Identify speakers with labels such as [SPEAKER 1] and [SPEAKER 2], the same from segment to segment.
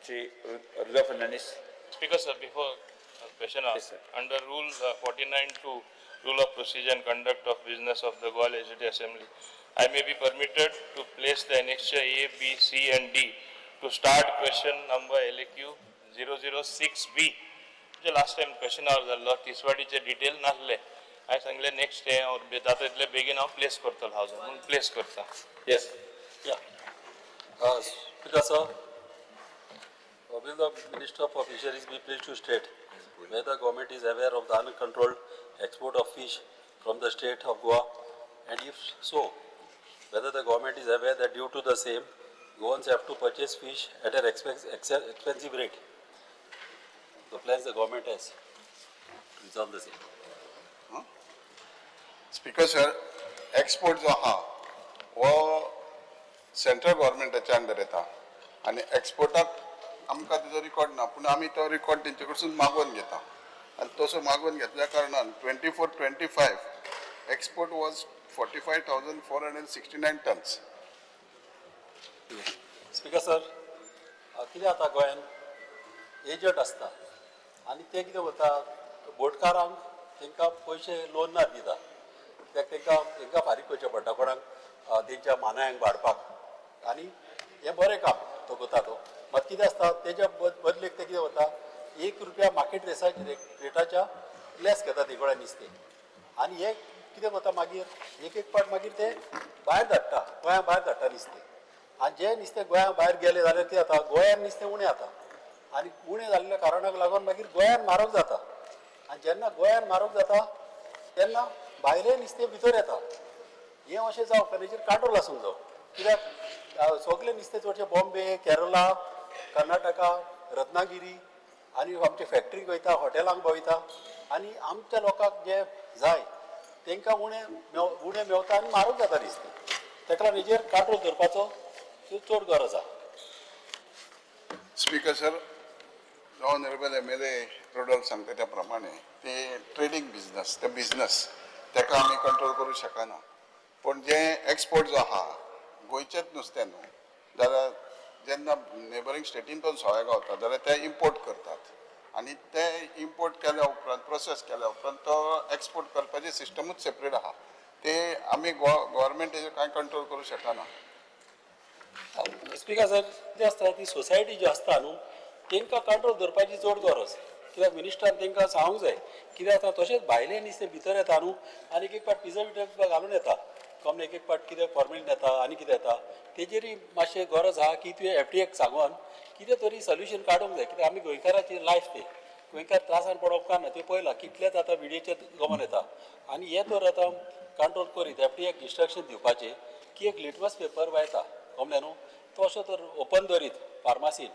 [SPEAKER 1] Shri Rudolf Fernandes.
[SPEAKER 2] Speaker, sir, before question asked, under Rule 49(2), Rule of Procedure and Conduct of Business of the Goa Legislative Assembly, I may be permitted to place the annexure A, B, C and D to start question number LAQ 006B. जे last time question आवर जाल्लो तिसवाडीचे detail नासले हांवें सांगलें next day हांव जाता तितले बेगीन हांव place करतलो हावजान म्हणून प्लेस करता.
[SPEAKER 1] Yes.
[SPEAKER 3] Speaker, sir, will the Minister for Fisheries be pleased to state whether the government is aware of the uncontrolled export of fish from the state of Goa, and if so, whether the government is aware that due to the same, Goans have to purchase fish at an expensive rate. The plans the government has to resolve the same.
[SPEAKER 4] Speaker sir, export जो हा वो central गव्हर्मेंटाच्या under येता आणि एक्सपोर्टाक आमकां तेजो record ना पूण आमी तो रिकॉर्ड तेंचे कडसून मागोवन घेता आनी तसो मागोवन घेतल्या कारणान 24-25 export was 45,469 tons.
[SPEAKER 3] Speaker sir, कितें जाता गोंयान एजंट आसता आनी ते कितें करता बोटकारांक तांकां पयशे लोनार दिता कित्याक तांकां फारीक करचें पडटा कोणाक तेंच्या मानायांक वाडपाक आनी हें बरें काम तो करता तो मात कितें आसता तेज्या बदलेक ते कितें करता ₹1 मार्केट रेटाच्या लेस घेता ते गोंयान नुस्तें आनी हे कितें करता मागीर एक पाट मागीर ते भायर धाडटा गोंया भायर धाडटा नुस्तें आनी जें नुस्तें गोंया भायर गेलें जाल्यार कितें जाता गोंयान नुस्तें उणें जाता आनी उणें जाल्ल्या कारणाक लागून मागीर गोंयान म्हारग जाता आनी जेन्ना गोंयान म्हारग जाता तेन्ना भायलें नुस्तें भितर येता. हें अशें जावप तेजेर कंट्रोल आसूंक जाय कित्याक सगळें नुस्तें चडशें बॉम्बे केरला कर्नाटका रत्नागिरी आनी आमचे फॅक्टरीक वयता हॉटेलांक वयता आनी आमच्या लोकांक जें जाय तांकां उणें मेवता आनी म्हारग जाता नुस्तें ताका लागून हेजेर कंट्रोल करपाचो चड गरज आसा.
[SPEAKER 4] Speaker sir, honourable MLA Rudolf सांगता त्या प्रमाणे ते ट्रेडिंग बिझनस ते बिझनस ताका आमी कंट्रोल करूं शकना पूण जे एक्सपोर्ट जो आहा गोंयचेंच नुस्तें न्हू जाल्यार जेन्ना नेबरींग स्टेटींतून सवाय गावता जाल्यार ते इम्पोर्ट करतात आनी ते इम्पोर्ट केल्या उपरांत प्रोसेस केल्या उपरांत तो एक्सपोर्ट करपाचें सिस्टमूच सेपरेट आहा ते आमी गव्हर्मेंट हेजेर कांय कंट्रोल करूं शकना.
[SPEAKER 3] स्पीकर सर, कितें आसता ती सोसायटी जी आसता न्हू तांकां कंट्रोल करपाची चड गरज कित्याक मिनिस्टरान तांकां सांगूंक जाय कित्याक जाता तशेंच भायलें नुस्तें भितर येता न्हू आनी एक पाट प्रिजर्वेटिव्ह घालून येता कमन एक पाट कितें फॉर्मेलिन येता आनी कितें येता तेजेरय मातशें गरज आहा की तुवें FTAक सांगून कितें तरी सोल्युशन काडूंक जाय कित्याक आमी गोंयकाराची लायफ ते गोंयकार त्रासान पडप कांय ना ते पळयलां कितलेच आतां विडियोचेर गमन येता आनी हे तर आतां कंट्रोल करीत FTAक इन्स्ट्रक्शन दिवपाचें की एक लिटमस पेपर वायता कमलें न्हू तो असो तर ओपन दरीत फार्मासीन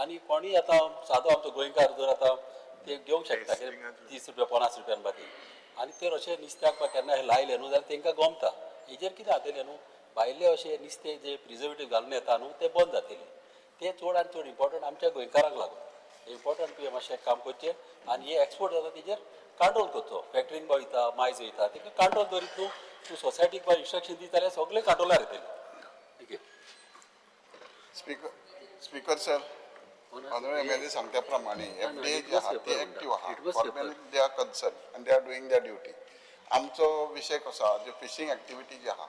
[SPEAKER 3] आनी कोणीय आतां सादो आमचो गोंयकार जर आतां ते घेवंक शकता ₹30 ₹50 बाकी आनी तर अशें नुस्त्याक केन्ना हे लायले न्हू जाल्यार तांकां गमता हेजेर कितें जातलें न्हू भायले अशें नुस्तें जे प्रिजर्वेटिव्ह घालून येता न्हू ते बंद जातलें ते चड आनी चड इम्पॉर्टंट आमच्या गोंयकारांक लागून इम्पॉर्टंट तुवें मातशें काम करचें आनी हे एक्सपोर्ट जाता तेजेर कंट्रोल करचो फॅक्टरींक वयता मायज वयता तांकां कंट्रोल करीत तूं सोसायटीक बाय इन्स्ट्रक्शन दिता जाल्यार सगळें कंट्रोलार येतलें.
[SPEAKER 4] स्पीकर सर, ऑनरेबल MLA सांगत्या प्रमाणे FTA जे आहा ते एक्टिव्ह आहा गव्हर्मेंट दे आर कन्सर्न आनी they are doing their duty. आमचो विशय कसो आहा जे फिशींग एक्टिविटी जी आहा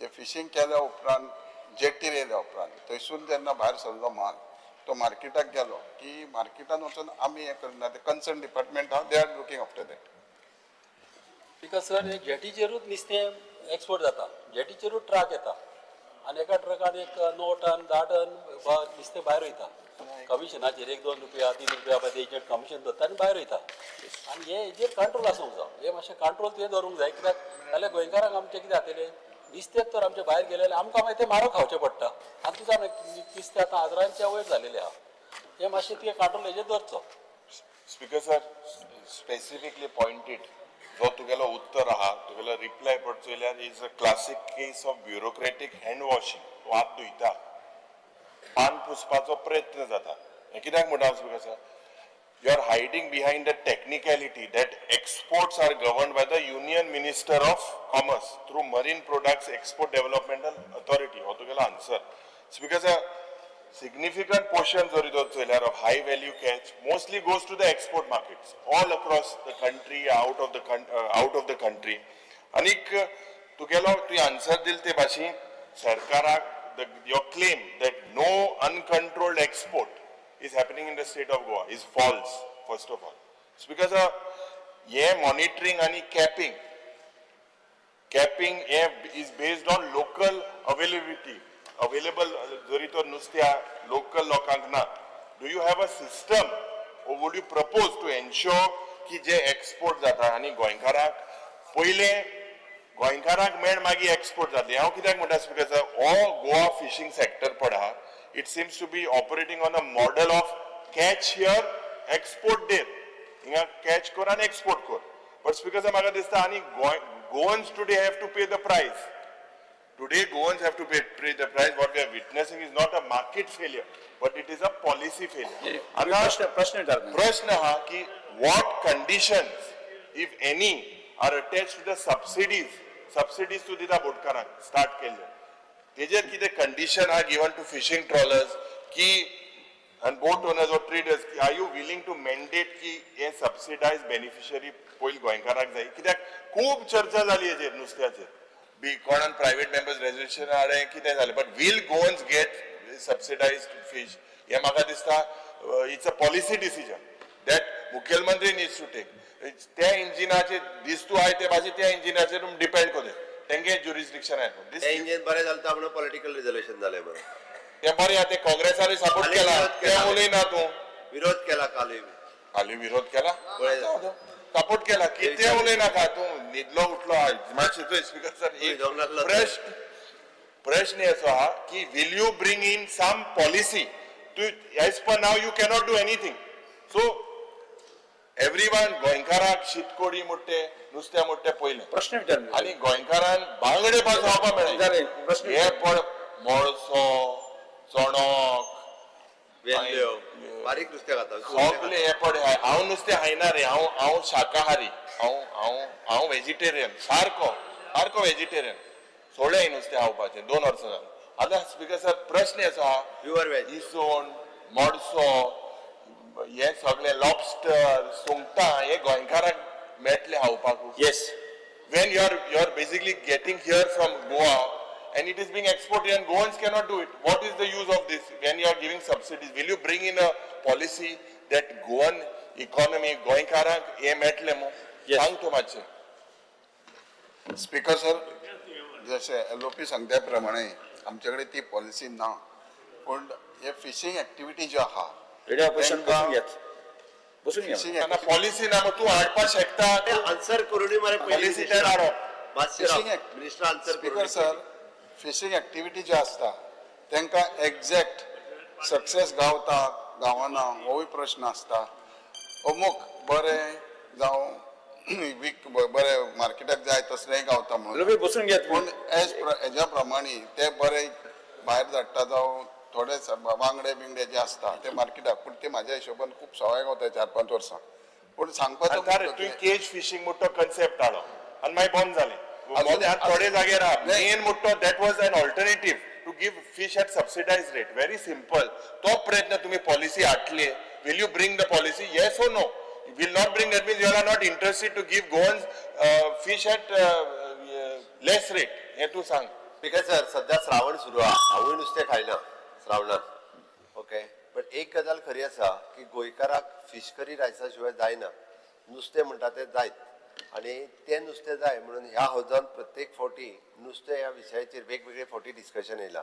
[SPEAKER 4] ते फिशींग केल्या उपरांत जेटीर येयल्या उपरांत थंयसून जेन्ना भायर सरलो माल तो मार्केटाक गेलो की मार्केटान वचून आमी हें करना ते कन्सर्न डिपार्टमेंट आहा they are looking after that.
[SPEAKER 3] Because sir हे जेटीचेरूच नुस्तें एक्सपोर्ट जाता जेटीचेरूच ट्रक येता आनी एका ट्रकान एक 9 टन 10 टन नुस्तें भायर वयता कमिशनाचेर ₹1-2 ₹3 पळय एजंट कमिशन धरता आनी भायर वयता आनी हे हेजेर कंट्रोल आसूंक जाय हे मातशें कंट्रोल तुवें धरूंक जाय कित्याक जाल्यार गोंयकारांक आमचें कितें जातलें नुस्तें तर आमचें भायर गेलें जाल्यार आमकां मागीर तें म्हारग खावचें पडटा आनी तुका नुस्तें आतां हजारांच्या वयर जालेलें आहा हें मातशें तुवें कंट्रोल हेजेर धरचो.
[SPEAKER 5] स्पीकर सर, स्पेसिफिकली पॉइंटेड जो तुगेलो उत्तर आहा तुगेलो रिप्लाय पडचो जाल्यार is a classic case of bureaucratic hand washing. तूं हात धुयता पान पुसपाचो प्रयत्न जाता हें कित्याक म्हणटा speaker sir you are hiding behind the technicality that exports are governed by the Union Minister of Commerce through Marine Products Export Developmental Authority. What to get answer? Because significant portion जरी तो चोयल्यार of high value catch mostly goes to the export markets all across the country, out of the country. Anik तुगेलो तुवें answer दिल ते भाशेन सरकाराक your claim that no uncontrolled export is happening in the state of Goa is false, first of all. It's because monitoring and capping is based on local availability. Available जरी तो नुस्त्या local लोकांक ना. Do you have a system or would you propose to ensure की जे export जाता आनी गोंयकाराक पहिले गोंयकाराक मेळ मागीर एक्सपोर्ट जातली हांव कित्याक म्हणटा because all Goa fishing sector पडा it seems to be operating on a model of catch here export there हिंगा catch कर आनी export कर but because म्हाका दिसता आनी Goans today have to pay the price. Today Goans have to pay the price. What we are witnessing is not a market failure but it is a policy failure. प्रश्न हा की what conditions if any are attached to the subsidies to दिता बोटकारांक start केले तेजेर कितें condition are given to fishing trawlers की and boat owners or traders are you willing to mandate की हे subsidized beneficiary पयली गोंयकारांक जाय कित्याक खूब चर्चा जाली हेजेर नुस्त्याचेर बी कोणान प्रायव्हेट मेंबर्स रेजोल्युशन हाडे कितें जालें but will Goans get subsidized fish हे म्हाका दिसता it's a policy decision that मुखेलमंत्री needs to take. त्या इंजिनाचे दिसतू आहे ते भाजी त्या इंजिनाचेर डिपेंड कोते तेंगे ज्युरिस्डिक्शन आहे
[SPEAKER 6] ते इंजिन बरें जालें म्हणून पॉलिटिकल रिझोल्युशन जालें म्हणून
[SPEAKER 5] ते बरें आहा ते काँग्रेसानूय सपोर्ट केला ते उलयना तूं
[SPEAKER 6] विरोध केला काली
[SPEAKER 5] विरोध केला सपोर्ट केला किती उलयनाका तूं न्हिदलो उठलो मातशें तुवें स्पीकर सर प्रश्न असो आहा की will you bring in some policy to as per now you cannot do anything so everyone गोंयकाराक शीतकोडी मुट्टे नुस्त्या मुट्टे पयले
[SPEAKER 1] प्रश्न विचार
[SPEAKER 5] आनी गोंयकारान बांगडे पास जावपा मेळ्ळे हे पण मोळसो चणोक
[SPEAKER 6] बारीक नुस्तें खाता
[SPEAKER 5] सगळे हे पड हांव नुस्तें खायना रे हांव शाकाहारी हांव वेजिटेरियन सारको वेजिटेरियन सोडलें नुस्तें खावपाचें 2 वर्सां जालीं आतां स्पीकर प्रश्न असो आहा
[SPEAKER 6] प्युअर वेज
[SPEAKER 5] इसवण मोडसो हे सगळे लॉबस्टर सुंगटां हे गोंयकाराक मेळटले खावपाक
[SPEAKER 1] yes
[SPEAKER 5] when you are basically getting here from Goa and it is being exported and Goans cannot do it. What is the use of this when you are giving subsidies? Will you bring in a policy that Goan economy गोंयकाराक हे मेळटले मो सांग तूं मातशें
[SPEAKER 4] speaker sir जसे LOP सांगल्या प्रमाणे आमच्याकडे ती पॉलिसी ना पण हे फिशिंग एक्टिविटी ज्यो आहा
[SPEAKER 1] रेडिओ ऑपरेशन बसून घ्या
[SPEAKER 5] पॉलिसी ना मग तू हाडपाक शकता
[SPEAKER 6] आन्सर करून मरे
[SPEAKER 5] पॉलिसी तर हाडो
[SPEAKER 6] minister answer
[SPEAKER 4] speaker sir fishing activity ज्यो आसता तांकां एक्झॅक्ट सक्सेस गावता गावना होय प्रश्न आसता अमूक बरें जावं वीक बरें मार्केटाक जाय तसलेंय गावता म्हणून
[SPEAKER 1] बसून घेत
[SPEAKER 4] पूण हेज्या प्रमाणे ते बरें भायर धाडटा जावं थोडे बांगडे बिंगडे जे आसता ते मार्केटाक पूण ते म्हाज्या हिशोबान खूब सवाय गावता 4-5 वर्सां पूण सांगपाचो
[SPEAKER 5] तुवें केज फिशिंग म्हणटा कन्सेप्ट हाडो आनी मागीर बंद जालें थोडे जाग्यार मेन म्हणटा that was an alternative to give fish at subsidise rate very simple तो प्रयत्न तुम्ही पॉलिसी हाडले will you bring the policy yes or no will not bring that means you are not interested to give Goans fish at less rate हे तू सांग
[SPEAKER 6] because sir सध्या श्रावण सुरू आहा हांवूय नुस्तें खायना श्रावणात ओके बट एक गजाल खरी आसा की गोंयकाराक फिश करी रायसा शिवाय जायना नुस्तें म्हणटा तें जायत आनी तें नुस्तें जाय म्हणून ह्या हावजान प्रत्येक फावटी नुस्तें ह्या विशयाचेर वेगवेगळे फावटी डिस्कशन येयलां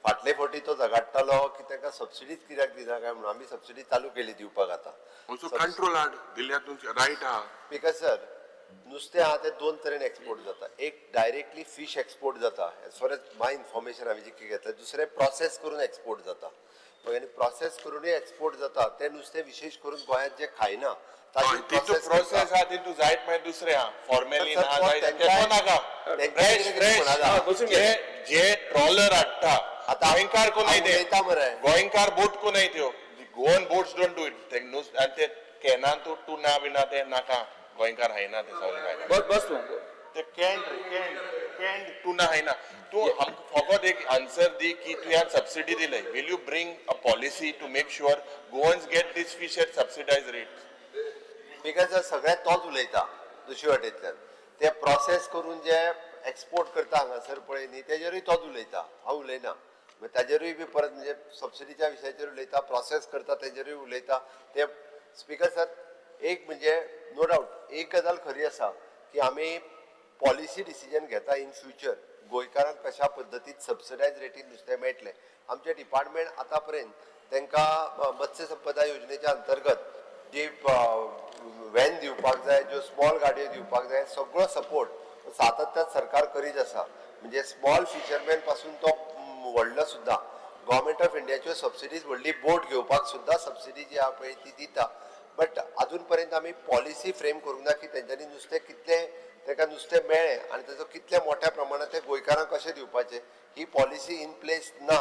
[SPEAKER 6] फाटले फावटी तो झगडटालो की ताका सबसिडीज कित्याक दिना काय म्हणून आमी सबसिडी चालू केली दिवपाक आतां
[SPEAKER 5] कंट्रोल हाड दिल्यार तुमचें रायट आहा
[SPEAKER 6] बिकॉज सर नुस्तें आहा तें 2 तरेन एक्सपोर्ट जाता एक डायरेक्टली फिश एक्सपोर्ट जाता एज फार एज माय इन्फॉर्मेशन हांवें जितकें घेतलें दुसरें प्रोसेस करून एक्सपोर्ट जाता आनी प्रोसेस करूनय एक्सपोर्ट जाता तें नुस्तें विशेष करून गोंयांत जें खायना
[SPEAKER 5] प्रोसेस आहा तितून जायत मागीर दुसरें आहा फॉर्मेलिन आहा जे ट्रॉलर हाडटा गोंयकार कोणाय ते गोंयकार बोट कोणाय त्यो Goan boats don't do it आनी ते कॅनान तूं टुना बिना ते नाका गोंयकार हायना ते सगळे
[SPEAKER 1] बस
[SPEAKER 5] ते कॅन्ड तू ना आहे ना तू फकत एक आन्सर दी की तुवें सबसिडी दिले will you bring a policy to make sure Goans get these fish at subsidise rate
[SPEAKER 6] because सगळ्यात तोच उलयता दुसरे वाटेंतल्यान ते प्रोसेस करून जे एक्सपोर्ट करता हांगासर पळय न्ही तेजेरूय तोच उलयता हांव उलयना तेजेरूय बी परत म्हणजे सबसिडीच्या विशयाचेर उलयता प्रोसेस करता तेजेरूय उलयता ते स्पीकर सर एक म्हणजे नो डावट एक गजाल खरी आसा की आमी पॉलिसी डिसिजन घेता इन फ्युचर गोंयकारांक कशा पद्दतीन सबसिडायज रेटीन नुस्तें मेळटलें आमचें डिपार्टमेंट आतां पर्यंत तांकां मत्स्य संपदा योजनेच्या अंतर्गत जी व्हॅन दिवपाक जाय ज्यो स्मॉल गाडयो दिवपाक जाय सगळो सपोर्ट सातत्यात सरकार करीत आसा म्हणजे स्मॉल फिशरमॅन पासून तो व्हडलो सुद्दां गव्हर्मेंट ऑफ इंडियाच्यो सबसिडीज व्हडली बोट घेवपाक सुद्दां सबसिडी जी आहा पळय ती दिता बट अजून पर्यंत आमी पॉलिसी फ्रेम करूंक ना की तेंच्यांनी नुस्तें कितलें ताका नुस्तें मेळ्ळें आनी ताचो कितल्या मोठ्या प्रमाणांत ते गोंयकारांक कशें दिवपाचें ही पॉलिसी इन प्लेस ना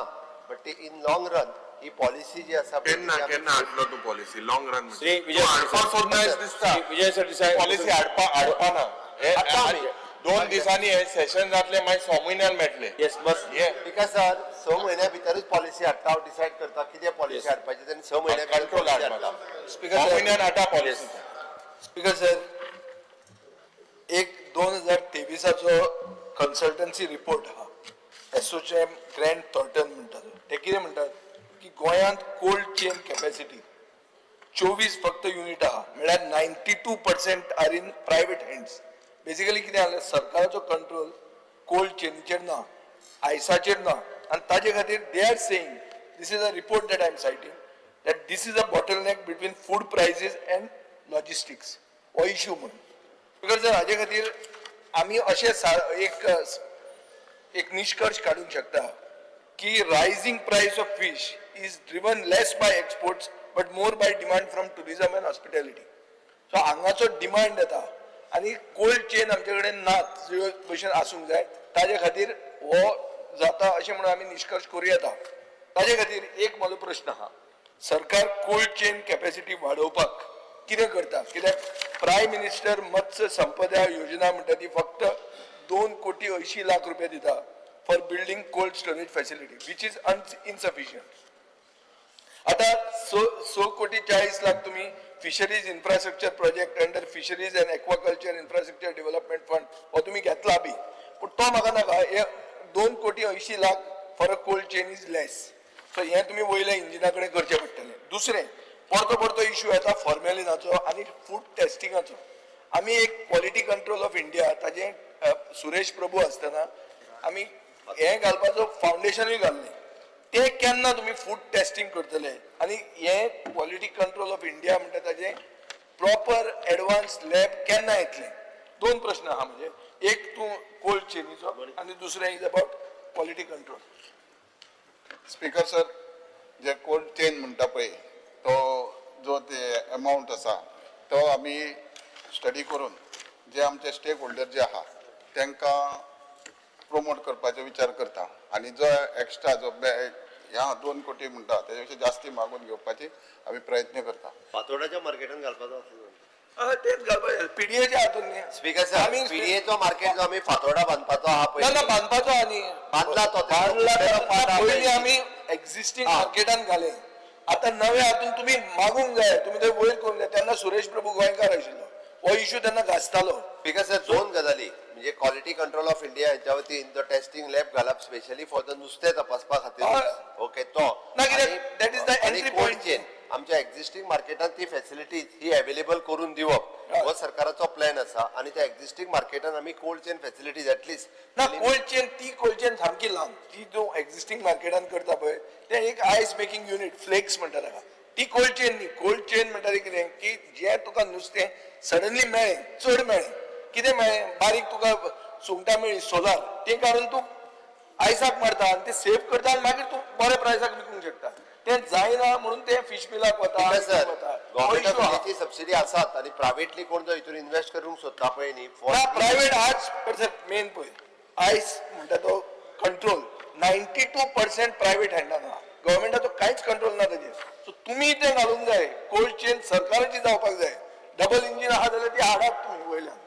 [SPEAKER 6] बट ती इन लॉंग रन ही पॉलिसी जी आसा
[SPEAKER 5] केन्ना हाडलो तू policy long run
[SPEAKER 1] Shri Vijay
[SPEAKER 5] हाडपाक सोदनायस दिसता
[SPEAKER 1] श्री विजय सरदेसाई
[SPEAKER 5] पॉलिसी हाडपाना हे 2 दिसांनी हे सेशन जातले मागीर 6 म्हयन्यान मेळटले
[SPEAKER 1] येस बस
[SPEAKER 5] हे
[SPEAKER 6] बिकॉज सर 6 म्हयन्या भितरूच पॉलिसी हाडटा हांव डिसायड करता कितें पॉलिसी हाडपाची तेन्ना 6 म्हयन्या भितर
[SPEAKER 5] कंट्रोल
[SPEAKER 6] policy
[SPEAKER 5] हाडटा
[SPEAKER 6] हाडटा.
[SPEAKER 5] 6 म्हयन्यान हाडटा पॉलिसी
[SPEAKER 7] स्पीकर सर एक 2023चो कन्सल्टन्सी रिपोर्ट आहा एसोचॅम ग्रँड थॉर्टन म्हणटा ते कितें म्हणटात की गोंयांत कोल्ड चेन कॅपॅसिटी 24 फक्त युनिट आहा म्हळ्यार 92% are in private hands basically कितें जालें सरकाराचो कंट्रोल कोल्ड चेनीचेर ना आयसाचेर ना आनी ताजे खातीर they are saying this is a report that I am citing that this is a bottleneck between food prices and logistics हो इश्यू म्हणून बिकॉज जर हाजे खातीर आमी अशें एक निश्कर्श काडूंक शकता की rising price of fish is driven less by exports but more by demand from tourism and hospitality so हांगाचो डिमांड येता आनी कोल्ड चेन आमचे कडेन नात ज्यो भशेन आसूंक जाय ताजे खातीर हो जाता अशें म्हणून आमी निश्कर्श करूं येता ताजे खातीर एक म्हजो प्रश्न आहा सरकार कोल्ड चेन कॅपॅसिटी वाडोवपाक कितें करता कित्याक प्रायम मिनिस्टर मत्स्य संपदा योजना म्हणटा ती फक्त 2,80,00,000 रुपया दिता for building cold storage facility which is insufficient आता 6,40,00,000 तुम्ही fisheries infrastructure project under fisheries and aquaculture infrastructure development fund हो तुम्ही घेतला बी पण तो म्हाका नाका 2,80,00,000 for a cold chain is less so हे तुम्ही वयल्या इंजिना कडेन करचें पडटलें दुसरें परतो इश्यू येता फॉर्मेलिनाचो आनी फूड टेस्टिंगाचो आमी एक क्वॉलिटी कंट्रोल ऑफ इंडिया ताजे सुरेश प्रभू आसतना आमी हें घालपाचो फावंडेशनूय घाल्लें ते केन्ना तुम्ही फूड टेस्टिंग करतले आनी हे क्वॉलिटी कंट्रोल ऑफ इंडिया म्हणटा ताजे प्रॉपर एडवान्स लॅब केन्ना येतले 2 प्रश्न आहा म्हणजे एक तूं कोल्ड चेनीचो आनी दुसरें is about quality control
[SPEAKER 4] speaker sir जे कोल्ड चेन म्हणटा पळय तो जो ते अमावंट आसा तो आमी स्टडी करून जे आमचे स्टेक होल्डर जे आहा तांकां प्रमोट करपाचो विचार करता आनी जो एक्स्ट्रा जो ह्या 2 कोटी म्हणटा तेच्या पेक्षा जास्ती मागून घेवपाची आमी प्रयत्न करता
[SPEAKER 6] फातोडाच्या मार्केटान घालपाचो
[SPEAKER 7] तेच घालपाचें पीडीएच्या हातून न्ही
[SPEAKER 6] स्पीकर सर पीडीएचो मार्केट जो आमी फातोडा बांदपाचो आहा
[SPEAKER 7] ना
[SPEAKER 6] पळय
[SPEAKER 7] बांदपाचो आनी
[SPEAKER 6] बांदला तो
[SPEAKER 7] पयलीं आमी एक्झिस्टिंग मार्केटान घाले आता नवे हातून तुम्ही मागूंक जाय तुम्ही ते वयर करूंक जाय तेन्ना सुरेश प्रभू गोंयकार आशिल्लो हो इश्यू तेन्ना गाजतालो
[SPEAKER 6] स्पीकर सर 2 गजाली म्हणजे क्वालिटी कंट्रोल ऑफ इंडिया हाच्या वतीन तो टेस्टिंग लॅब घालप स्पेशली फॉर द नुस्तें तपासपा खातीर ओके तो
[SPEAKER 7] ना कित्याक that is the entry point.
[SPEAKER 6] Chain आमच्या एक्झिस्टिंग मार्केटात ती फॅसिलिटीज ही अवेलेबल करून दिवप हो सरकाराचो प्लॅन आसा आणि त्या एक्झिस्टिंग मार्केटात आमी कोल्ड चेन फॅसिलिटीज एटलीस्ट
[SPEAKER 7] ना कोल्ड चेन सामकी लांब ती जो एक्झिस्टिंग मार्केटान करता पळय ते एक आयस मेकिंग युनिट फ्लेक्स म्हणटा ताका ती कोल्ड चेन न्ही कोल्ड चेन म्हणटा ती कितें की जें तुका नुस्तें सडनली मेळ्ळें चड मेळ्ळें कितें मेळ्ळें बारीक तुका सुंगटां मेळ्ळी सोलार तें काडून तूं आयसाक मारता आनी ते सेव करता आनी मागीर तूं बऱ्या प्रायसाक विकूंक शकता ते जायना म्हणून ते फिश मिलाक वता
[SPEAKER 6] सर गव्हर्मेंट ऑफ इंडियाची सबसिडी आसात आणि प्रायव्हेटली कोण जो हितून इन्व्हेस्ट करूंक सोदता पळय न्ही
[SPEAKER 7] प्रायव्हेट आज मेन पळय आयस म्हणटा तो कंट्रोल 92% प्रायव्हेट हँडान आहा गव्हर्मेंटाचो कांयच कंट्रोल ना ताजेर सो तुमी ते घालूंक जाय कोल्ड चेन सरकाराची जावपाक जाय डबल इंजीन आहा जाल्यार ती हाडात तुमी वयल्यान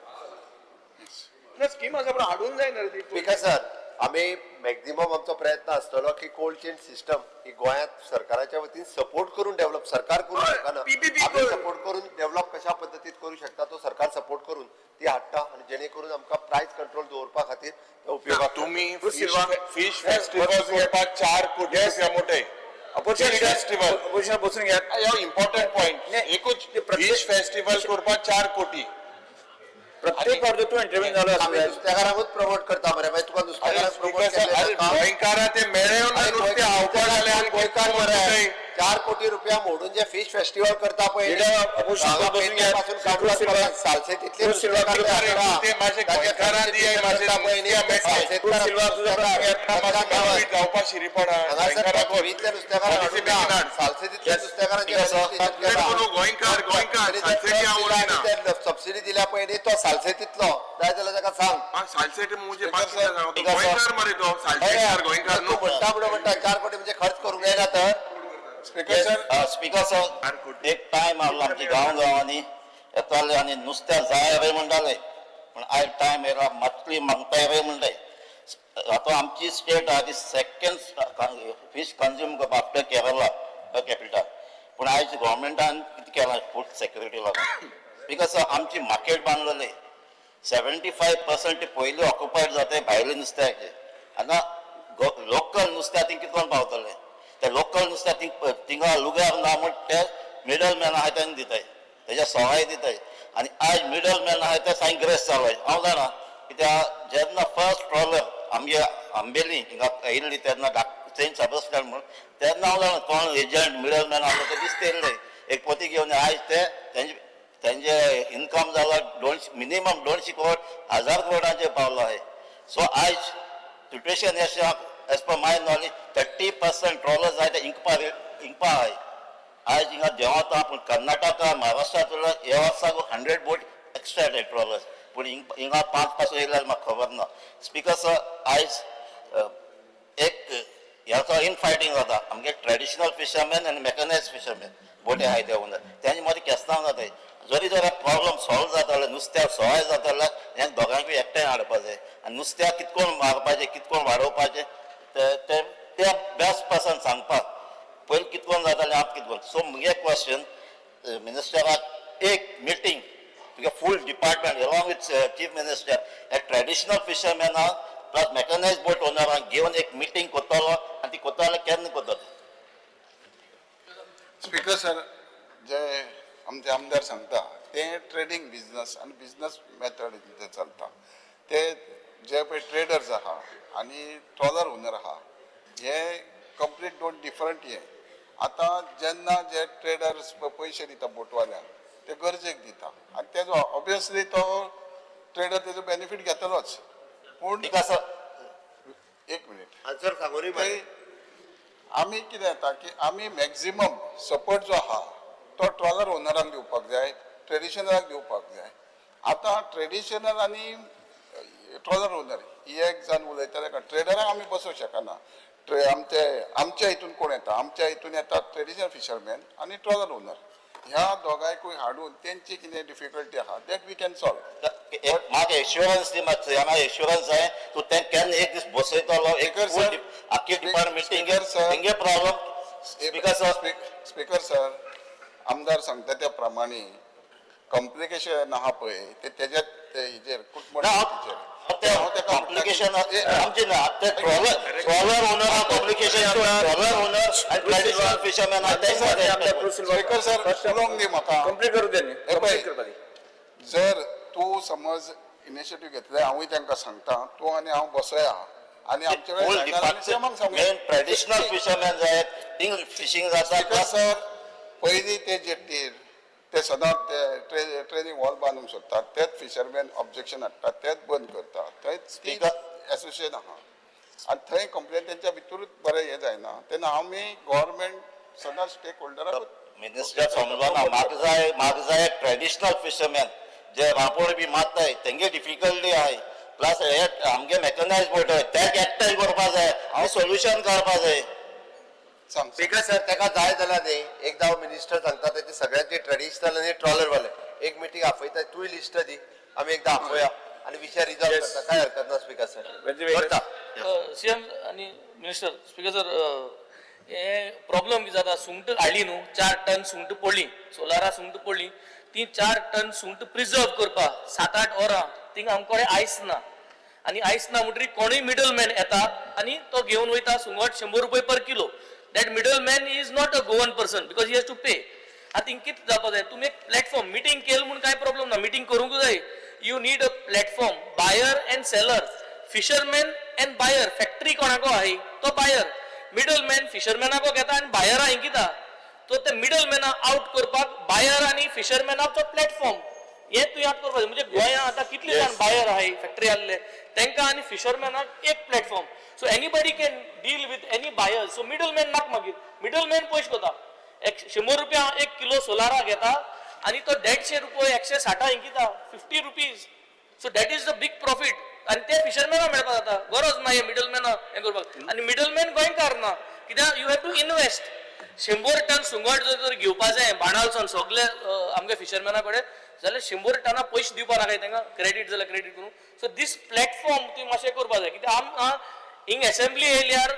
[SPEAKER 7] ना स्कीम आसा पण हाडूंक जाय ना रे ती
[SPEAKER 6] स्पीकर सर आम्ही मॅक्झिमम आमचो प्रयत्न आसतलो की कोल्ड चेन सिस्टम ही गोंयांत सरकाराच्या वतीन सपोर्ट करून डेव्हलप सरकार करू
[SPEAKER 7] हय,
[SPEAKER 6] शकना
[SPEAKER 7] PPP
[SPEAKER 6] आम्ही
[SPEAKER 7] कर.
[SPEAKER 6] सपोर्ट करून डेव्हलप कशा पद्दतीत करू शकता तो सरकार सपोर्ट करून ती हाडटा आणि जेणे करून आमकां प्रायस कंट्रोल दवरपा खातीर तो उपयोगाक
[SPEAKER 5] तुम्ही
[SPEAKER 1] सिल्वा.
[SPEAKER 5] फिश फेस्टिवल करपाक 4 कोटी रुपया मोठे
[SPEAKER 1] Opposition
[SPEAKER 5] फेस्टिवल
[SPEAKER 1] opposition बसून घ्यात.
[SPEAKER 5] ह्यो इम्पॉर्टंट पॉइंट
[SPEAKER 1] नाही,
[SPEAKER 5] एकूच
[SPEAKER 1] ते प्रत्येक-
[SPEAKER 5] फिश फेस्टिवल करपाक 4 कोटी
[SPEAKER 1] प्रत्येक प्रोजेक्ट इंटरव्यू झालो
[SPEAKER 6] आम्ही
[SPEAKER 1] असं
[SPEAKER 6] नुस्तेकारांकूच प्रमोट करता मरे मागीर तुका
[SPEAKER 5] अरे
[SPEAKER 6] नुस्तेकारांक प्रमोट
[SPEAKER 5] स्पीकर सर अरे गोंयकारां ते मेळून नुस्तें हावपा जालें आनी
[SPEAKER 6] गोंयकार मरे 4 कोटी रुपया मोडून जे फिश फेस्टिवल करता पळय
[SPEAKER 1] इकडे opposition बसून घ्या.
[SPEAKER 6] पासून काडून
[SPEAKER 1] सिल्वा.
[SPEAKER 6] सालसे तितले
[SPEAKER 1] तो सिल्वा
[SPEAKER 6] नुस्तेकार
[SPEAKER 5] अरे
[SPEAKER 6] आसता.
[SPEAKER 5] ते माझे गोंयकारां दिये माझे
[SPEAKER 1] तो सिल्वा तुझा प्रश्न घ्या.
[SPEAKER 5] जावपा शिरीपणा
[SPEAKER 6] गोंयकारांतले नुस्तेकार सालसे तितले नुस्तेकारांचे सबसिडी दिल्या पळय न्ही तो सालसे तितलो जाय जाल्यार ताका सांग
[SPEAKER 5] सालसेट म्हणजे
[SPEAKER 6] गोंयकार
[SPEAKER 5] मरे तो सालसेट गोंयकार
[SPEAKER 6] तू म्हणटा म्हणटा 4 कोटी म्हणजे खर्च करूंक जायना तर
[SPEAKER 4] स्पीकर सर
[SPEAKER 8] स्पीकर सर एक टायम आसलो आमच्या गांवांनी येताले आनी नुस्तें जाय रे म्हणटाले पण आयज टायम येयला मछली मागताय रे म्हणटाय आतां आमची स्टेट आहा ती सेकंड फीश कंज्यूम करता आफ्टर केरला कॅपिटल पूण आयज गव्हर्मेंटान कितें केलां फूड सेक्युरिटी लागून बिकॉज आमची मार्केट बांदलेले 75% पयलीं ऑक्युपायड जाताय भायले नुस्त्याचे आतां लोकल नुस्त्या थिंग कितकोन पावतले ते लोकल नुस्त्या थिंगा लुगार ना म्हण ते मिडल मॅन आहाय तांकां दिताय तेज्या सवाय दिताय आनी आयज मिडल मॅन आहाय ते सायन ग्रेस चालवाय हांव जाणा कित्याक जेन्ना फर्स्ट ट्रॉलर आमगे आंबेली हिंगा येयल्ली तेन्ना सेंट सबस्टँड म्हण तेन्ना हांव जाणा कोण एजंट मिडल मॅन आसलो ते दिसतेले एक पोती घेवन आयज ते तेंचे इन्कम जाला मिनिमम 200 करोड 1000 करोडांचेर पावलो आहाय सो आयज सिट्युएशन अशें एज पर माय नॉलेज 30% ट्रॉलर्स आहाय ते इंकपा आहाय आयज हिंगा देंवता पूण कर्नाटका महाराष्ट्रांतलो हे वर्सा 100 बोट एक्स्ट्रा येताय ट्रॉलर्स पूण हिंगा 5 पासून येयल्यार म्हाका खबर ना स्पीकर सर आयज एक ह्याचो इन फायटींग जाता आमगे ट्रेडिशनल फिशरमॅन आनी मॅकनायज फिशरमॅन बोटे आहाय ते उंदर तेंचे मदीं केस्तांव जाताय जरी जर प्रॉब्लम सॉल्व जाताले नुस्त्याक सवाय जाताले हे दोगांयकूय एकठांय हाडपा जाय आनी नुस्त्याक कितकोन मारपाचें कितकोन वाडोवपाचें ते बेस्ट पर्सन सांगपाक पयलीं कितकोन जातालें आतां कितकोन सो मुगे क्वेश्चन मिनिस्टराक एक मिटींग तुगे full department along with chief minister हे ट्रेडिशनल फिशरमॅनाक प्लस मॅकनायज बोट ओनरांक घेवन एक मिटींग करतलो आनी ती करतले केन्ना करतलो
[SPEAKER 4] स्पीकर सर जे आमचे आमदार सांगता ते ट्रेडिंग बिझनस आणि बिझनस मेथड ते चलता ते जे पळय ट्रेडर्स आहा आनी ट्रॉलर ओनर आहा हे कंप्लीट दोन डिफरंट हे आतां जेन्ना जे ट्रेडर्स पयशे दिता बोटवाल्यांक ते गरजेक दिता आनी तेजो ऑब्वियसली तो ट्रेडर तेजो बेनिफीट घेतलोच पूण एक मिनीट
[SPEAKER 6] आन्सर सांगूनी
[SPEAKER 4] ते आमी कितें जाता की आमी मॅक्झिमम सपोर्ट जो आहा तो ट्रॉलर ओनराक दिवपाक जाय ट्रेडिशनलाक दिवपाक जाय आतां ट्रेडिशनल आनी ट्रॉलर ओनर ही एक जाण उलयताले का ट्रेडराक आमी बसोवंक शकना आमच्या हितून कोण येता आमच्या हितून येता ट्रेडिशनल फिशरमॅन आनी ट्रॉलर ओनर ह्या दोगांयकूय हाडून तेंची कितें डिफिकल्टी आहा दॅट वी कॅन सॉल्व
[SPEAKER 8] म्हाका एश्युरन्स दी मातसो हांगा एश्युरन्स जाय तूं ते केन्ना एक दीस बसयतलो एक आख्खे डिपार्टमेंट मिटिंगेर तेंगे प्रॉब्लम
[SPEAKER 4] स्पीकर सर आमदार सांगता त्या प्रमाणे कॉम्प्लिकेशन आहा पळय ते तेज्यात हेजेर
[SPEAKER 8] कॉम्प्लिकेशन आमचे ना ते trawler owner complication trawler owner आनी ट्रेडिशनल फिशरमॅन
[SPEAKER 4] स्पीकर सर उलोवंक दी म्हाका
[SPEAKER 1] कंप्लीट करू दे
[SPEAKER 4] हे पळय जर तूं समज इनिशिएटीव घेतले हांवूय तांकां सांगता तूं आनी हांव बसया आनी आमचे कडेन
[SPEAKER 8] मेन ट्रेडिशनल फिशरमॅन जाय थिंग फिशींग जाता
[SPEAKER 4] सर पयलीं ते जेट्टीर ते सदांच ते ट्रेनिंग हॉल बांदूंक सोदतात तेच फिशरमॅन ऑब्जेक्शन हाडटात तेच बंद करतात थंय एसोसिएशन आहा आनी थंय कंप्लेन तेंच्या भितरूच बरें हें जायना तेन्ना आमी गव्हर्मेंट सदांच स्टेक होल्डराक
[SPEAKER 8] मिनिस्टर समजना म्हाका जाय ट्रेडिशनल फिशरमॅन जे रांपोळ बी मारताय तेंगे डिफिकल्टी आहाय प्लस हे आमगे मॅकनायज बोट ते एकठांय करपा जाय हांव सोल्युशन काडपा जाय
[SPEAKER 4] सांग
[SPEAKER 6] स्पीकर सर ताका जाय जाल्यार न्ही एकदा हांव मिनिस्टर सांगता तेचे सगळ्यांचे ट्रेडिशनल आनी ट्रॉलर वाले एक मिटींग आपयता तूंय लिस्ट दी आमी एकदा आपया आणि विषय रिझॉल्व करता काय हरकत ना स्पीकर सर करता
[SPEAKER 9] सीएम आणि मिनिस्टर स्पीकर सर हे प्रॉब्लेम कितें जाता सुंगट हाडली न्हू 4 टन सुंगट पडली सोलारा सुंगट पडली ती 4 टन सुंगट प्रिजर्व करपाक 7-8 वरां थिंगा आमचे आयस ना आनी आयस ना म्हणटरी कोणूय मिडल मॅन येता आनी तो घेवन वयता सुंगट 100 रुपये per kilo that middle man is not a Goan person because he has to pay आतां हिंग कितें जावपाक जाय तुमी एक प्लॅटफॉर्म मिटींग केलें म्हूण कांय प्रॉब्लेम ना मिटींग करूंक जाय you need a platform buyer and seller fisherman and buyer factory कोणाको आहाय तो बायर मिडल मॅन फिशरमॅनाको घेता आनी बायरां हिंग किता तो ते मिडल मॅनाक आउट करपाक बायर आनी फिशरमॅनाचो प्लॅटफॉर्म हे तूं याद करपाक म्हणजे गोंयांत आतां कितले जाण बायर आहाय फॅक्टरी आहले तांकां आनी फिशरमॅनाक एक platform so anybody can deal with any buyer so middle man नाक मागीर मिडल मॅन पयशे कोता 100 रुपया 1 किलो सोलारा घेता आनी तो 150 रुपये 160 हिंग किता 50 rupees so that is the big profit आनी ते फिशरमॅनाक मेळपाक जाता गरज ना हे मिडल मॅन हें करपाक आनी मिडल मॅन गोंयकार ना कित्याक you have to invest 100 ton सुंगट जर घेवपा जाय बाणालसून सगळे आमगे फिशरमॅना कडेन जाल्यार 100 टना पयशे दिवपा नाका तांकां क्रेडीट जाल्यार क्रेडीट करून सो दीस प्लॅटफॉर्म तुवें मातशें करपा जाय कित्याक हिंग असेंब्ली येयल्यार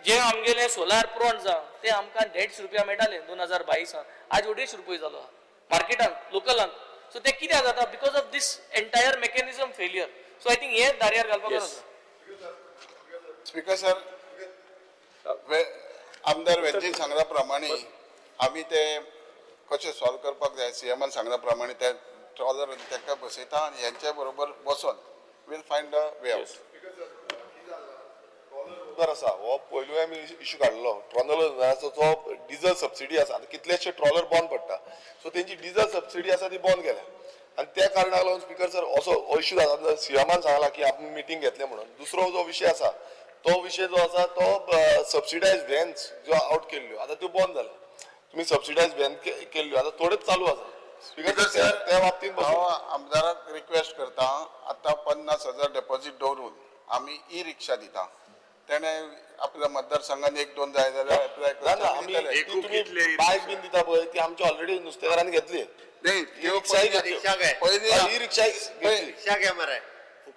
[SPEAKER 9] जे आमगेले सोलार प्रोन्स ते आमकां 150 रुपया मेळटाले 2022 आज 250 रुपये जालो मार्केटांत लोकलांत सो ते कित्याक जाता because of these entire mechanism failure so I think हे दार्यार घालपाक गरज
[SPEAKER 4] स्पीकर सर आमदार वेंजीन सांगल्या प्रमाणे आमी ते कशें सॉल्व करपाक जाय सीएमान सांगल्या प्रमाणे ते ट्रॉलर ताका बसयता आनी हेंच्या बरोबर बसोन will find a way out
[SPEAKER 5] आसा हो पयलू आमी इश्यू काडलो ट्रॉलराचो जो डिझल सबसिडी आसा आतां कितलेशे ट्रॉलर बंद पडटा सो तेंची डिझल सबसिडी आसा ती बंद केल्या आनी त्या कारणाक लागून स्पीकर सर असो इश्यू जाता सीएमान सांगला की आमी मिटींग घेतले म्हणून दुसरो जो विशय आसा तो विशय जो आसा तो सबसिडायज व्हॅन्स ज्यो आउट केल्ल्यो आतां त्यो बंद जाल्या तुमी सबसिडायज व्हॅन केल्ल्यो आतां थोड्योच चालू आसा स्पीकर सर त्या बाबतींत
[SPEAKER 4] हांव आमदाराक रिक्वेस्ट करता आतां 50,000 डेपॉझीट दवरून आमी ई रिक्षा दिता तेणे आपल्या मतदारसंघात 1-2 जाय जाल्यार एप्लाय
[SPEAKER 5] तुम्ही बायक बीन दिता पळय ती आमची ऑलरेडी नुस्तेकारांनी घेतली
[SPEAKER 4] नाही
[SPEAKER 5] ई रिक्षा
[SPEAKER 6] घे मरे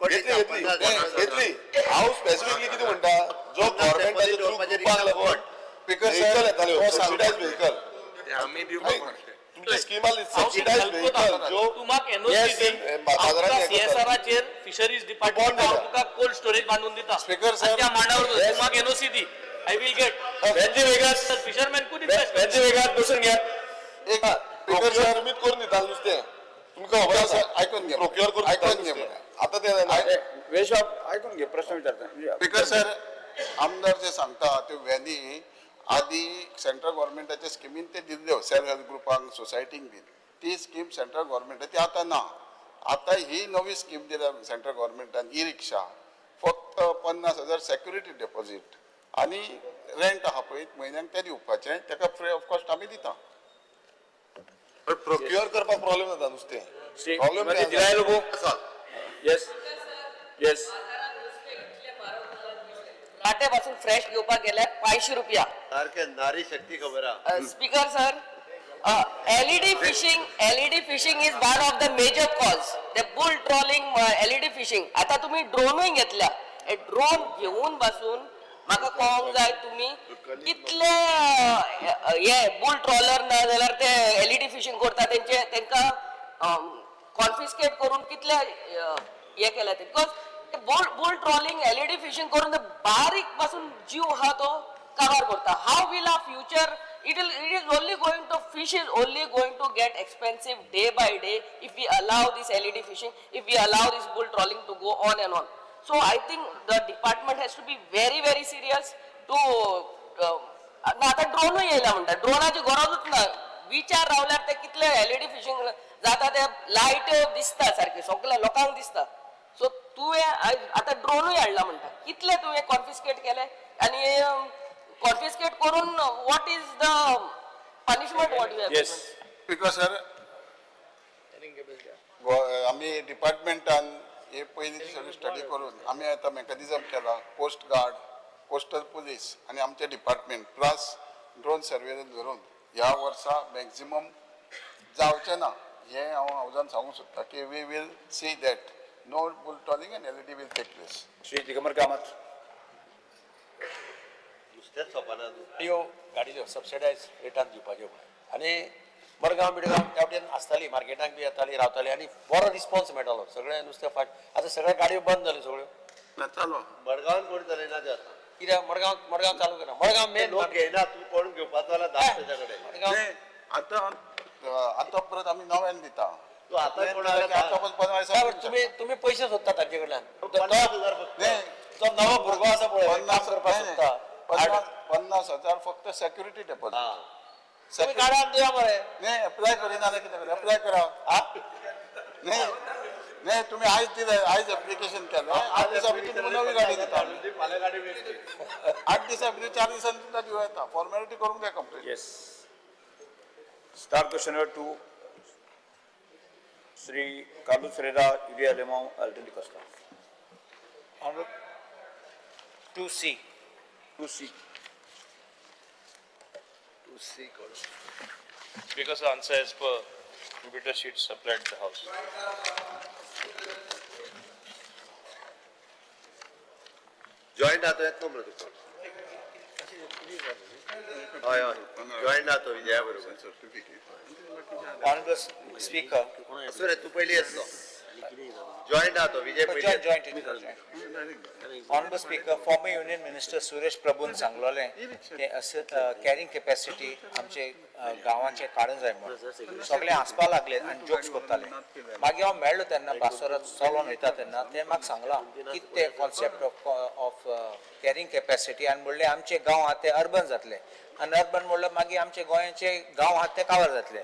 [SPEAKER 5] घेतली हांव स्पेसिफिकली कितें म्हणटा जो गव्हर्मेंटाच्या थ्रू ग्रुपाक लागून व्हेकल येताल्यो सबसिडायज व्हेकल
[SPEAKER 1] आम्ही दिवपाक
[SPEAKER 5] तुमच्या स्किमार सबसिडायज व्हेकल जो
[SPEAKER 9] तू म्हाका एनओसी
[SPEAKER 5] बाजारात
[SPEAKER 9] सीएसआराचेर फिशरीज डिपार्टमेंट तुका कोल्ड स्टोरेज बांधून दिता
[SPEAKER 4] Speaker, sir.
[SPEAKER 9] त्या मांडावर तू म्हाका NOC the I will get Venzy वेगात फिशरमॅन कुड इन्वेस्ट वेंजी वेगात बसून घ्या
[SPEAKER 4] एक स्पीकर सर
[SPEAKER 5] प्रोक्युअर करून दिता नुस्तें तुमकां खबर आसा
[SPEAKER 4] आयकून घे
[SPEAKER 5] प्रोक्युअर करून
[SPEAKER 4] आयकून घे
[SPEAKER 5] आतां ते जायना
[SPEAKER 1] ऐकून घे प्रश्न विचारता
[SPEAKER 4] स्पीकर सर आमदार जे सांगता त्यो व्हॅनी आदी सेंट्रल गव्हर्मेंटाच्या स्किमीन ते दिल्ल्यो सेल्फ हेल्प ग्रुपांक सोसायटींक बीन ती स्कीम सेंट्रल गव्हर्मेंटाची आतां ना आतां ही नवी स्कीम दिल्या सेंट्रल गव्हर्मेंटान ई रिक्षा फक्त 50,000 सेक्युरिटी डेपॉझीट आनी रेंट आहा पळय म्हयन्याक ते दिवपाचें ताका फ्री ऑफ कॉस्ट आमी दिता
[SPEAKER 5] प्रोक्युअर करपाक प्रॉब्लेम जाता नुस्तें प्रॉब्लेम
[SPEAKER 1] येस येस
[SPEAKER 10] काटे पासून फ्रेश घेवपाक गेल्यार 500 रुपया
[SPEAKER 6] सारखे नारी शक्ती खबर आहा
[SPEAKER 10] speaker sir LED fishing is one of the major cause the bull trawling LED fishing आता तुम्ही ड्रोनूय घेतल्या ड्रोन घेऊन बसून म्हाका कळोंक जाय तुम्ही कितले हे बुल ट्रॉलर ना जाल्यार ते एलईडी फिशिंग करता तांकां कॉन्फिस्केट करून कितले हे केल्या ते because bull trawling LED fishing करून बारीक पासून जीव हा तो कव्हर करता how will our future it is only going to fish is only going to get expensive day by day if we allow this LED fishing, if we allow this bull trawling to go on and on. So I think the department has to be very serious to आता drone येयला म्हणटा ड्रोनाची गरजूच ना विचार रावल्यार ते कितले LED fishing जाता ते लायट दिसता सारखे सगळ्या लोकांक दिसता सो तुवें आता ड्रोनूय हाडला म्हणटा कितले तुवें कॉन्फिस्केट केले आनी कॉन्फिस्केट करून what is the punishment what you have
[SPEAKER 4] speaker sir आमी डिपार्टमेंटान हे पयलीं सगळी स्टडी करून आमी आतां मेकॅनिझम केला कोस्ट गार्ड कोस्टल पुलीस आनी आमचे डिपार्टमेंट प्लस ड्रोन सर्वेलन्स धरून ह्या वर्सा मॅक्झिमम जावचें ना हें हांव हावजान सांगूंक सोदता की we will see that no bull tolling and LED will take place.
[SPEAKER 1] Shri Digambar Kamat
[SPEAKER 6] नुस्तेंच सोंपना
[SPEAKER 3] ह्यो गाडयो सबसिडायज रेटान दिवपाच्यो म्हणून आनी मडगांव बिडगांव त्या वटेन आसताली मार्केटाक बी येताली रावताली आनी बरो रिस्पॉन्स मेळटालो सगळे नुस्तें फाट आतां सगळ्या गाडयो बंद जाल्यो सगळ्यो
[SPEAKER 4] ना चालू
[SPEAKER 6] मडगांवान कोण चलयना ते आतां
[SPEAKER 3] कित्याक मडगांव चालू केला मडगांव मेन
[SPEAKER 6] लोक घेयना तूं कोण घेवपाचो जाल्यार धाड तेच्या कडेन
[SPEAKER 3] मडगांव
[SPEAKER 4] आता परत आम्ही नव्यान दिता
[SPEAKER 6] तूं आतां कोण
[SPEAKER 4] आता पण 15
[SPEAKER 3] तुम्ही पयशे सोदता तांचे कडल्यान
[SPEAKER 6] 50,000 फक्त
[SPEAKER 4] नाही,
[SPEAKER 3] जो नवो भुरगो आसा पळय काम
[SPEAKER 4] 50
[SPEAKER 3] करपाक सोदता
[SPEAKER 4] 50,000 फक्त सेक्युरिटी डेपॉझिट
[SPEAKER 3] तुम्ही गाड्या दिया मरे
[SPEAKER 4] नाही अप्लाय करिना जाल्यार कितें करूं अप्लाय करा नाही नाही तुम्ही आयज दिलें आयज एप्लिकेशन केलें 8 दिसां भितर तुमकां नवी गाडी दिता
[SPEAKER 6] फाल्यां गाडी मेळटली
[SPEAKER 4] 8 दिसां भितर 4 दिसांनी तुमकां दिवं येता फॉर्मेलिटी करूंक जाय complete
[SPEAKER 1] Yes. Start question number 2. Sri Carlos Ferreira, Ilya Alemão, Alton de Costa.
[SPEAKER 7] Honorable 2C.
[SPEAKER 1] 2C.
[SPEAKER 6] तूं सी कोण
[SPEAKER 2] Speaker's answer as per computer sheet supplied to the house.
[SPEAKER 6] Joint आहा तो येतलो मरे तुका हय हय जॉईंट आहा तो विजया बरोबर
[SPEAKER 7] Honorable Speaker.
[SPEAKER 6] असो रे तूं पयलीं येतलो जॉईंट आहा तो विजय पयलीं
[SPEAKER 7] Joint. Honorable Speaker, former Union Minister Suresh Prabhun सांगलोले कॅरिंग कॅपॅसिटी आमचे गांवांचे काडून जाय म्हणून सगळे हांसपा लागले आनी जोक्स करताले मागीर हांव मेळ्ळो तेन्ना बासोरात चलोन वयता तेन्ना ते म्हाका सांगलां कितें ते कॉन्सेप्ट ऑफ कॅरिंग कॅपॅसिटी आनी म्हणलें आमचे गांव आहा ते अर्बन जातले आनी अर्बन म्हणल्यार मागीर आमचे गोंयाचे गांव आहा ते कावर जातले.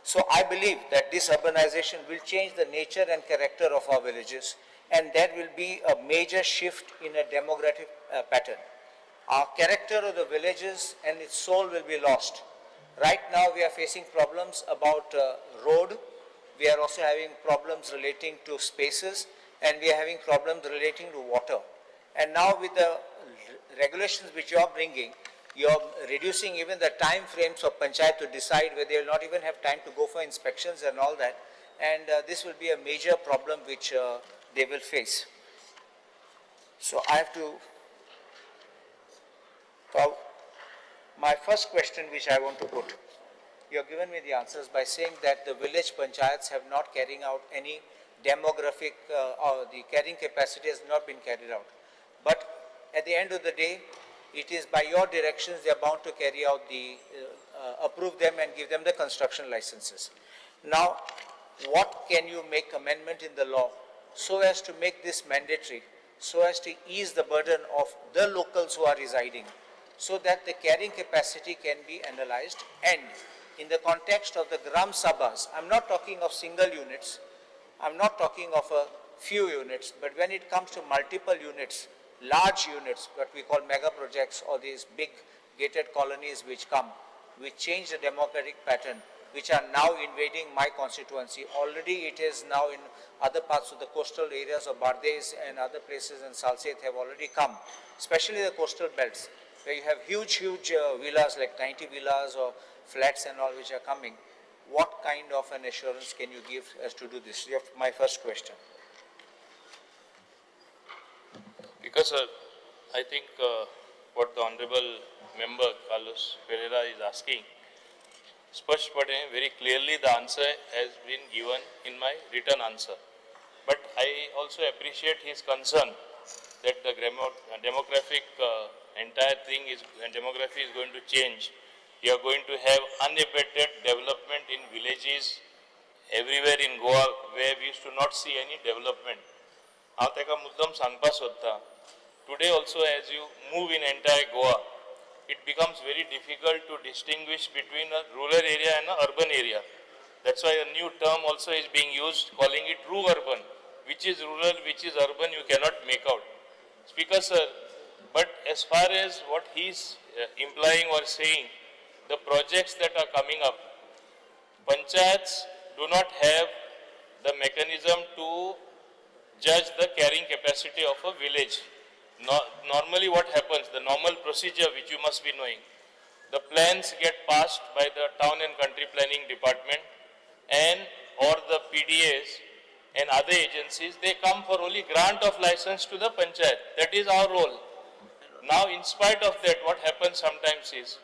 [SPEAKER 7] So I believe that this urbanization will change the nature and character of our villages, and that will be a major shift in a demographic pattern. Our character of the villages and its soul will be lost. Right now we are facing problems about road, we are also having problems relating to spaces, and we are having problems relating to water. And now with the regulations which you are bringing, you're reducing even the time frames of panchayat to decide whether they will not even have time to go for inspections and all that. And this will be a major problem which they will face. So I have to, my first question which I want to put, you have given me the answers by saying that the village panchayats have not carrying out any demographic, or the carrying capacity has not been carried out. But at the end of the day, it is by your directions they are bound to carry out the, approve them and give them the construction licenses. Now, what can you make amendment in the law so as to make this mandatory, so as to ease the burden of the locals who are residing, so that the carrying capacity can be analyzed, and in the context of the Gram Sabhas, I'm not talking of single units, I'm not talking of a few units, but when it comes to multiple units, large units, what we call mega projects, or these big gated colonies which come, which change the democratic pattern, which are now invading my constituency. Already it is now in other parts of the coastal areas of Bardez and other places in Salsette have already come, especially the coastal belts, where you have huge villas like 90 villas or flats and all which are coming. What kind of an assurance can you give as to do this? My first question.
[SPEAKER 2] Because I think what the Honorable Member Carlos Ferreira is asking, Spashpade, very clearly the answer has been given in my written answer. But I also appreciate his concern that the demographic entire thing is, demography is going to change. You are going to have unabated development in villages everywhere in Goa where we used to not see any development. हांव तेका मुद्दम सांगपाक सोदता. Today also as you move in entire Goa, it becomes very difficult to distinguish between a rural area and an urban area. That's why a new term also is being used, calling it urban. Which is rural, which is urban, you cannot make out. Speaker sir, but as far as what he is implying or saying, the projects that are coming up, panchayats do not have the mechanism to judge the carrying capacity of a village. Normally what happens, the normal procedure which you must be knowing, the plans get passed by the town and country planning department and or the PDAs and other agencies, they come for only grant of license to the panchayat. That is our role. Now, in spite of that, what happens sometimes is,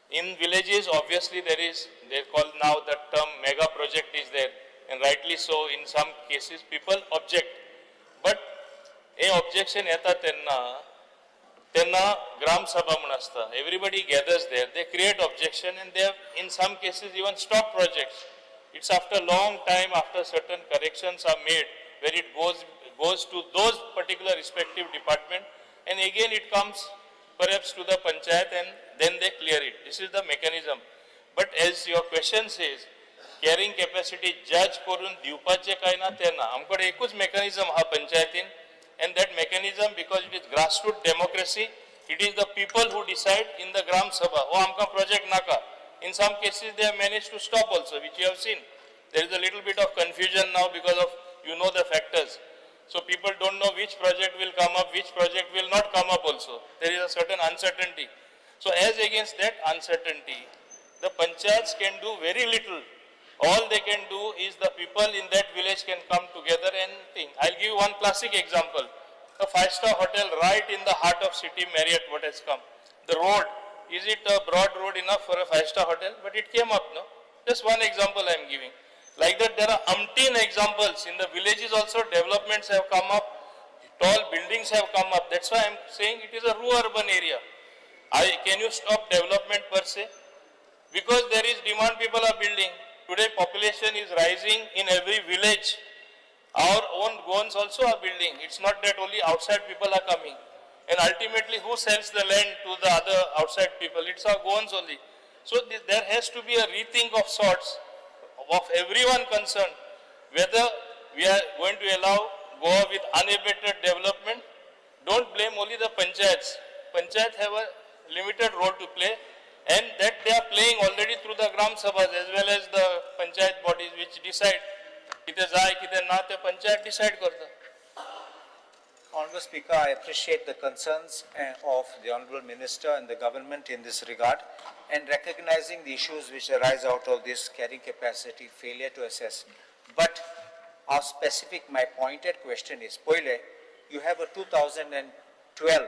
[SPEAKER 2] in villages, obviously they call now the term mega project is there, and rightly so, in some cases, people object. But a objection yeta tenna gram sabha म्हणून असता. Everybody gathers there, they create objection, and they have, in some cases, even stop projects. It's after a long time, after certain corrections are made, where it goes to those particular respective department, and again it comes perhaps to the panchayat, and then they clear it. This is the mechanism. But as your question says, carrying capacity judge करून दिवपाचे काय ना त्यांना आमकडे एकूच mechanism हा पंचायतीन, and that mechanism, because it is grassroots democracy, it is the people who decide in the Gram Sabha. Oh, amka project naka. In some cases, they have managed to stop also, which you have seen. There is a little bit of confusion now because of, the factors. So people don't know which project will come up, which project will not come up also. There is a certain uncertainty. So as against that uncertainty, the panchayats can do very little. All they can do is the people in that village can come together and think. I'll give you one classic example. A 5-star hotel right in the heart of city, Marriott, what has come. The road, is it a broad road enough for a 5-star hotel? But it came up, no? Just one example I am giving. Like that, there are umpteen examples. In the villages also, developments have come up. Tall buildings have come up. That's why I am saying it is a rural urban area. Can you stop development per se? Because there is demand, people are building. Today population is rising in every village. Our own Goans also are building. It's not that only outside people are coming. And ultimately who sells the land to the other outside people? It's our Goans only. So there has to be a rethink of sorts of everyone concerned. Whether we are going to go with unabated development, don't blame only the panchayats. Panchayats have a limited role to play, and that they are playing already through the Gram Sabhas as well as the panchayat bodies which decide. Kite jai, kite na, te panchayat decide karta.
[SPEAKER 11] Honourable Speaker, I appreciate the concerns of the Honourable Minister and the government in this regard, and recognizing the issues which arise out of this carrying capacity failure to assess. But my pointed question is, Poile, you have a 2012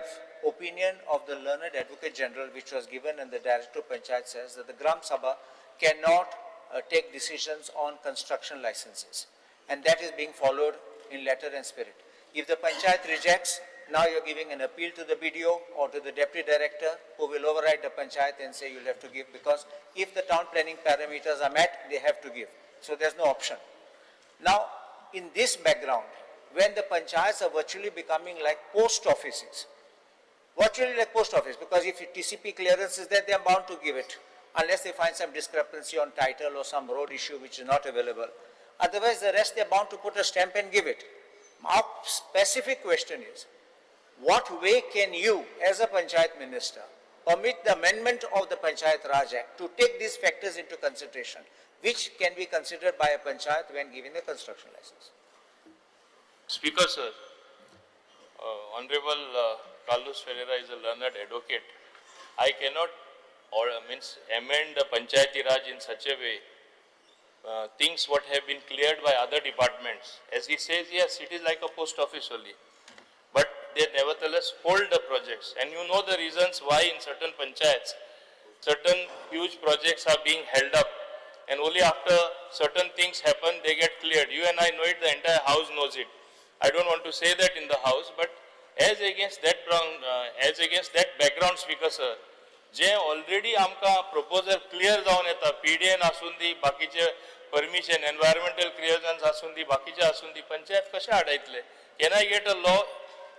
[SPEAKER 11] opinion of the Learned Advocate General which was given, and the Director of Panchayat says that the Gram Sabha cannot take decisions on construction licenses, and that is being followed in letter and spirit. If the Panchayat rejects, now you're giving an appeal to the BDO or to the Deputy Director, who will override the Panchayat and say you'll have to give, because if the town planning parameters are met, they have to give. So there's no option. Now, in this background, when the Panchayats are virtually becoming like post offices, because if TCP clearance is there, they are bound to give it, unless they find some discrepancy on title or some road issue which is not available. Otherwise, the rest they are bound to put a stamp and give it. Our specific question is, what way can you, as a Panchayat Minister, permit the amendment of the Panchayat Raj Act to take these factors into consideration, which can be considered by a Panchayat when giving the construction license?
[SPEAKER 2] Speaker, sir, Honorable Carlos Ferreira is a learned advocate. I cannot amend the Panchayati Raj in such a way, things what have been cleared by other departments. As he says, yes, it is like a post office only. But they nevertheless hold the projects. And you know the reasons why in certain panchayats, certain huge projects are being held up. And only after certain things happen, they get cleared. You and I know it, the entire house knows it. I don't want to say that in the house, but as against that background, Speaker sir, जे already आमका proposal clear जावन येता, PDN आसून दी, बाकीचे permission, environmental clearance आसून दी, बाकीचे आसून दी, पंचायत कशे आडायतले? Can I get a law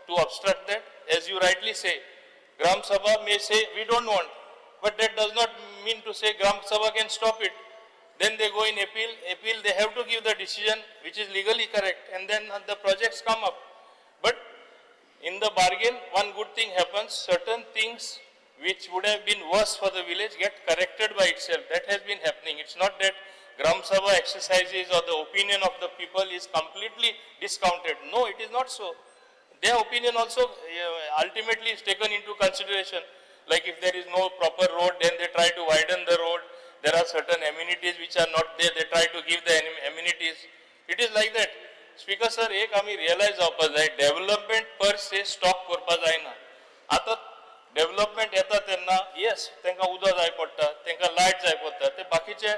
[SPEAKER 2] to obstruct that? As you rightly say, Gram Sabha may say we don't want, but that does not mean to say Gram Sabha can stop it. Then they go in appeal, they have to give the decision which is legally correct, and then the projects come up. But in the bargain, one good thing happens, certain things which would have been worse for the village get corrected by itself. That has been happening. It's not that Gram Sabha exercises or the opinion of the people is completely discounted. No, it is not so. Their opinion also ultimately is taken into consideration. Like if there is no proper road, then they try to widen the road. There are certain amenities which are not there, they try to give the amenities. It is like that. Speaker sir एक आमी realise जावपा जाय development पर से stop करपा जायना आतां development येता तेन्ना yes तांकां उदक जाय पडटा तांकां लायट जाय पडटा ते बाकीचे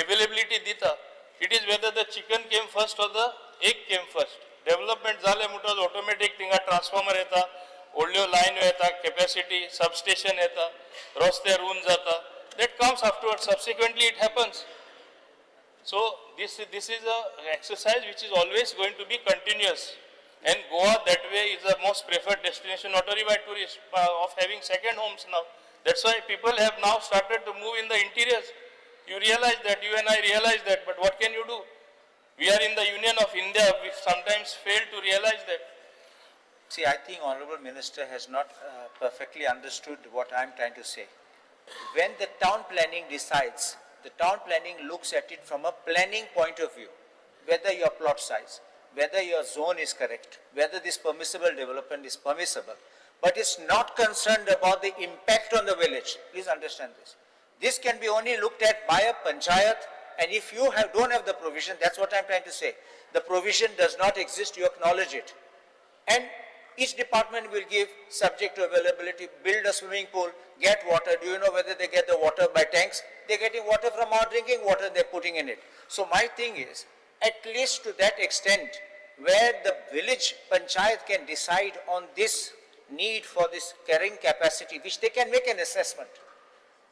[SPEAKER 2] अवेलेबिलिटी दिता it is whether the chicken came first or the egg came first development जाले म्हणटच ऑटोमॅटीक थिंगा ट्रान्सफॉर्मर येता व्हडल्यो लायन्यो येता कॅपॅसिटी सबस्टेशन येता रस्ते रूंद जाता that comes afterwards subsequently it happens so this is a exercise which is always going to be continuous and Goa that way is the most preferred destination not only by tourists of having second homes now that's why people have now started to move in the interiors you realize that you and I realize that but what can you do we are in the Union of India we sometimes fail to realize that.
[SPEAKER 11] See, I think Honorable Minister has not perfectly understood what I am trying to say. When the town planning decides, the town planning looks at it from a planning point of view, whether your plot size, whether your zone is correct, whether this permissible development is permissible, but it's not concerned about the impact on the village. Please understand this. This can be only looked at by a panchayat, and if you don't have the provision, that's what I'm trying to say. The provision does not exist, you acknowledge it. And each department will give, subject to availability, build a swimming pool, get water. Do you know whether they get the water by tanks? They're getting water from our drinking water they're putting in it. So my thing is, at least to that extent, where the village panchayat can decide on this need for this carrying capacity, which they can make an assessment,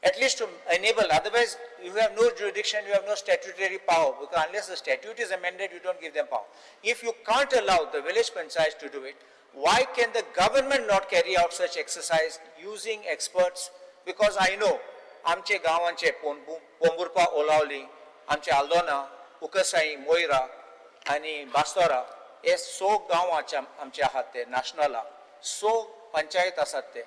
[SPEAKER 11] at least to enable, otherwise you have no jurisdiction, you have no statutory power, because unless the statute is amended, you don't give them power. If you can't allow the village panchayat to do it, why can the government not carry out such exercise using experts? Because I know, आमचे गावांचे पोंबुर्पा ओलावली, आमचे आल्दोना, उकसाई, मोयरा आणि बास्तोरा हे 100 गांव आमचे आहात ते नॅशनला 100 पंचायत आसात ते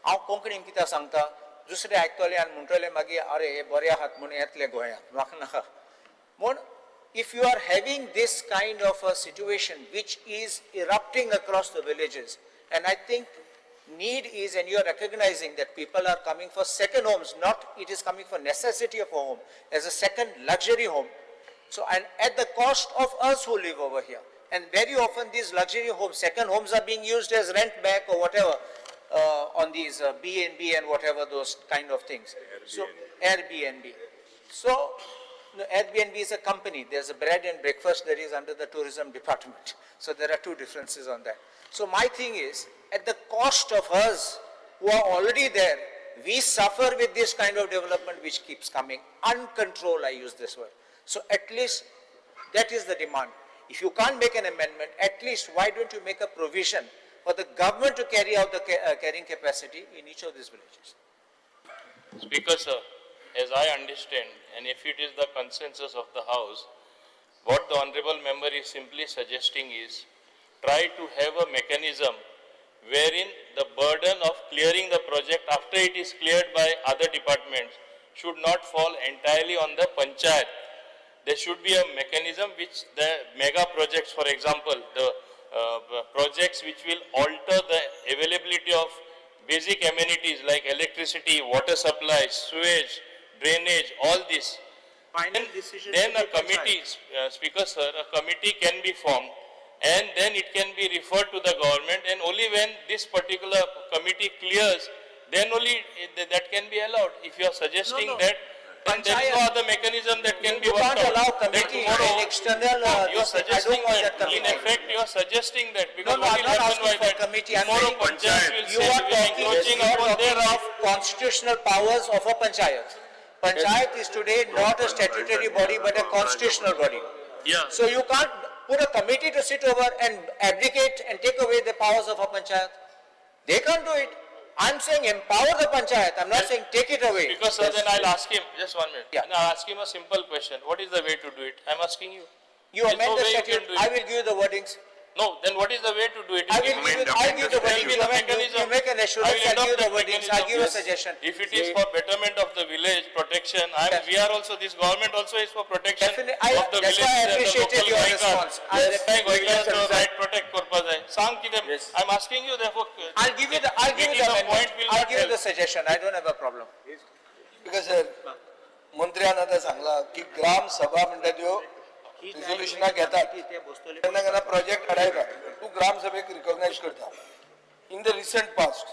[SPEAKER 11] हांव कोंकणीन कित्याक सांगता दुसरे आयकतले आनी म्हणटले मागीर अरे हे बरे आहात म्हूण येतले गोंयांत म्हाका नाका म्हूण if you are having this kind of a situation which is erupting across the villages, and I think need is, and you are recognizing that people are coming for second homes, not it is coming for necessity of a home, as a second luxury home. So, and at the cost of us who live over here. And very often these luxury homes, second homes are being used as rent back or whatever on these B&B and whatever those kind of things. So, Airbnb. So, no, Airbnb is a company. There's a bread and breakfast that is under the tourism department. So there are two differences on that. So my thing is, at the cost of us who are already there, we suffer with this kind of development which keeps coming. Uncontrolled, I use this word. So at least that is the demand. If you can't make an amendment, at least why don't you make a provision for the government to carry out the carrying capacity in each of these villages?
[SPEAKER 2] Speaker sir, as I understand, and if it is the consensus of the House, what the Honourable Member is simply suggesting is, try to have a mechanism wherein the burden of clearing the project after it is cleared by other departments should not fall entirely on the panchayat. There should be a mechanism which the mega projects, for example, the projects which will alter the availability of basic amenities like electricity, water supply, sewage, drainage, all this.
[SPEAKER 11] Final decision.
[SPEAKER 2] Then a committee, Speaker sir, a committee can be formed and then it can be referred to the government, and only when this particular committee clears, then only that can be allowed. If you are suggesting
[SPEAKER 11] No.
[SPEAKER 2] that, then there is no other mechanism that can be
[SPEAKER 11] You
[SPEAKER 2] worked
[SPEAKER 11] can't
[SPEAKER 2] out.
[SPEAKER 11] allow
[SPEAKER 2] Then
[SPEAKER 11] committee
[SPEAKER 2] tomorrow-
[SPEAKER 11] and external,
[SPEAKER 2] You are
[SPEAKER 11] I
[SPEAKER 2] suggesting
[SPEAKER 11] don't want
[SPEAKER 2] that,
[SPEAKER 11] that
[SPEAKER 2] in
[SPEAKER 11] committee.
[SPEAKER 2] effect you are suggesting that, because
[SPEAKER 11] No,
[SPEAKER 2] what
[SPEAKER 11] I'm
[SPEAKER 2] will
[SPEAKER 11] not
[SPEAKER 2] happen
[SPEAKER 11] asking
[SPEAKER 2] by
[SPEAKER 11] for
[SPEAKER 2] that?
[SPEAKER 11] committee. I'm
[SPEAKER 2] Tomorrow
[SPEAKER 11] saying
[SPEAKER 2] panchayat will
[SPEAKER 11] you
[SPEAKER 2] say
[SPEAKER 11] are
[SPEAKER 2] we are
[SPEAKER 11] talking,
[SPEAKER 2] encroaching
[SPEAKER 11] you are
[SPEAKER 2] upon their
[SPEAKER 11] talking
[SPEAKER 2] right.
[SPEAKER 11] of constitutional powers of a panchayat. Panchayat is today not a statutory body but a constitutional body.
[SPEAKER 2] Yeah.
[SPEAKER 11] So you can't put a committee to sit over and abdicate and take away the powers of a panchayat. They can't do it. I'm saying empower the panchayat. I'm not saying take it away.
[SPEAKER 2] Because sir, then I'll ask him, just 1 minute.
[SPEAKER 11] Yeah.
[SPEAKER 2] And I'll ask him a simple question. What is the way to do it? I'm asking you.
[SPEAKER 11] You
[SPEAKER 2] There's
[SPEAKER 11] amend
[SPEAKER 2] no
[SPEAKER 11] the
[SPEAKER 2] way you
[SPEAKER 11] statute.
[SPEAKER 2] can do it.
[SPEAKER 11] I will give you the wordings.
[SPEAKER 2] No, then what is the way to do it?
[SPEAKER 11] I will give you the wordings. You amend, you make an assurance.
[SPEAKER 2] I will
[SPEAKER 11] I'll give you
[SPEAKER 2] adopt
[SPEAKER 11] the
[SPEAKER 2] that
[SPEAKER 11] wordings.
[SPEAKER 2] mechanism.
[SPEAKER 11] I'll give you a
[SPEAKER 2] Yes.
[SPEAKER 11] suggestion.
[SPEAKER 2] If it is for betterment of the village, protection, we are also, this government also is for protection
[SPEAKER 11] Definitely.
[SPEAKER 2] of the
[SPEAKER 11] That's
[SPEAKER 2] village.
[SPEAKER 11] why I
[SPEAKER 2] and the
[SPEAKER 11] appreciated
[SPEAKER 2] local
[SPEAKER 11] your
[SPEAKER 2] goikar.
[SPEAKER 11] response. I
[SPEAKER 2] Yes. Goikar
[SPEAKER 11] respect-
[SPEAKER 2] to right protect करपा जाय. सांग कितें? I'm asking you therefore.
[SPEAKER 11] I'll give you the
[SPEAKER 2] Meeting the
[SPEAKER 11] amendment.
[SPEAKER 2] point will
[SPEAKER 11] I'll
[SPEAKER 2] not
[SPEAKER 11] give you the
[SPEAKER 2] help.
[SPEAKER 11] suggestion. I don't have a problem.
[SPEAKER 7] Because sir मंत्र्यान आतां सांगला की ग्राम सभा म्हणटा त्यो रिझोल्युशनाक घेतात केन्ना केन्ना प्रोजेक्ट हाडायता तूं ग्रामसभेक रिकॉग्नायज करता in the recent past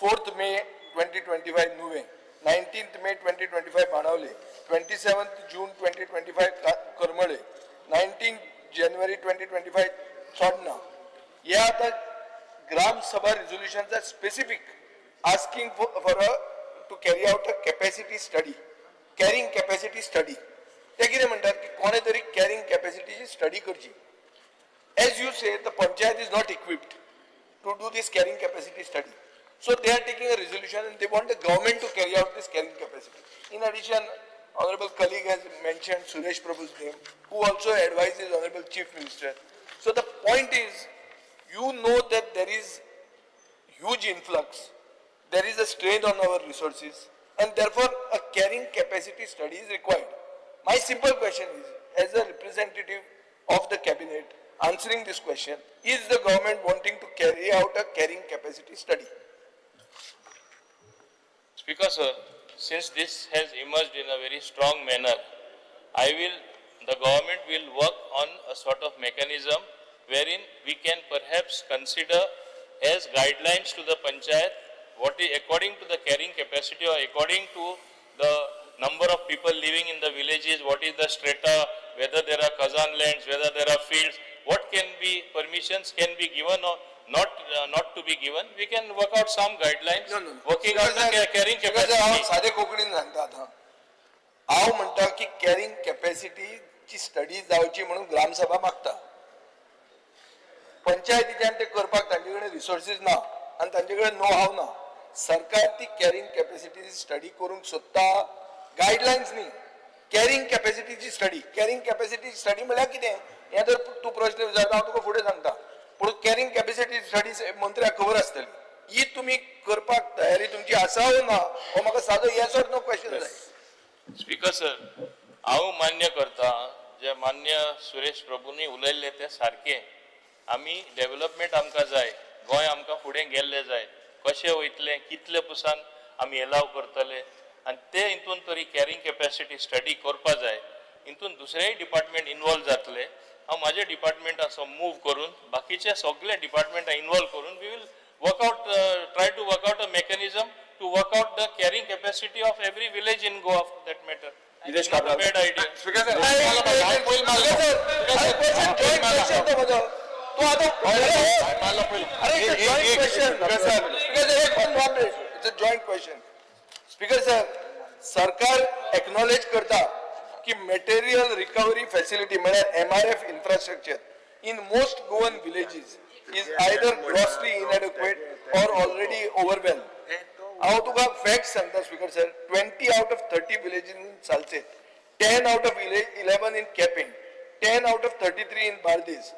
[SPEAKER 7] 4th May 2025 Nuvem 19th May 2025 Benaulim 27th June 2025 Karmali 19th January 2025 चोडणा हे आता gram sabha resolutions are specific asking for to carry out a capacity study, carrying capacity study. ते कितें म्हणटात की कोणे तरी carrying capacity ची study करची. As you say, the panchayat is not equipped to do this carrying capacity study. So they are taking a resolution and they want the government to carry out this carrying capacity. In addition, honorable colleague has mentioned Suresh Prabhu's name, who also advises honorable Chief Minister. So the point is, you know that there is huge influx. There is a strain on our resources and therefore a carrying capacity study is required. My simple question is, as a representative of the cabinet answering this question, is the government wanting to carry out a carrying capacity study?
[SPEAKER 2] Speaker sir, since this has emerged in a very strong manner, the government will work on a sort of mechanism wherein we can perhaps consider as guidelines to the panchayat what is according to the carrying capacity or according to the number of people living in the villages, what is the strata, whether there are khazan lands, whether there are fields, what can be permissions can be given or not to be given. We can work out some guidelines working on the carrying capacity.
[SPEAKER 7] साधे कोंकणीन सांगता आता हांव म्हणटा की carrying capacity ची study जावची म्हणून ग्रामसभा मागता पंचायतीच्यान ते करपाक तांचे कडेन रिसोर्सीस ना आनी तांचे कडेन नो हाव ना सरकार ती कॅरिंग कॅपॅसिटी स्टडी करूंक सोदता गायडलायन्स न्ही कॅरिंग कॅपॅसिटीची स्टडी कॅरिंग कॅपॅसिटी स्टडी म्हळ्यार कितें हें जर तूं प्रश्न विचारता हांव तुका फुडें सांगता पूण कॅरिंग कॅपॅसिटी स्टडी मंत्र्याक खबर आसतली ही तुमी करपाक तयारी तुमची आसा वो ना हो म्हाका सादो येस ऑर नो क्वेश्चन जाय.
[SPEAKER 2] स्पीकर सर, हांव मान्य करता जे मान्य सुरेश प्रभूनी उलयल्ले ते सारके. आमी डेव्हलपमेंट आमकां जाय, गोंय आमकां फुडें गेल्ले जाय, कशें वयतले कितले पुसान आमी एलाव करतले आनी ते हितून तरी कॅरिंग कॅपॅसिटी स्टडी करपा जाय. हितून दुसरेय डिपार्टमेंट इन्वॉल्व जातले. हांव म्हाजे डिपार्टमेंट असो मूव करून बाकीचे सगळे डिपार्टमेंटा इन्वॉल्व करून we will work out try to work out a mechanism to work out the carrying capacity of every village in Goa for that matter. It's not a bad idea.
[SPEAKER 7] Speaker sir, it's a joint question. Speaker sir, सरकार acknowledge करता की material recovery facility मतलब MRF infrastructure in most Goan villages is either grossly inadequate or already overwhelmed. हांव तुका fact सांगता speaker sir 20 out of 30 villages in Salche, 10 out of 11 in Kepping, 10 out of 33 in Bardez.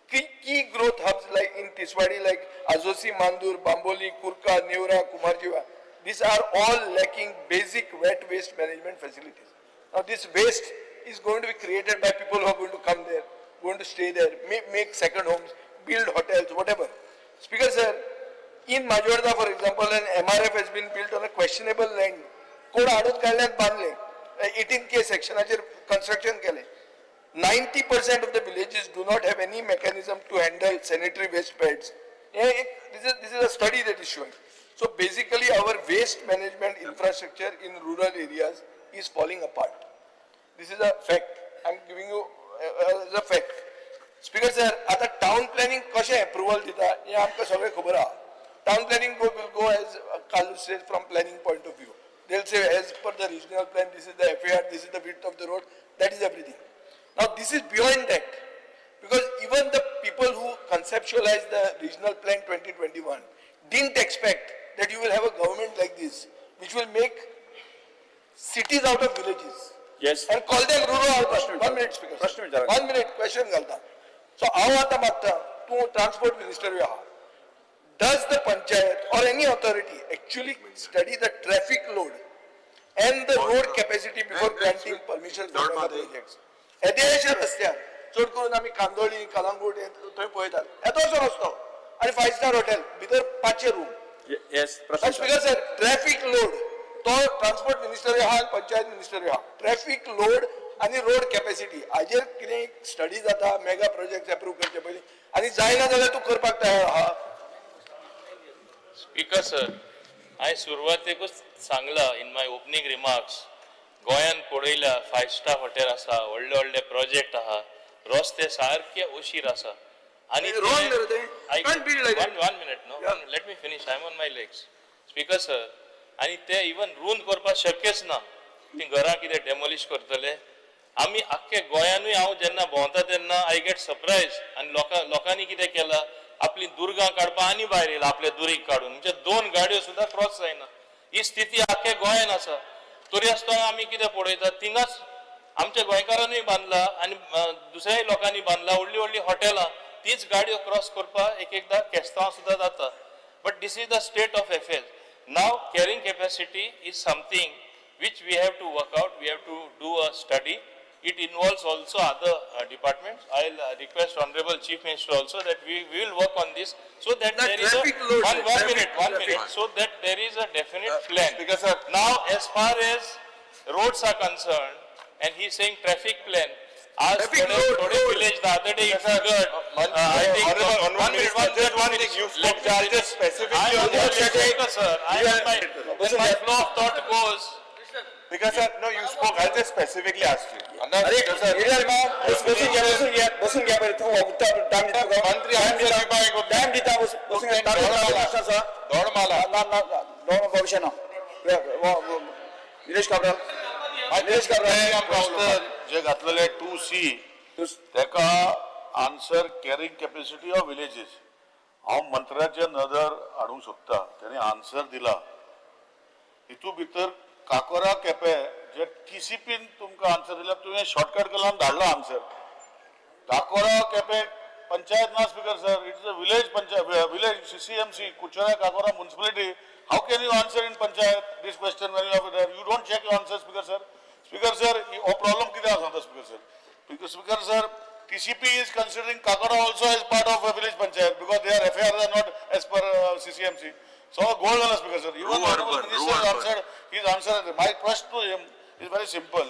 [SPEAKER 7] Key growth hubs like in Tiswadi like Azosi, Mandur, Bamboli, Kurka, Neura, Kumarjiva. These are all lacking basic wet waste management facilities. Now this waste is going to be created by people who are going to come there, going to stay there, make second homes, build hotels, whatever. Speaker sir, in Majorda, for example, an MRF has been built on a questionable land. Code adut kaल्यात बांधले 18K section construction केले. 90% of the villages do not have any mechanism to handle sanitary waste beds. This is a study that is showing. So basically, our waste management infrastructure in rural areas is falling apart. This is a fact. I'm giving you as a fact. Speaker sir, आता town planning कशें approval दिता हे आमकां सगळें खबर आहा. Town planning will go as Kalu says from planning point of view. They'll say as per the regional plan, this is the FAR, this is the width of the road, that is everything. Now this is beyond that because even the people who conceptualized the regional plan 2021 didn't expect that you will have a government like this which will make cities out of villages.
[SPEAKER 1] Yes.
[SPEAKER 7] And call them rural. 1 minute speaker. 1 minute question galta. So how आता मागता तू transport minister you are. Does the panchayat or any authority actually study the traffic load and the road capacity before granting permission for mega projects? येदेशे रस्त्यार चड करून आमी कांदोळी, कलंगूट थंय पळयतात. येदोसो रस्तो आनी 5-star हॉटेल भितर 500 room.
[SPEAKER 1] Yes.
[SPEAKER 7] Speaker sir, traffic load तो ट्रान्सपोर्ट मिनिस्टर आहा पंचायत मिनिस्टर आहा. Traffic load आनी रोड कॅपॅसिटी हाजेर कितें स्टडी जाता मेगा प्रोजेक्ट अप्रूव करचे पयलीं आनी जायना जाल्यार तूं करपाक तयार आहा.
[SPEAKER 2] स्पीकर सर, हांवें सुरवातेकूच सांगला इन माय ओपनिंग रिमार्क्स, गोंयान पळयल्या 5 स्टार हॉटेल आसा, व्हडले व्हडले प्रोजेक्ट आहा, रस्ते सारके उशीर आसा. आनी
[SPEAKER 7] wrong रे ते. Can't be like that.
[SPEAKER 2] one minute, no, let me finish. I'm on my legs. Speaker sir, आनी ते इवन रूंद करपाक शक्यच ना. ती घरां कितें डेमोलिश करतले. आमी आख्खे गोंयानूय हांव जेन्ना भोंवता तेन्ना आय गेट सरप्रायज आनी लोकांनी कितें केलां, आपली दुर्गां काडपाक आनी भायर येयला आपले दुरीग काडून, म्हणजे 2 गाडयो सुद्दां क्रॉस जायना. ही स्थिती आख्खे गोंयान आसा. तरी आसतना आमी कितें पळयता, थिंगाच आमच्या गोंयकारांनी बांदला आनी दुसऱ्याय लोकांनी बांदला व्हडली व्हडली हॉटेलां, तीच गाडयो क्रॉस करपाक एकदां केस्तांव सुद्दां जाता. But this is the state of affairs. Now carrying capacity is something which we have to work out, we have to do a study. It involves also other departments. I'll request Honorable Chief Minister also that we will work on this so that there is one minute, so that there is a definite plan.
[SPEAKER 5] Because sir,
[SPEAKER 2] Now, as far as roads are concerned, and he is saying traffic plan, as Tode village the other day he figured, I think, one minute, just one thing, you spoke just specifically on the sir, when my flow of thought goes,
[SPEAKER 5] because sir, no, you spoke, I just specifically asked you.
[SPEAKER 7] अरे बसून घ्या पहिले तू उत्तर time दिता
[SPEAKER 5] मंत्री
[SPEAKER 7] time दिता बसून घ्या दोन भविष्य ना निलेश काब्राल
[SPEAKER 5] जे घातलेले 2C तेका answer carrying capacity of villages हांव मंत्र्याचे नदर हाडूंक सोदता. तेणे आन्सर दिला. हितू भितर काकोरा केपे जे TCPन तुमकां आन्सर दिला, तुवें शॉर्टकट केला धाडला आन्सर. काकोरा केपे पंचायत ना speaker sir, it is a village panchayat, village CCMC, कुचरा काकोरा municipality. How can you answer in panchayat this question when you have there? You don't check your answer, Speaker sir. Speaker sir, हो problem किती आसा Speaker sir? Because Speaker sir, TCP is considering Kakara also as part of a village panchayat because their affairs are not as per CCMC. So goal wala Speaker sir. Even honorable minister answered his answer. My question to him is very simple.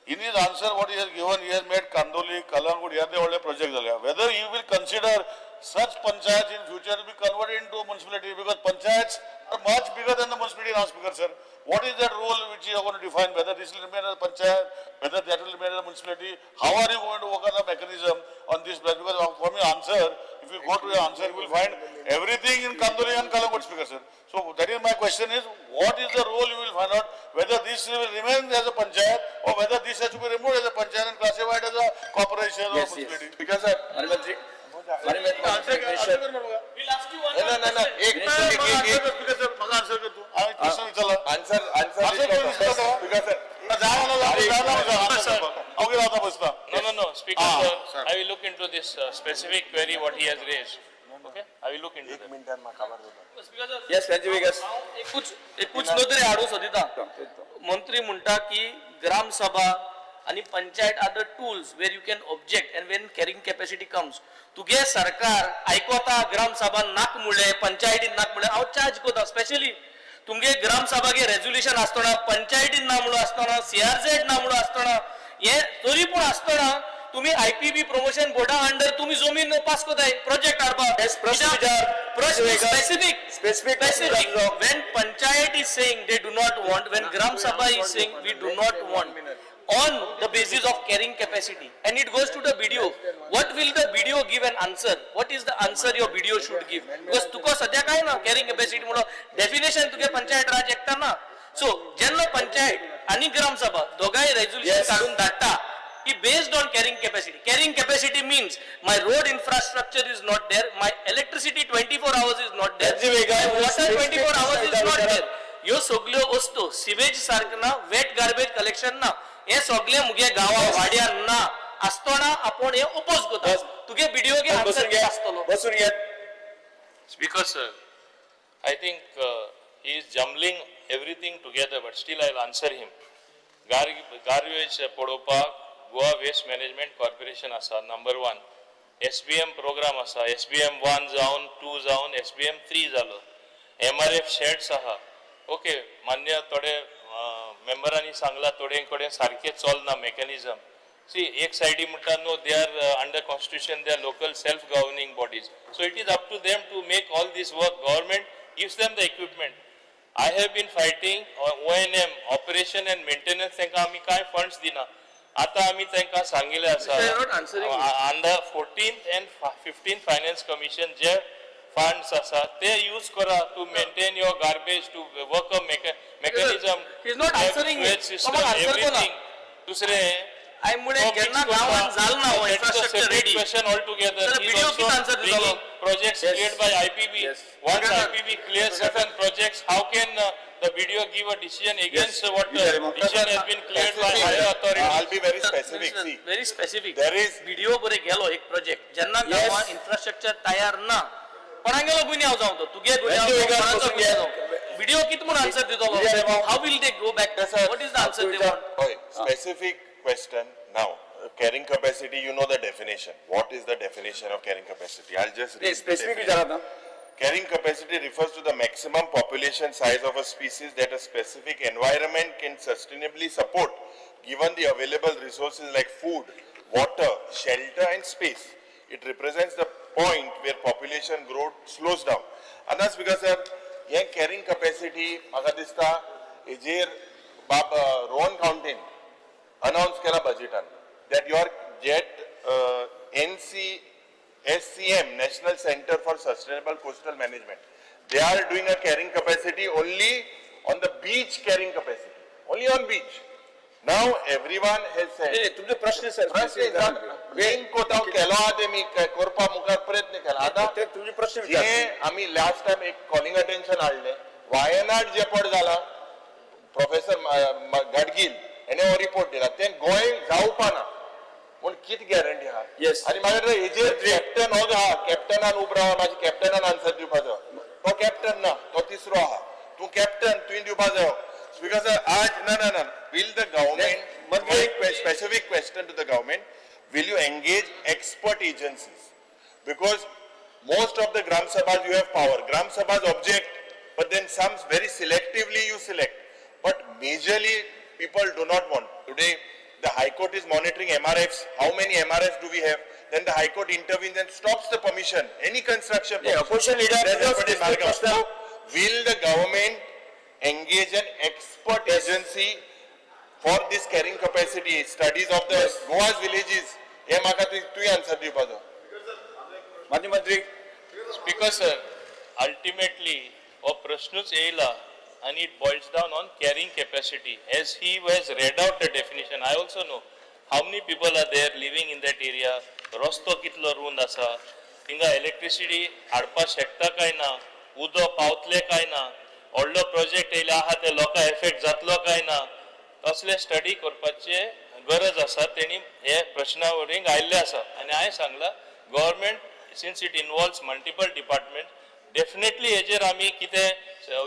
[SPEAKER 5] In his answer, what he has given, he has made Kandoli, Kalangud, here they all projects. Whether he will consider such panchayats in future to be converted into a municipality, because panchayats are much bigger than the municipality now, Speaker sir. What is that role which you are going to define? Whether this will remain as a panchayat, whether that will remain as a municipality? How are you going to work on the mechanism on this? Because from your answer, if you go to your answer, you will find everything in Kandoli and Kalangud, Speaker sir. So that is my question is, what is the role you will find out? Whether this will remain as a panchayat or whether this has to be removed as a panchayat and classified as a corporation or municipality? Because sir,
[SPEAKER 2] No, Speaker sir, I will look into this specific query what he has raised. Okay, I will look into that.
[SPEAKER 7] Yes, Vegas.
[SPEAKER 9] एकूच नदरे हाडूं सोदिता. मंत्री म्हणटा की ग्राम सभा आणि panchayat are the tools where you can object and when carrying capacity comes. तुगे सरकार आयकोता ग्राम सभा नाक मुळे पंचायतीन नाक मुळे हांव चार्ज कोता. स्पेशली तुमगे ग्राम सभागे रेझोल्युशन आसतना पंचायतीन ना म्हणून आसतना CRZ ना म्हणून आसतना हे तरी पूण आसतना तुम्ही IPB प्रमोशन बोर्डा अंडर तुम्ही जमीन पास कोताय प्रोजेक्ट हाडपाक specific when panchayat is saying they do not want, when gram sabha is saying we do not want, on the basis of carrying capacity, and it goes to the BDO. What will the BDO give an answer? What is the answer your BDO should give? Because तुका सध्या काय ना carrying capacity म्हणून definition तुगे पंचायत राज एकता ना. So जेन्ना पंचायत आणि ग्राम सभा दोगांय रेझोल्युशन काढून धाडटा, he based on carrying capacity. Carrying capacity means my road infrastructure is not there, my electricity 24 hours is not there, my water 24 hours is not there. ह्यो सगळ्यो वस्तू सिवेज सारखना वेट गार्बेज कलेक्शन ना हे सगळे मुगे गावा वाड्या ना आसतना आपण हे ओपोज करता. तुगे व्हिडिओ गे आन्सर आसतलो
[SPEAKER 7] बसून घ्या.
[SPEAKER 2] Speaker sir, I think he is jumbling everything together, but still I will answer him. Garbage पडोवपाक गोवा वेस्ट मॅनेजमेंट कॉर्पोरेशन आसा नंबर 1. SBM प्रोग्राम आसा, SBM 1 जावन 2 जावन SBM 3 जालो. MRF शेड्स आहा. ओके, मान्य थोडे मेंबरांनी सांगला थोडे कडेन सारखे चलना मेकॅनिझम. सी एक सायडी म्हणटा no they are under constitution they are local self governing bodies. So it is up to them to make all this work. Government gives them the equipment. I have been fighting ONM operation and maintenance तांकां आमी काय funds दिना. आता आमी तांकां सांगिल्लें आसा
[SPEAKER 9] They are not answering me.
[SPEAKER 2] Under 14th and 15th finance commission जे फंड्स आसा ते यूज करा to maintain your garbage to work a mechanism.
[SPEAKER 9] He is not answering me.
[SPEAKER 2] System
[SPEAKER 9] Come on, answer को ना.
[SPEAKER 2] एवरीथिंग. दुसरें
[SPEAKER 9] I मुळे केन्ना गांवांत जाल ना हो infrastructure ready.
[SPEAKER 2] question altogether.
[SPEAKER 9] Sir,
[SPEAKER 2] He's
[SPEAKER 9] video
[SPEAKER 2] also
[SPEAKER 9] किती answer दितलो?
[SPEAKER 2] bringing projects cleared by IPB. Once IPB clears certain projects, how can the video give a decision against what decision has been cleared by higher authority?
[SPEAKER 5] I'll be very specific. See,
[SPEAKER 9] very specific.
[SPEAKER 5] there is
[SPEAKER 9] video बरे गेलो एक project जेन्ना गांवांत infrastructure तयार ना कोणागेलो गुन्यांव जावं तो तुगे गुन्यांव व्हिडिओ कित म्हूण आन्सर दितलो. How will they go back. What is the answer they want.
[SPEAKER 5] okay, specific question now. Carrying capacity, you know the definition. What is the definition of carrying capacity? I'll just read the definition. Carrying capacity refers to the maximum population size of a species that a specific environment can sustainably support given the available resources like food, water, shelter and space. It represents the point where population growth slows down. And that's because carrying capacity, म्हाका दिसता हेजेर बाब Rohan काउंटीन announce केला budgetan that your jet NCSCM, National Center for Sustainable Coastal Management, they are doing a carrying capacity only on the beach carrying capacity, only on beach. Now everyone has said.
[SPEAKER 7] तुमचे प्रश्न sir.
[SPEAKER 5] बेन कोताव केलो आदे मी करपा मुखार प्रयत्न केला. आता
[SPEAKER 7] तुमचे प्रश्न
[SPEAKER 5] जे आम्ही लास्ट टाइम एक कॉलिंग अटेन्शन हाडले वायनाड जे पड जाला प्रोफेसर गाडगील हेणे हो रिपोर्ट दिला ते गोंय जावपा ना म्हूण कित गॅरंटी आहा. आनी मागीर हेजेर कॅप्टन हो जो आहा कॅप्टनान उब रावा माझी कॅप्टनान आन्सर दिवपाचो. तो कॅप्टन ना तो तिसरो आहा. तूं कॅप्टन तुवें दिवपा जायो. Because no. Will the government, specific question to the government, will you engage expert agencies? Because most of the Gram Sabhas you have power. Gram Sabhas object, but then some very selectively you select. But majorly people do not want. Today the High Court is monitoring MRFs. How many MRFs do we have? Then the High Court intervenes and stops the permission, any construction.
[SPEAKER 7] opposition leader.
[SPEAKER 5] So, will the government engage an expert agency for this carrying capacity studies of the Goa's villages? हे म्हाका तुवें answer दिवपाचो.
[SPEAKER 7] माजी मंत्री.
[SPEAKER 2] Speaker sir, ultimately हो प्रश्नच येयला and it boils down on carrying capacity. As he has read out the definition, I also know how many people are there living in that area. रस्तो कितलो रुंद आसा, थिंगा इलेक्ट्रिसिटी हाडपा शकता काय ना, उदो पावतले काय ना, व्हडलो प्रोजेक्ट येयले आहा ते लोकां एफेक्ट जातलो काय ना, तसले स्टडी करपाचे गरज आसा. तेणी हे प्रश्नावळीक आयिल्ले आसा आनी हांवें सांगला government since it involves multiple department definitely हेजेर आमी कितें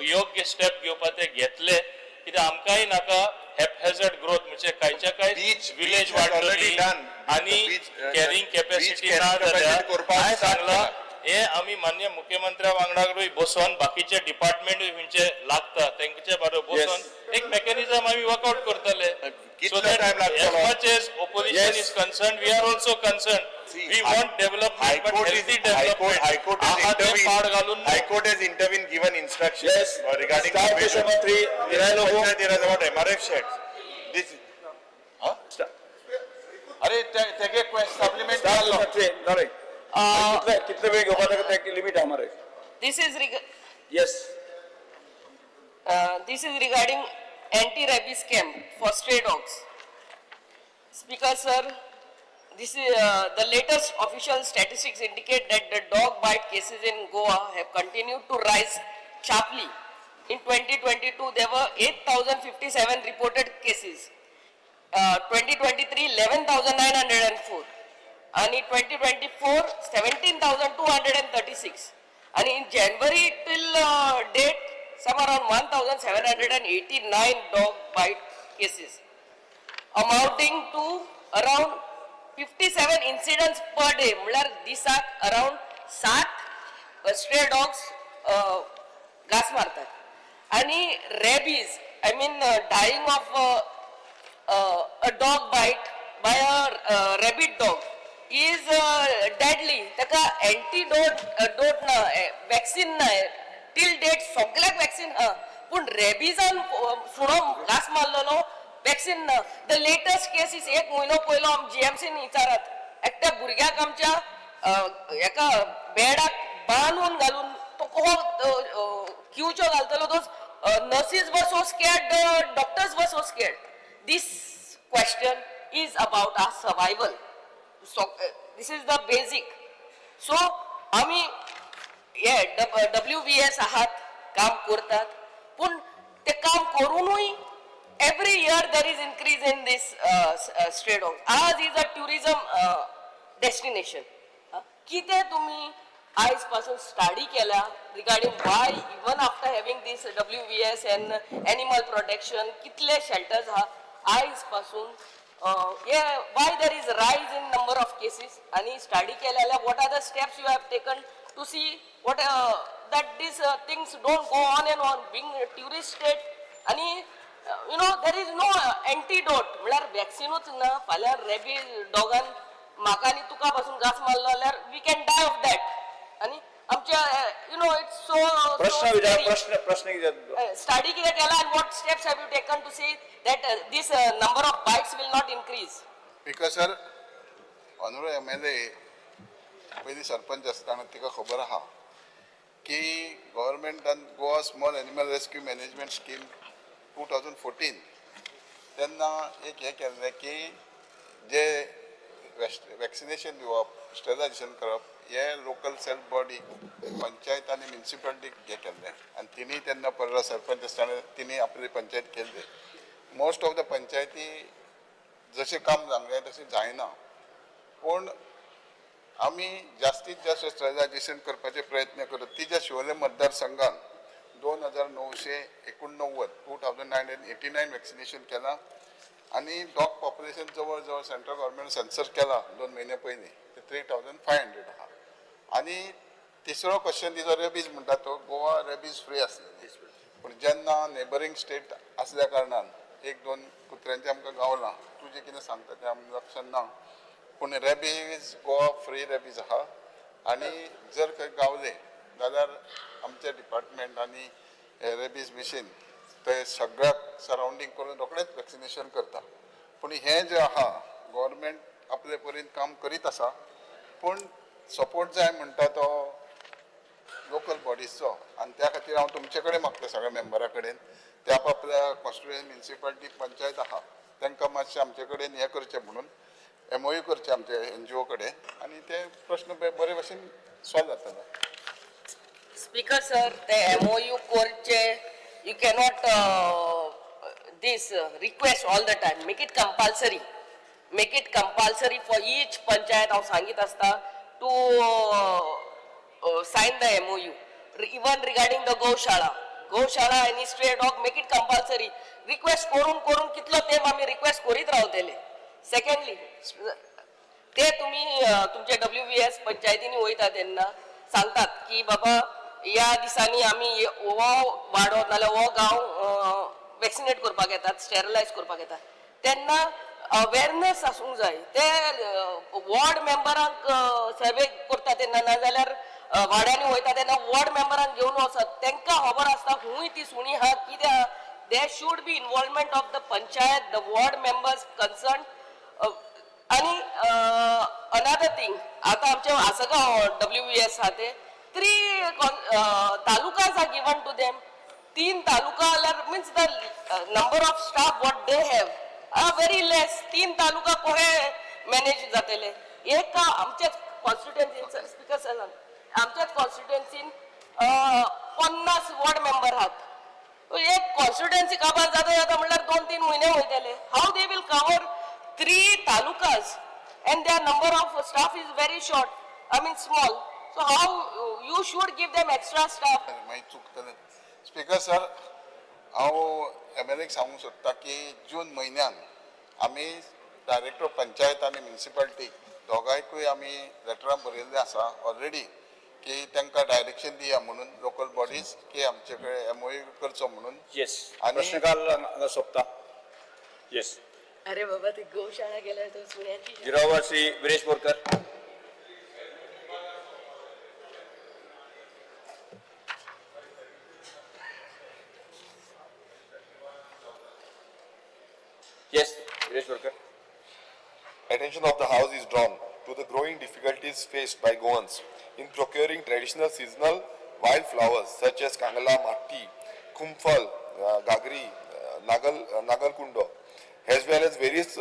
[SPEAKER 2] योग्य स्टेप घेवपा ते घेतले. कित्याक आमकांय नाका हॅपहॅझर्ड ग्रोथ म्हणजे कांयच्या कांय विलेज वाडटली आनी कॅरिंग कॅपॅसिटी ना जाल्यार हांवें सांगला हे आमी माननीय मुख्यमंत्र्या वांगडारूय बसोन बाकीचे डिपार्टमेंट खंयचे लागता तेंचे बरोबर बसोन एक मेकॅनिझम आमी वर्कआउट करतले. So that as much as opposition is concerned, we are also concerned. We want development, but healthy development.
[SPEAKER 5] High Court has intervened, given instructions regarding the there is about MRF sheds. This, अरे तेगे supplement
[SPEAKER 7] कितने वेळ घेवपा जाता limit आहा मरे.
[SPEAKER 10] This is regarding anti-rabies camp for stray dogs. Speaker sir, this is the latest official statistics indicate that the dog bite cases in Goa have continued to rise sharply. In 2022, there were 8,057 reported cases. 2023, 11,904. And in 2024, 17,236. And in January till date, some around 1,789 dog bite cases, amounting to around 57 incidents per day. Mular disak around 7 stray dogs gas martat. आणि rabies I mean, dying of a dog bite by a rabbit dog is deadly. ताका antidote ना vaccine ना till date सगळ्याक vaccine हा पण रेबीजान सुणो घास मारलेलो vaccine ना. द लेटेस्ट केस इज 1 म्हयनो पयलो GMC विचारात एकट्या भुरग्याक आमच्या एका बेडाक बांदून घालून तो कहो क्यूचो घालतलो दोस nurses were so scared, the doctors were so scared. This question is about our survival. So this is the basic. So आम्ही WVS आहात काम करतात पण ते काम करूनही every year there is increase in this stray dogs. Ours is a tourism destination. किती तुम्ही आजपासून स्टडी केला regarding why even after having this WVS and animal protection कितले shelters हा आजपासून why there is rise in number of cases आणि study केलेल्या what are the steps you have taken to see what that these things don't go on and on being a tourist state आणि there is no antidote म्हळ्यार वॅक्सिनूच ना फाल्यां rabies डॉगान म्हाका आनी तुका पासून घास मारलो जाल्यार we can die of that आणि आमच्या इट्स सो
[SPEAKER 1] प्रश्न कितें
[SPEAKER 10] स्टडी कितें केला and what steps have you taken to see that this number of bites will not increase?
[SPEAKER 4] Because sir honourable MLA पयलीं सरपंच आसतना तिका खबर आहा की गव्हर्मेंटान Goa small animal rescue management scheme 2014 तेन्ना एक हें केल्लें की जे वॅक्सिनेशन दिवप स्टॅरिलायझेशन करप हे लोकल सेल्फ बॉडी पंचायत आनी म्युनिसिपालिटीक हें केल्लें आनी तिणी तेन्ना परत सरपंच आसतना तिणी आपली पंचायत केल्ली. मोस्ट ऑफ द पंचायती जशें काम जावंक जाय तशें जायना पूण आमी जास्तीत जास्त स्टॅरिलायझेशन करपाचे प्रयत्न करत. ती ज्या शिवोले मतदारसंघान 2989 2089 वॅक्सिनेशन केलां आनी डॉग पॉप्युलेशन जवळ जवळ सेंट्रल गव्हर्मेंट सेन्सस केला 2 महिने पयलीं ते 3500 आहा. आनी तिसरो क्वेश्चन तिजो रेबीज म्हणटा तो गोवा रेबीज फ्री आसलेली पूण जेन्ना नेबरींग स्टेट आसल्या कारणान 1-2 कुत्र्यांचे आमकां गावलां. तूं जें कितें सांगता तें आमकां लक्षात ना पूण रेबीज गोवा फ्री रेबीज आहा आनी जर खंय गावले जाल्यार आमचे डिपार्टमेंट आनी रेबीज मिशन ते सगळ्याक सरावंडींग करून रोखडेंच वॅक्सिनेशन करता. पूण हें जें आहा गव्हर्मेंट आपले परीन काम करीत आसा पूण सपोर्ट जाय म्हणटा तो लोकल बॉडीजचो आनी त्या खातीर हांव तुमचे कडेन मागता सगळ्या मेंबरा कडेन ते आपल्या कॉन्स्टिट्युएन्सी म्युनिसिपालिटी पंचायत आहा तांकां मातशें आमचे कडेन हें करचें म्हणून MOU करचें आमचे NGO कडेन आनी ते प्रश्न बरे भशेन सॉल्व जातलो.
[SPEAKER 10] Speaker sir, the MOU korche, you cannot request all the time. Make it compulsory. Make it compulsory for each panchayat of Sangit Asta to sign the MOU. Even regarding the Goshala, any stray dog, make it compulsory. Request korun kitlo tem आम्ही request करीत रावतले. Secondly, ते तुम्ही तुमचे WVS पंचायतीनी वयता तेन्ना सांगतात की बाबा या दिसांनी आम्ही हो वाडो नाल्यार हो गांव वॅक्सिनेट करपाक येतात स्टेरिलायज करपाक येतात तेन्ना अवेरनेस आसूंक जाय. ते वॉर्ड मेंबरांक सर्वे करता तेन्ना नाजाल्यार वाड्यांनी वयता तेन्ना वॉर्ड मेंबरांक घेवन वचत तांकां खबर आसता खूंय ती सुणी आहा कित्याक there should be involvement of the panchayat, the ward members concerned. आणि another thing, आता आमच्या आसगांव WVS हा ते 3 talukas are given to them. 3 taluka means the number of staff what they have are very less. 3 तालुका कोहे manage जातले. एक आमच्या कॉन्स्टिट्युएन्सीन speaker sir आमच्याच कॉन्स्टिट्युएन्सीन 50 वॉर्ड मेंबर आहात. एक कॉन्स्टिट्युएन्सी काबार जाता म्हणल्यार 2-3 महिने वयतले. How they will cover 3 talukas and their number of staff is very short, I mean small. So how you should give them extra staff.
[SPEAKER 4] Speaker sir हांव MLAक सांगूंक सोदता की जून म्हयन्यान आमी डायरेक्टर पंचायत आनी म्युनिसिपालिटी दोगांयकूय आमी लेटरां बरयल्लें आसा ऑलरेडी की तांकां डायरेक्शन दिया म्हणून लोकल बॉडीज की आमचे कडेन MOU करचो म्हणून
[SPEAKER 1] येस
[SPEAKER 4] आणि-
[SPEAKER 1] प्रश्नकाल हांगा सोंपता येस
[SPEAKER 10] अरे बाबा ती गोशाळा गेल्यार तर सुण्याची
[SPEAKER 1] जिरावर Shri Viresh Borkar yes Viresh Borkar
[SPEAKER 5] Attention of the House is drawn to the growing difficulties faced by Goans in procuring traditional seasonal wild flowers such as Kangala, Matti, Kumphal, Gagri, Nagalkundo, as well as various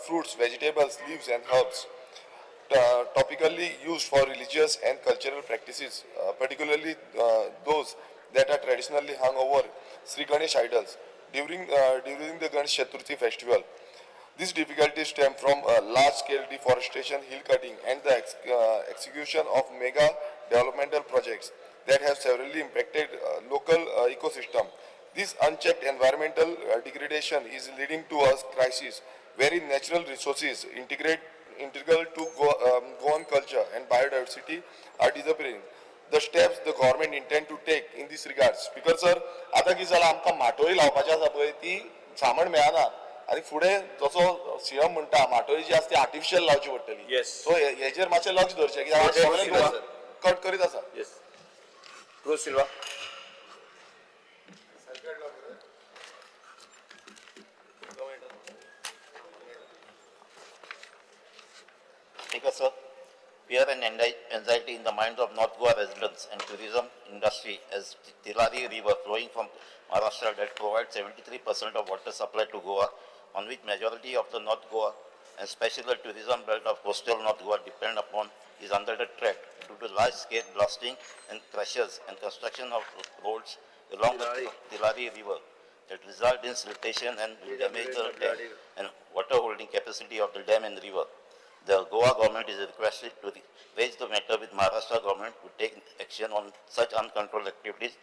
[SPEAKER 5] fruits, vegetables, leaves and herbs topically used for religious and cultural practices, particularly those that are traditionally hung over Sri Ganesh idols during the Ganesh Chaturthi festival. These difficulties stem from large-scale deforestation, hill cutting, and the execution of mega developmental projects that have severely impacted local ecosystem. This unchecked environmental degradation is leading to a crisis wherein natural resources integral to Goan culture and biodiversity are disappearing. The steps the government intend to take in this regard. Speaker sir, आता कितें जाला आमकां माटोळी लावपाची आसा पळय ती सामण मेळना आनी फुडें जसो सीएम म्हणटा माटोळी जी आसा ती आर्टिफिशियल लावची पडटली.
[SPEAKER 1] Yes.
[SPEAKER 5] सो हेजेर मातशें लक्ष धरचें कित्याक सगळें कट करीत आसा.
[SPEAKER 1] Yes cruise Silva
[SPEAKER 8] Speaker, sir, fear and anxiety in the minds of North Goa residents and tourism industry as Tilari River flowing from Maharashtra that provides 73% of water supply to Goa, on which majority of the North Goa and especially the tourism belt of coastal North Goa depend upon, is under the threat due to large-scale blasting and crashes and construction of roads along the Tilari River that result in siltation and will damage the dam and water holding capacity of the dam and river. The Goa government is requested to raise the matter with Maharashtra government to take action on such uncontrolled activities,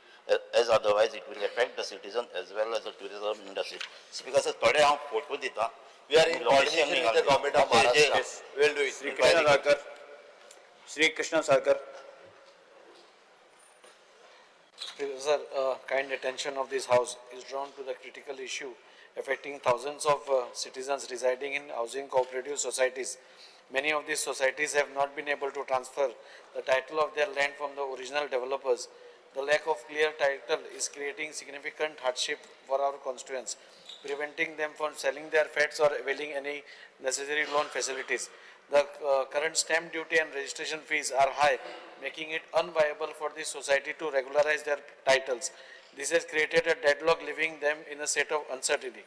[SPEAKER 8] as otherwise it will affect the citizens as well as the tourism industry. Speaker, sir, today I photo dita.
[SPEAKER 6] We are in coordination with the government of Maharashtra. We will do it.
[SPEAKER 1] Shri Krishna Sarkar Shri Krishna Sarkar
[SPEAKER 12] Sir, kind attention of this House is drawn to the critical issue affecting thousands of citizens residing in housing cooperative societies. Many of these societies have not been able to transfer the title of their land from the original developers. The lack of clear title is creating significant hardship for our constituents, preventing them from selling their flats or availing any necessary loan facilities. The current stamp duty and registration fees are high, making it unviable for this society to regularize their titles. This has created a deadlock, leaving them in a state of uncertainty.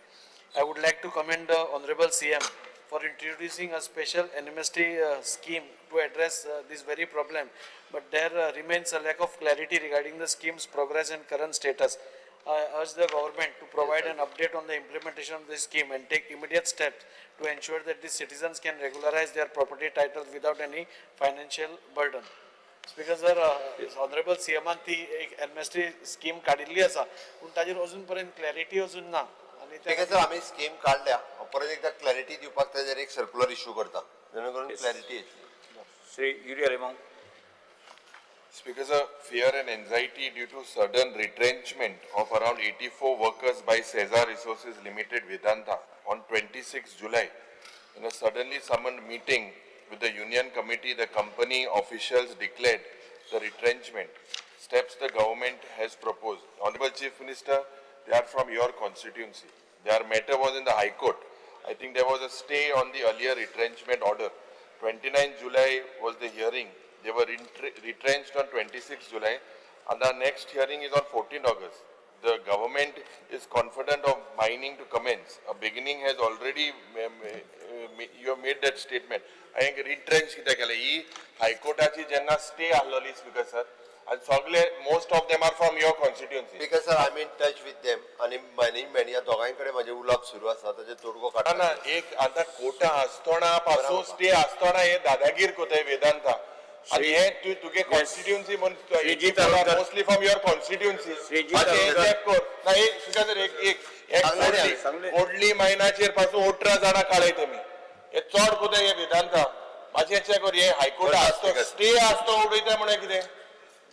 [SPEAKER 12] I would like to commend the Honorable CM for introducing a special amnesty scheme to address this very problem, but there remains a lack of clarity regarding the scheme's progress and current status. I urge the government to provide an update on the implementation of this scheme and take immediate steps to ensure that the citizens can regularize their property titles without any financial burden. Speaker sir, Honorable CM ती एक amnesty scheme काढिल्ली आसा, पण ताजेर अजून पर्यंत clarity अजून ना. आणि
[SPEAKER 6] ठीक सर आम्ही स्कीम काढल्या परत एकदा क्लॅरिटी दिवपाक ताजेर एक सर्क्युलर इश्यू करता जेणे करून क्लॅरिटी येतली.
[SPEAKER 1] Shri urea Remo
[SPEAKER 5] Speaker, sir, fear and anxiety due to sudden retrenchment of around 84 workers by Cesar Resources Limited, Vedanta, on 26 July. In a suddenly summoned meeting with the union committee, the company officials declared the retrenchment. Steps the government has proposed. Honorable Chief Minister, they are from your constituency. Their matter was in the High Court. I think there was a stay on the earlier retrenchment order. 29 July was the hearing. They were retrenched on 26 July and the next hearing is on 14 August. The government is confident of mining to commence. A beginning has already, you have made that statement. I think retrench kita kela. He High Court achi jenna stay alloli, Speaker sir. And sagle, most of them are from your constituency.
[SPEAKER 6] Speaker sir, I'm in touch with them. आणि many या दोघांकडे माझे उलप सुरू आसा ताचे तोडगो काडटा.
[SPEAKER 5] ना एक आता कोटा आसतना पासून स्टे आसतना हे दादागीर कोताय वेदांता. आणि हे तुगे कॉन्स्टिट्युएन्सी म्हणून mostly from your constituency check कर ना हे सुद्धा जर एक ओडली मायनाचेर पासून 18 जाणां काडय तुमी हे चड कोताय हे वेदांता मातशें चेक कर हे हायकोर्ट आसतो स्टे आसतो उडयता म्हणे कितें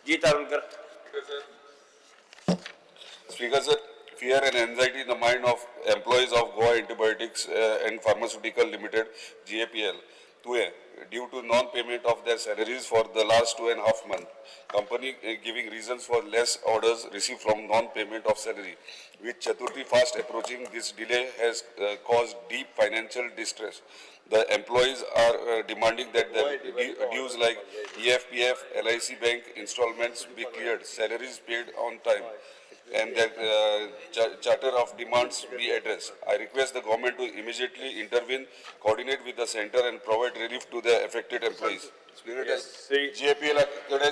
[SPEAKER 1] जी तारुलकर.
[SPEAKER 5] Speaker sir, fear and anxiety in the mind of employees of Goa Antibiotics and Pharmaceutical Limited (GAPL) due to non-payment of their salaries for the last 2.5 months. Company giving reasons for less orders received from non-payment of salary. With Chaturthi fast approaching, this delay has caused deep financial distress. The employees are demanding that their dues like EFPF, LIC Bank installments be cleared, salaries paid on time, and their charter of demands be addressed. I request the government to immediately intervene, coordinate with the center and provide relief to the affected employees. GAPL कडे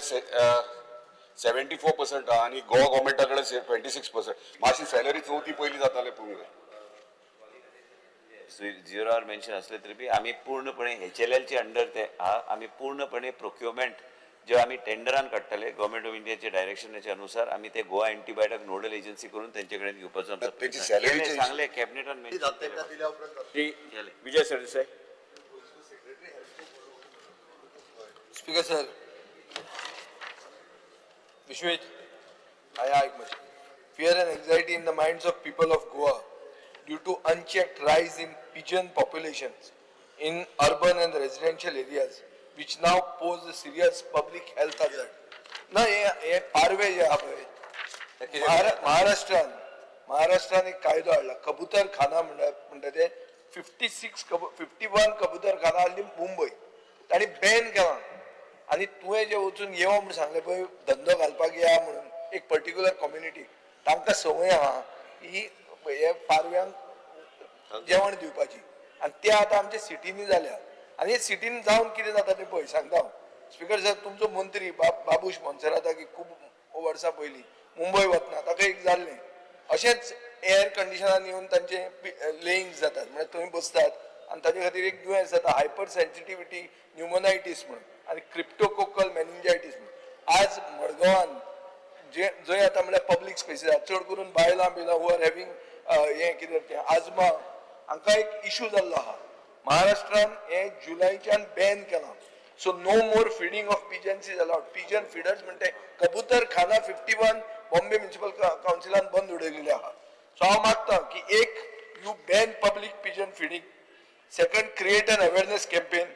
[SPEAKER 5] 74% आणि गोवा गव्हर्नमेंटाकडे 26%. माशी salary चौथी पहिली जाताले पूर्ण.
[SPEAKER 1] झिरोवर mention असले तरी बी आम्ही पूर्णपणे HLLचे अंडर ते आम्ही पूर्णपणे प्रोक्युरमेंट जेव्हा आम्ही टेंडरान काढताले गव्हर्नमेंट ऑफ इंडियाचे डायरेक्शनाच्या अनुसार आम्ही ते गोवा अँटीबायोटिक नोडल एजन्सी करून त्यांच्याकडे घेवपाचो आमचो
[SPEAKER 5] त्याची सॅलरी
[SPEAKER 1] सांगले कॅबिनेटान Vijay Sardesai.
[SPEAKER 7] Speaker sir, Vishwit, fear and anxiety in the minds of people of Goa due to unchecked rise in pigeon populations in urban and residential areas, which now pose a serious public health hazard. ना हे पारवे जे आहा पळय महाराष्ट्रान एक कायदो हाडला कबूतर खाना म्हणटा ते 51 कबूतर खाना हाडली मुंबय ताणी बॅन केला आणि तुवें जे वचून येवं म्हणून सांगले पळय धंदो घालपाक या म्हणून एक पर्टिक्युलर कम्युनिटी तांकां संवय आहा ही हे पारव्यांक जेवण दिवपाची आणि ते आतां आमच्या सिटीनी जाल्या आणि हे सिटीन जावन कितें जाता तें पळय सांगता हांव. स्पीकर सर, तुमचो मंत्री बाबूश मोन्सेराता की खूब वर्सां पयलीं मुंबय वतना ताका एक जाल्लें अशेंच एअर कंडिशनान येवन तांचे लेईंग्स जातात म्हणजे थंय बसतात आणि ताचे खातीर एक दुयेंस जाता हायपर सेन्सिटिव्हिटी न्युमोनायटीस म्हणून आणि क्रिप्टोकोकल मेनिंजायटीस म्हणून. आज मडगांवान जंय आतां म्हळ्यार पब्लीक स्पेसीस आहा चड करून बायलां हू आर हॅविंग हें कितें तें आजमा हांकां एक इशू जाल्लो आहा. महाराष्ट्रान हे जुलयच्यान बॅन केलां. So no more feeding of pigeons is allowed. Pigeon feeders म्हणटे कबूतर खाना 51 बॉम्बे म्युनिसिपल कावन्सिलान बंद उडयलेले आहा. सो हांव मागतां की एक you ban public pigeon feeding. Second, create an awareness campaign.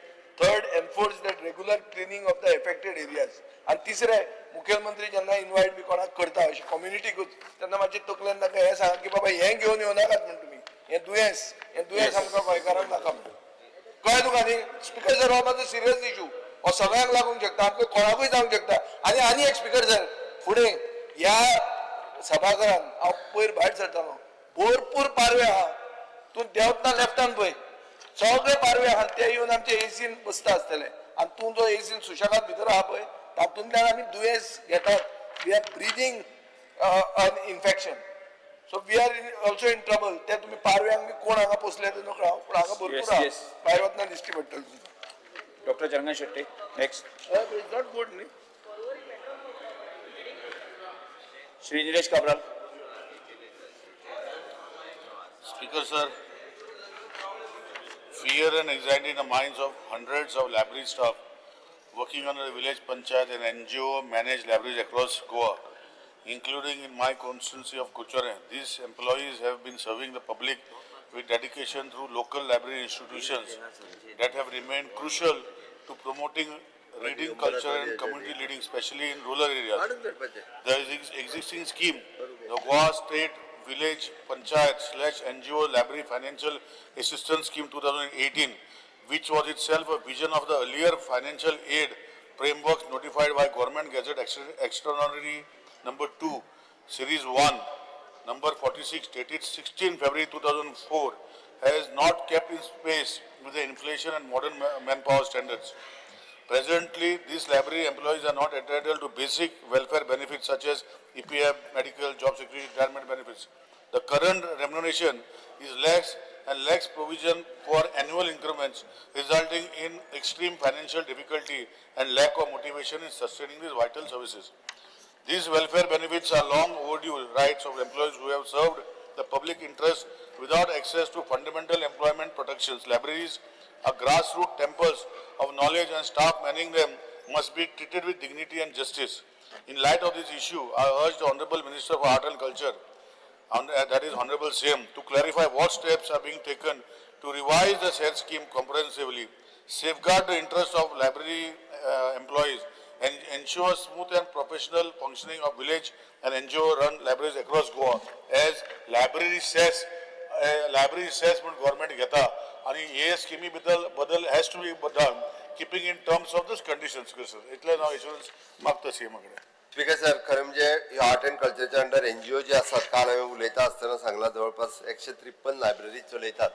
[SPEAKER 7] Third, enforce that regular cleaning of the affected areas. आणि तिसरें, मुखेलमंत्री जेन्ना इन्वायट बी कोणाक करता अशी कम्युनिटीकूच तेन्ना मातशें तकलेन ताका हें सांगा की बाबा हें घेवन येवं नाकात म्हण तुमी. हें दुयेंस आमकां गोंयकारांक नाका म्हणून. कळ्ळें तुका न्ही स्पीकर सर? हो म्हाजो सिरियस इशू. हो सगळ्यांक लागूंक शकता, आमकां कोणाकूय जावंक शकता. आनी एक स्पीकर सर, फुडें ह्या सभाघरान हांव पयर भायर सरतालो भरपूर पारवे आहा. तूं देंवतना लेफ्टान पळय सगळे पारवे आहा ते येवन आमचे एसीन बसता आसतले आनी तूं जो एसीन सुशेगाद भितर आहा पळय तातूंतल्यान आमी दुयेंस घेतात. We are breathing an infection. So we are also in trouble. ते तुमी पारव्यांक बी कोण हांगा पोसले ते नकळो हांव पूण हांगा भरपूर आहा. भायर वतना दिश्टी पडटलें तुमकां.
[SPEAKER 1] Doctor Jagannath Shetty next.
[SPEAKER 7] It's not good न्ही.
[SPEAKER 1] Shri Nilesh Cabral.
[SPEAKER 5] Speaker sir, fear and anxiety in the minds of hundreds of library staff working under the village panchayat and NGO managed libraries across Goa, including in my constituency of Kuchare. These employees have been serving the public with dedication through local library institutions that have remained crucial to promoting reading culture and community leading, especially in rural areas. The existing scheme, the Goa State Village Panchayat / NGO Library Financial Assistance Scheme 2018, which was itself a vision of the earlier financial aid frameworks notified by Government Gazette Extraordinary number 2, Series 1, number 46, dated 16 February 2004, has not kept in pace with the inflation and modern manpower standards. Presently, these library employees are not entitled to basic welfare benefits such as EPF, medical, job security, retirement benefits. The current remuneration is less and lacks provision for annual increments, resulting in extreme financial difficulty and lack of motivation in sustaining these vital services. These welfare benefits are long overdue rights of employees who have served the public interest without access to fundamental employment protections. Libraries are grassroots temples of knowledge and staff manning them must be treated with dignity and justice.
[SPEAKER 13] In light of this issue, I urge the Honorable Minister for Art and Culture, that is Honorable CM, to clarify what steps are being taken to revise the said scheme comprehensively, safeguard the interests of library employees, and ensure smooth and professional functioning of village and NGO-run libraries across Goa. As library says म्हणून government घेता आणि हे स्किमी बदल has to be done keeping in terms of this conditions. इतले हांव assurance मागता सीएमा कडेन.
[SPEAKER 6] स्पीकर सर, खरें म्हणजे आर्ट एंड कल्चरच्या अंडर NGO जे आसात, काल हांवें उलयता आसतना सांगला जवळपास 153 लायब्ररी चलयतात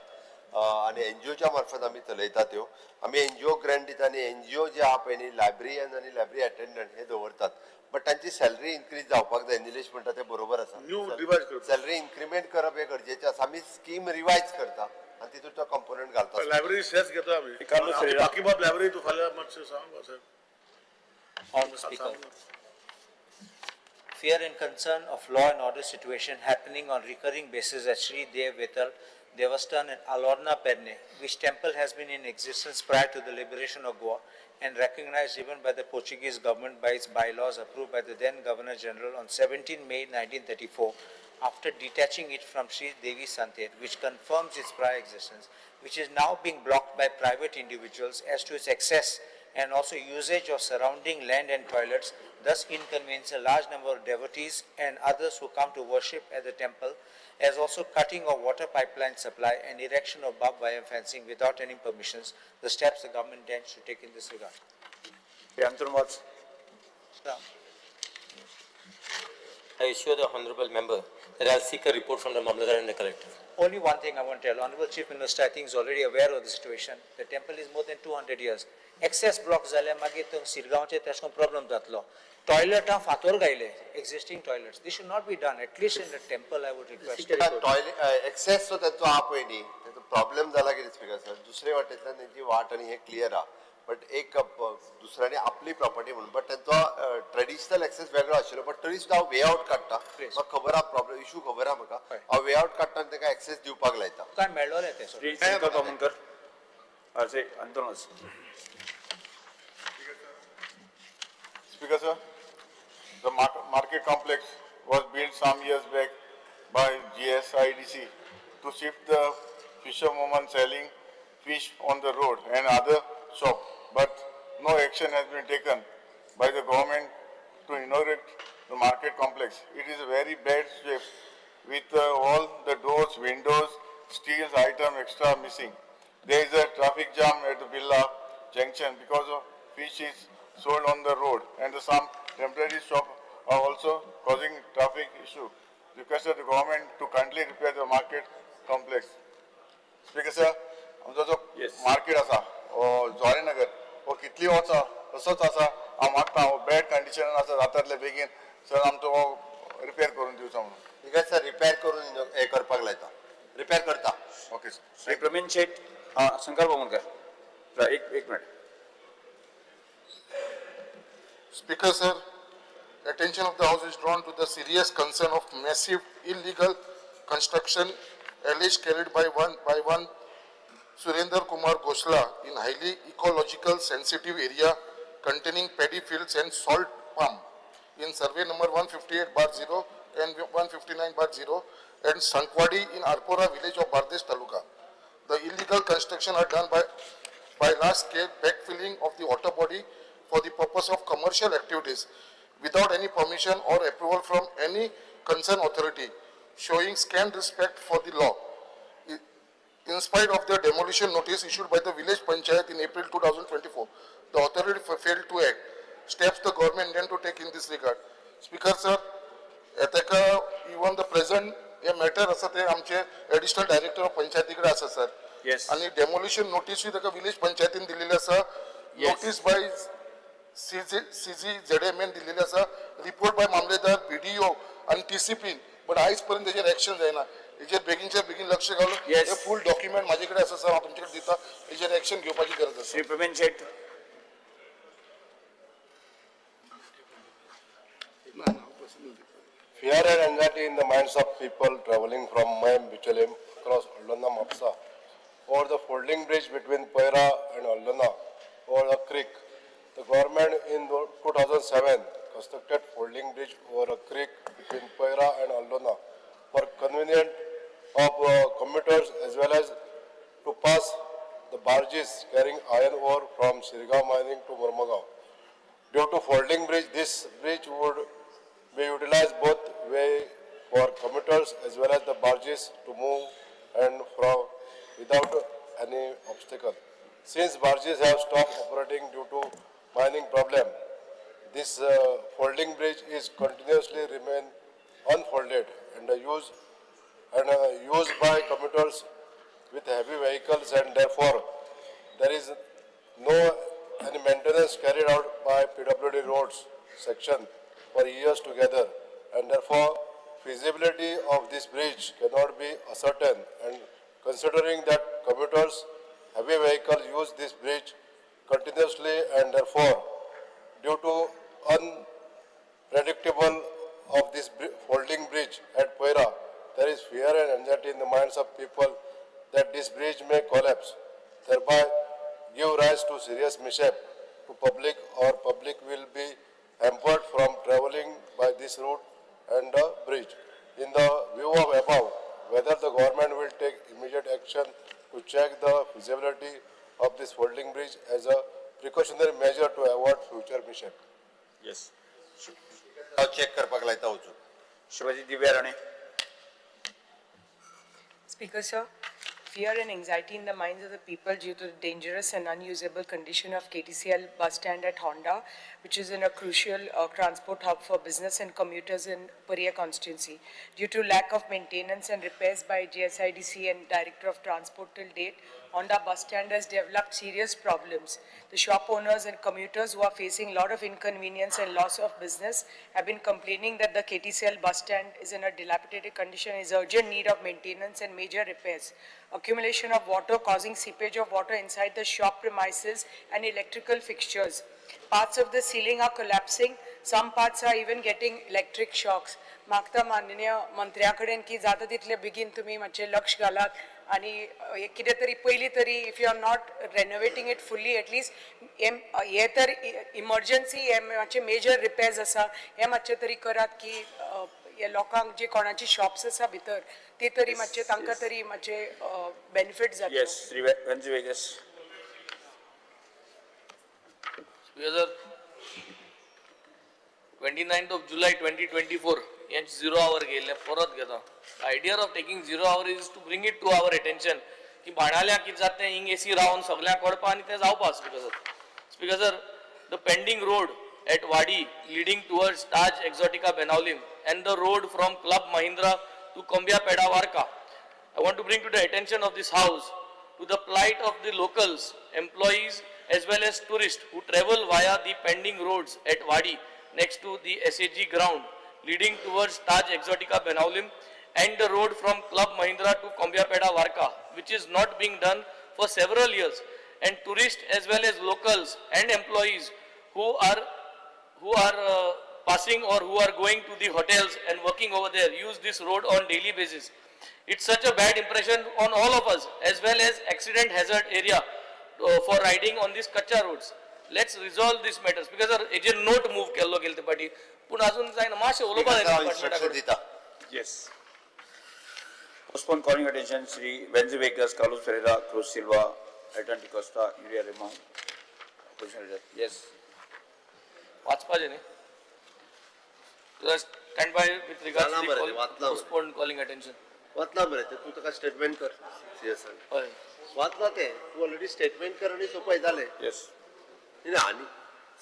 [SPEAKER 6] आणि NGOच्या मार्फत आमी चलयतात त्यो. आमी NGO ग्रँट दिता आणि NGO जे आहा पळय न्ही, लायब्ररीयन आणि लायब्ररी अटेंडंट हे दवरतात, बट तांची सॅलरी इन्क्रीज जावपाक जाय. निलेश म्हणटा ते बरोबर आसा. सॅलरी इन्क्रिमेंट करप हे गरजेचें आसा. आमी स्कीम रिवायज करता आणि तितून तो कंपोनंट घालता.
[SPEAKER 13] लायब्ररी सेस घेता आमी. बाकी बाब लायब्ररी तूं फाल्यां मातशें सांग sir.
[SPEAKER 11] Honourable Speaker, fear and concern of law and order situation happening on recurring basis at Sri Dev Vital, Devastan and Alorna Perne, which temple has been in existence prior to the liberation of Goa and recognized even by the Portuguese government by its bylaws approved by the then Governor General on 17 May 1934, after detaching it from Sri Devi Santet, which confirms its prior existence, which is now being blocked by private individuals as to its access and also usage of surrounding land and toilets, thus inconvenience a large number of devotees and others who come to worship at the temple, as also cutting of water pipeline supply and erection of barbed wire fencing without any permissions, the steps the government intends to take in this regard.
[SPEAKER 14] I assure the honourable member that I'll seek a report from the Mamlatdar and the collector.
[SPEAKER 11] Only one thing I want to tell, Honourable Chief Minister, I think is already aware of the situation. The temple is more than 200 years. Excess blocks जाले मागीर तो सिरगांवचे तेशकोन problem जातलो. Toilet फातोर गायले, existing toilets. This should not be done. At least in the temple, I would request.
[SPEAKER 6] Toilet access जो त्यांचो आहा पळय न्ही, तेचो प्रॉब्लेम जाला कितें स्पीकर सर, दुसरे वाटेंतल्यान तेंची वाट आनी हे क्लियर आहा. बट एक दुसऱ्यांनी आपली प्रॉपर्टी म्हणून, बट त्यांचो ट्रेडिशनल एक्सेस वेगळो आशिल्लो, बट तरी सुद्दां हांव वे आउट काडटा. म्हाका खबर आहा प्रॉब्लेम, इशू खबर आहा म्हाका. हांव वे आउट काडटा आनी ताका एक्सेस दिवपाक लायता.
[SPEAKER 11] काय मेळ्ळोलें तें
[SPEAKER 13] Speaker sir, the market complex was built some years back by GSIDC to shift the fishermen selling fish on the road and other shop, but no action has been taken by the government to inaugurate the market complex. It is a very bad shape with all the doors, windows, steel item extra missing. There is a traffic jam at the Villa Junction because of fish is sold on the road, and some temporary shops are also causing traffic issue. Requested the government to kindly repair the market complex. Speaker sir, आमचो जो market आसा ज्वारीनगर हो कितली वर्सां तसोच आसा. हांव मागता बॅड कंडिशनान आसा, जातातले बेगीन सर आमचो रिपेर करून दिवचो म्हणून.
[SPEAKER 6] ठीक आहे सर, रिपेर करून हे करपाक लायता. रिपेर करता.
[SPEAKER 13] Okay sir.
[SPEAKER 15] श्री प्रवीण शेठ, शंकर बोमनकर, एक minute.
[SPEAKER 16] Speaker sir, attention of the House is drawn to the serious concern of massive illegal construction alleged carried by one Surendra Kumar Gosla in highly ecological sensitive area containing paddy fields and salt palm in survey number 158/0 and 159/0 and Sankwadi in Arpora village of Bardesh Taluka. The illegal construction are done by large scale backfilling of the water body for the purpose of commercial activities without any permission or approval from any concerned authority, showing scant respect for the law. In spite of the demolition notice issued by the village panchayat in April 2024, the authority failed to act. Steps the government intend to take in this regard. Speaker sir, even the present matter asa te amche additional director of panchayati kade asa sir.
[SPEAKER 15] Yes.
[SPEAKER 16] And demolition notice wi taka village panchayatin dilile asa.
[SPEAKER 15] Yes.
[SPEAKER 16] Notice by CZMN दिलेले आसा, report by मामलेदार BDO आणि TCP, पण आयज पर्यंत तेजेर action जायना. हेजेर बेगीनच्या बेगीन लक्ष घालून हे फुल डॉक्युमेंट माझे कडेन आसा सर, हांव तुमचे कडेन दिता. हेजेर एक्शन घेवपाची गरज आसा.
[SPEAKER 15] श्री प्रवीण शेठ.
[SPEAKER 17] Fear and anxiety in the minds of people traveling from Mayam Bichalim across Allana Mapsa over the folding bridge between Paira and Allana over the creek. The government in 2007 constructed folding bridge over a creek between Paira and Aldona for convenience of commuters as well as to pass the barges carrying iron ore from Sirgaon mining to Murmagaon. Due to folding bridge, this bridge would be utilized both way for commuters as well as the barges to move and from without any obstacle. Since barges have stopped operating due to mining problem, this folding bridge is continuously remain unfolded and used by commuters with heavy vehicles, and therefore there is no any maintenance carried out by PWD roads section for years together, and therefore feasibility of this bridge cannot be ascertained, and considering that commuters heavy vehicles use this bridge continuously, and therefore due to unpredictable of this folding bridge at Poira, there is fear and anxiety in the minds of people that this bridge may collapse, thereby give rise to serious mishap to public, or public will be hampered from travelling by this route and the bridge. In the view of above, whether the government will take immediate action to check the feasibility of this folding bridge as a precautionary measure to avoid future mishap.
[SPEAKER 15] Yes.
[SPEAKER 6] Check करपाक लायता वचून.
[SPEAKER 15] श्रीमती दिव्या Rane.
[SPEAKER 18] Speaker, sir, fear and anxiety in the minds of the people due to the dangerous and unusable condition of KTCL bus stand at Honda, which is in a crucial transport hub for business and commuters in Paria constituency. Due to lack of maintenance and repairs by GSIDC and Director of Transport till date, Honda bus stand has developed serious problems. The shop owners and commuters who are facing a lot of inconvenience and loss of business have been complaining that the KTCL bus stand is in a dilapidated condition, is urgent need of maintenance and major repairs. Accumulation of water causing seepage of water inside the shop premises and electrical fixtures. Parts of the ceiling are collapsing. Some parts are even getting electric shocks. मागता माननीय मंत्र्याकडेन की जाता तितले बेगीन तुम्ही मातशें लक्ष घालात आणि कितें तरी पयलीं तरी if you are not renovating it fully at least हे तर इमर्जन्सी हे मातशे मेजर रिपेर्स आसा हे मातशे तरी करात की हे लोकांक जे कोणाची शॉप्स आसा भितर ती तरी मातशे तांकां तरी मातशे बेनिफिट जाता.
[SPEAKER 15] Yes, Sri Venzi Vegas.
[SPEAKER 9] Sir, 29th of July 2024, यांची 0 hour गेले परत घेता. The idea of taking 0 hour is to bring it to our attention की बाणाल्या कितें जाता तें हिंग एसी रावन सगळ्यांक कळपा आनी तें जावपा. Speaker sir, the pending road at Wadi leading towards Taj Exotica Benaulim and the road from Club Mahindra to Kombia Peda Varka. I want to bring to the attention of this house to the plight of the locals, employees as well as tourists who travel via the pending roads at Wadi next to the SAG ground leading towards Taj Exotica Benaulim and the road from Club Mahindra to Kombia Peda Varka, which is not being done for several years, and tourists as well as locals and employees who are passing or who are going to the hotels and working over there use this road on daily basis. It's such a bad impression on all of us as well as accident hazard area for riding on these kacha roads. Let's resolve these matters because our agent note move kello gelte party पण अजून जायना मातशें उलोवपा जाय डिपार्टमेंटा.
[SPEAKER 15] Yes. Postpone calling attention Sri Venzi Vegas, Carlos Ferreira, Cruz Silva, Alton Di Costa, Yuria Rema. Opposition leader. Yes.
[SPEAKER 9] वाचपाचें न्ही. Stand by with regards to the postponed calling attention.
[SPEAKER 6] वाचला बरें ते तूं ताका स्टेटमेंट कर सीएस
[SPEAKER 9] हय
[SPEAKER 6] वाचला ते तूं ऑलरेडी स्टेटमेंट कर आनी सोपय जालें.
[SPEAKER 15] Yes.
[SPEAKER 6] आनी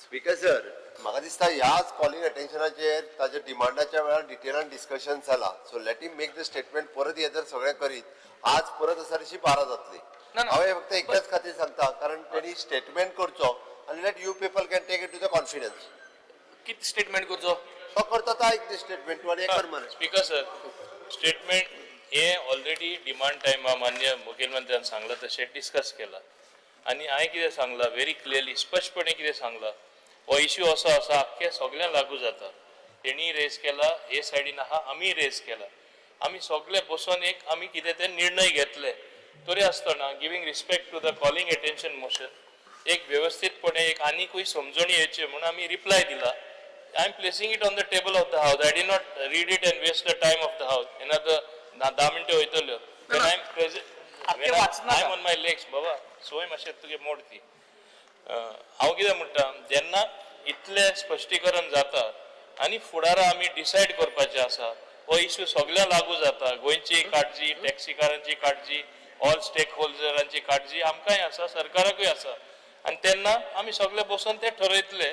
[SPEAKER 6] स्पीकर सर म्हाका दिसता ह्याच कॉलिंग अटेन्शनाचेर ताच्या डिमांडाच्या वेळार डिटेलान डिस्कशन जाला. So let him make the statement परत हे जर सगळें करीत आज परत आसा तशी 12 जातली. हांवें फक्त एकच खातीर सांगता कारण तेणी स्टेटमेंट करचो आनी let you people can take it to the confidence.
[SPEAKER 9] कितें स्टेटमेंट करचो
[SPEAKER 6] तो करता तो आयक द स्टेटमेंट तूं आनी हे कर मरे.
[SPEAKER 2] स्पीकर सर स्टेटमेंट हे ऑलरेडी डिमांड टायमा मान्य मुखेलमंत्र्यान सांगला तशें डिस्कस केला आनी हांवें कितें सांगलां व्हेरी क्लियरली स्पश्टपणे कितें सांगलां हो इश्यू असो आसा आख्ख्या सगळ्यांक लागू जाता. तेणी रेज केला हे सायडीन आहा आमी रेज केला आमी सगळे बसून एक आमी कितें ते निर्णय घेतले तरी आसतना giving respect to the calling attention motion एक व्यवस्थितपणे एक आनीकूय समजणी येवचे म्हणून आमी रिप्लाय दिला I am placing it on the table of the house. I did not read it and waste the time of the house. Another 10 minutes वयतल्यो. When I am present, when I am on my legs, बाबा, सोय मातशें तुगे मोड ती. हांव कितें म्हणटा, जेन्ना इतलें स्पश्टीकरण जाता आनी फुडारा आमी डिसायड करपाचें आसा, हो इश्यू सगळ्या लागू जाता. गोंयची काळजी, टॅक्सीकारांची काळजी, ऑल स्टेक होल्डरांची काळजी आमकांय आसा, सरकाराकूय आसा. आनी तेन्ना आमी सगळे बसून ते ठरयतले.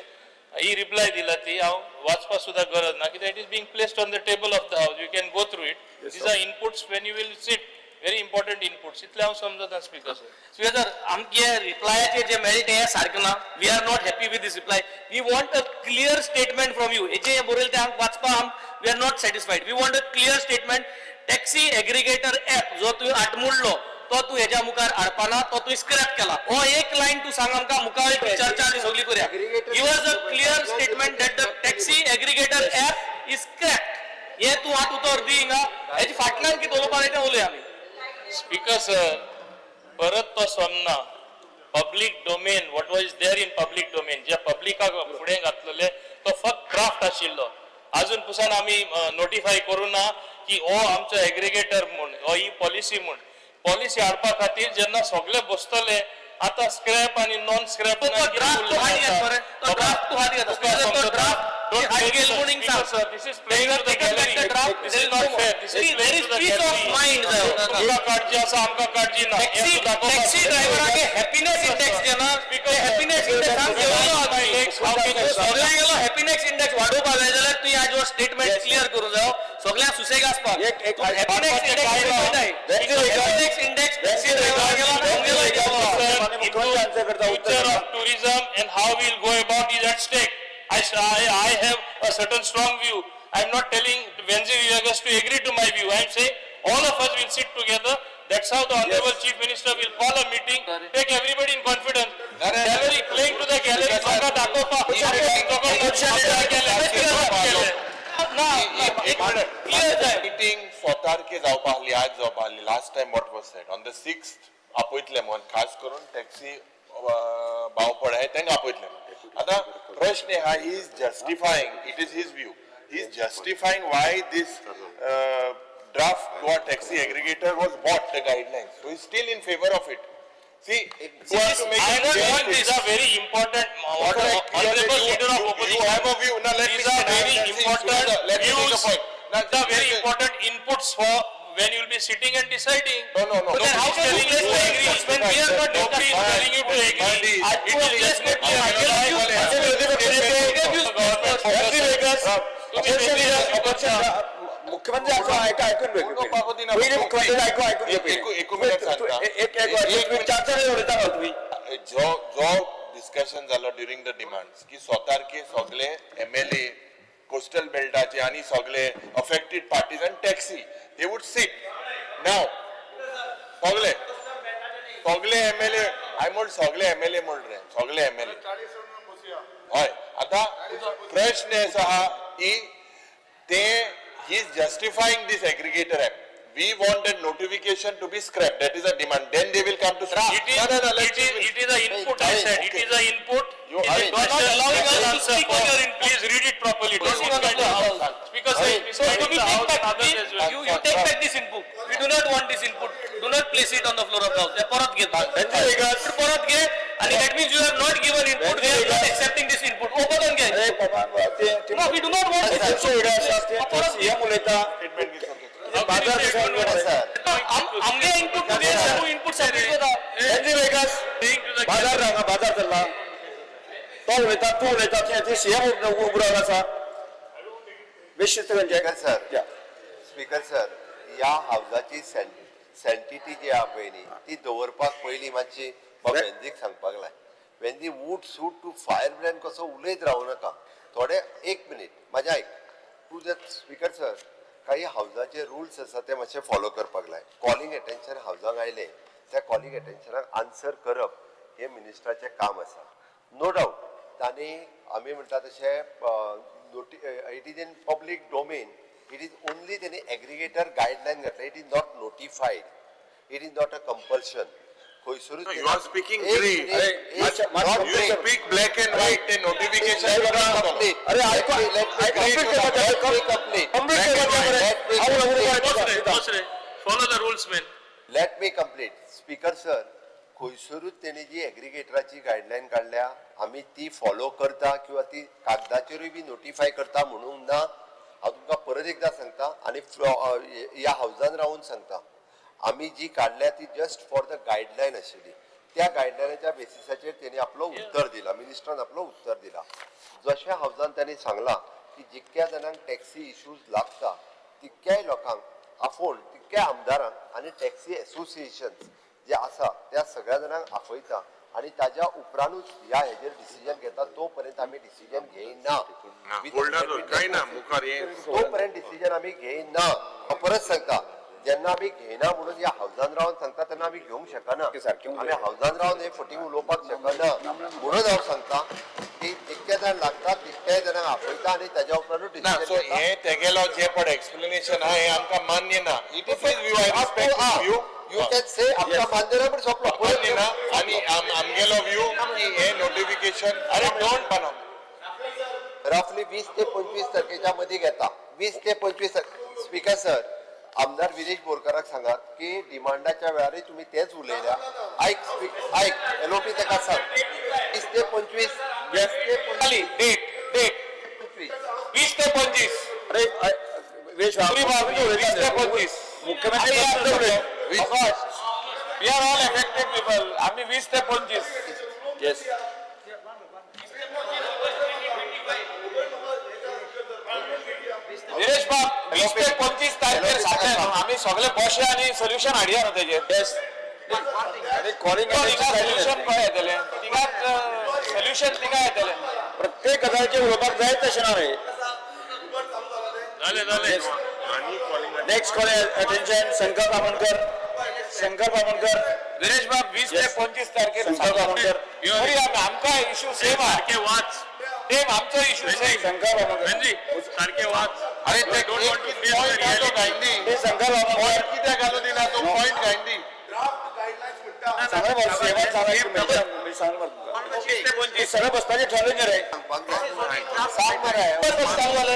[SPEAKER 2] ही रिप्लाय दिला ती हांव वाचपा सुद्धा गरज ना, कित्याक it is being placed on the table of the house. You can go through it. These are inputs when you will sit. Very important inputs. इतले हांव समजता स्पीकर सर.
[SPEAKER 9] स्पीकर आमचे रिप्लायाचे जे मेळ्ळे ते सारकें ना. We are not happy with this reply. We want a clear statement from you. हेजे बरयलें ते वाचपा we are not satisfied. We want a clear statement. Taxi aggregator app जो तुवें आटमुडलो तो तू हेच्या मुखार हाडपाना, तो तू स्क्रॅप केला. हो एक लायन तू सांग आमकां, मुखार चर्चा आमी सगळी करूया. Give us a clear statement that the taxi aggregator app is scrapped. हे तू हात उतर दी हिंगा. हेची फाटल्यान कितें उलोवपा जाय तें उलया आमी.
[SPEAKER 2] स्पीकर सर, परत तो सोमना public domain, what was there in public domain, जे पब्लिकाक फुडें घातलेले तो फक्त ड्राफ्ट आशिल्लो. अजून पसून आमी नोटिफाय करूं ना की हो आमचो एग्रिगेटर म्हूण, हो ही पॉलिसी म्हूण. पॉलिसी हाडपा खातीर जेन्ना सगळे बसतले, आता स्क्रॅप आणि नॉन स्क्रॅप काळजी आसा आमकां काळजी ना.
[SPEAKER 9] टॅक्सी ड्रायव्हरांचे हॅपीनेस इंडेक्स जे ना, ते हॅपीनेस इंडेक्स सगळ्यांक हॅपीनेस इंडेक्स वाडोवपा जाय जाल्यार तुवें हाजो स्टेटमेंट क्लियर करूं जायो. सगळ्यांक सुसेग आसपाक. Happiness index taxi
[SPEAKER 2] future of tourism and how we'll go about is at stake. I have a certain strong view. I'm not telling Venzi Vivekas to agree to my view. I'm saying all of us will sit together. That's how the Honorable Chief Minister will call a meeting, take everybody in confidence. Gallery, playing to the gallery,
[SPEAKER 5] meeting स्वतारके जावपा आहली, आज जावपा आहली. Last time what was said on the 6th आपयतले म्हणून, खास करून टॅक्सी भावपड आहे तांकां आपयतले. आता प्रश्न हा, he is justifying, it is his view, he is justifying why this draft to a taxi aggregator was bought, the guidelines. So he's still in favor of it. See,
[SPEAKER 2] I don't want these are very important. Honorable leader of opposition.
[SPEAKER 5] You have a view. Now let
[SPEAKER 2] these are very important views. These are very important inputs for when you will be sitting and deciding.
[SPEAKER 5] No.
[SPEAKER 2] But then how can you just agree when we are not telling you to agree? It is just not
[SPEAKER 15] मुख्यमंत्री ऐकून
[SPEAKER 5] जो discussion झालं during the demands की स्वतारके सगळे MLA coastal बेल्टाचे आणि सगळे affected parties and taxi they would sit now सगळे MLA आय म्हण सगळे MLA म्हण रे सगळे MLA हय. आता प्रश्न आहा की ते he is justifying this aggregator app. We want that notification to be scrapped. That is a demand. Then they will come to scrap.
[SPEAKER 2] It is an input. I said it is an input. You are not allowing us to speak on your input. Please read it properly. Speaker said,
[SPEAKER 9] so you take back this input. We do not want this input. Do not place it on the floor of the house. परत घे. परत घे. And that means you have not given input. We are not accepting this input. परत घे. No, we do not want this input. आमगे input सर्व input
[SPEAKER 15] बाजार चालला तो उलयता तूं उलयता ते सीएम उबो आसा
[SPEAKER 6] स्पीकर सर, या हावजाची सँटिटी जी आहा पळय न्ही ती दवरपाक पयलीं मातशी वेंजीक सांगपाक लाय. Venzy would suit to firebrand कसो उलयत रावूं नाका. थोडे एक मिनीट म्हाजें आयक. टू द स्पीकर सर, काही हावजाचे रुल्स आसा ते मातशे फॉलो करपाक लाय. कॉलिंग एटेन्शन हावजाक आयले त्या कॉलिंग एटेन्शनाक आन्सर करप हे मिनिस्टराचें काम आसा. नो डावट तांणी आमी म्हणटा तशें it is in public domain. It is only तेणी एग्रिगेटर गायडलायन घातले. It is not notified. It is not a compulsion. खंयसरूच
[SPEAKER 5] You are speaking
[SPEAKER 6] एक
[SPEAKER 5] grey.
[SPEAKER 6] minute,
[SPEAKER 5] You speak black and white, ते notification
[SPEAKER 6] अरे ऐका
[SPEAKER 9] Follow the rules, man.
[SPEAKER 6] Let me complete speaker sir खंयसरूच तेणी जी एग्रिगेटराची guideline काढल्या आमी ती फॉलो करता किंवा ती कागदाचेरूय बी नोटिफाय करता म्हणून ना हांव तुमकां परत एकदा सांगता आनी ह्या हावजान रावन सांगता आमी जी काढल्या ती जस्ट फॉर द गायडलायन आशिल्ली त्या गायडलायनाच्या बेसिसाचेर तेणी आपलो उत्तर दिला मिनिस्टरान आपलो उत्तर दिला जशें हावजान तांणी सांगला की जितक्या जाणांक टॅक्सी इश्यूज लागता तितक्याय लोकांक आफोण तितक्या आमदारांक आनी टॅक्सी एसोसिएशन जे आसा त्या सगळ्या जाणांक आपयता आनी ताज्या उपरांतूच ह्या हेजेर डिसिजन घेता तोपर्यंत आमी डिसिजन घेयना
[SPEAKER 5] काय ना मुखार ये
[SPEAKER 6] तोपर्यंत डिसिजन आमी घेयना हांव परत सांगता जेन्ना आमी घेयना म्हणून ह्या हावजान रावन सांगता तेन्ना आमी घेवंक शकना आमी हावजान रावन हे फटींग उलोवपाक शकना म्हणून हांव सांगता की जितके जाण लागता तितक्याय जाणांक आपयता आनी ताज्या उपरांतूच
[SPEAKER 5] ना सो
[SPEAKER 6] डिसिजन
[SPEAKER 5] हे तेगेलो जे पण एक्सप्लेनेशन हा हे आमकां मान्य ना it is view I respect view
[SPEAKER 6] you can say आमकां मान्य ना पण सोंपलो
[SPEAKER 5] मान्य ना आनी आमगेलो व्यू की हे नोटिफिकेशन अरे डोंट बनव
[SPEAKER 6] रफली 20 ते 25 तारखेच्या मदीं घेता 20 ते 25 स्पीकर सर आमदार विरेश बोरकाराक सांगात की डिमांडाच्या वेळारय तुम्ही तेच उलयल्या ऐक एलओपी ताका सांग 20 ते 25
[SPEAKER 9] 20 ते 25.
[SPEAKER 15] अरे वेश
[SPEAKER 9] 20 ते 25.
[SPEAKER 15] मुख्यमंत्री
[SPEAKER 9] We are all affected people. आम्ही 20 ते 25.
[SPEAKER 15] येस
[SPEAKER 9] दिनेश बाब 20 ते 25 तारखेर सांगले न्हू आमी सगळे बसया आनी सोल्युशन हाडया न्हू तेजेर
[SPEAKER 15] येस कॉलिंग
[SPEAKER 9] सोल्युशन खंय येतलें तिगात सोल्युशन तिगा येतलें
[SPEAKER 15] प्रत्येक गजालीचे उलोवपाक जाय तशें ना रे
[SPEAKER 9] जाले
[SPEAKER 15] next call attention Shankar Bamankar
[SPEAKER 9] Dinesh बाब 20 ते 25 तारखेर
[SPEAKER 15] शंकर बामणकर
[SPEAKER 9] आमकां इश्यू सेम सारखे वाच सेम आमचो इश्यू सेम
[SPEAKER 15] शंकर बामणकर
[SPEAKER 9] सारखे वाच
[SPEAKER 5] अरे ते don't want to face the reality
[SPEAKER 15] हे शंकर बामणकर
[SPEAKER 5] पॉइंट कित्याक घालून दिना तो पॉइंट गायंदी
[SPEAKER 15] सांगा बरं सेवन सांगा मी सांगा बरं सगळं बसपाचे ठरले रे
[SPEAKER 6] सांग मरे
[SPEAKER 15] चालू झाले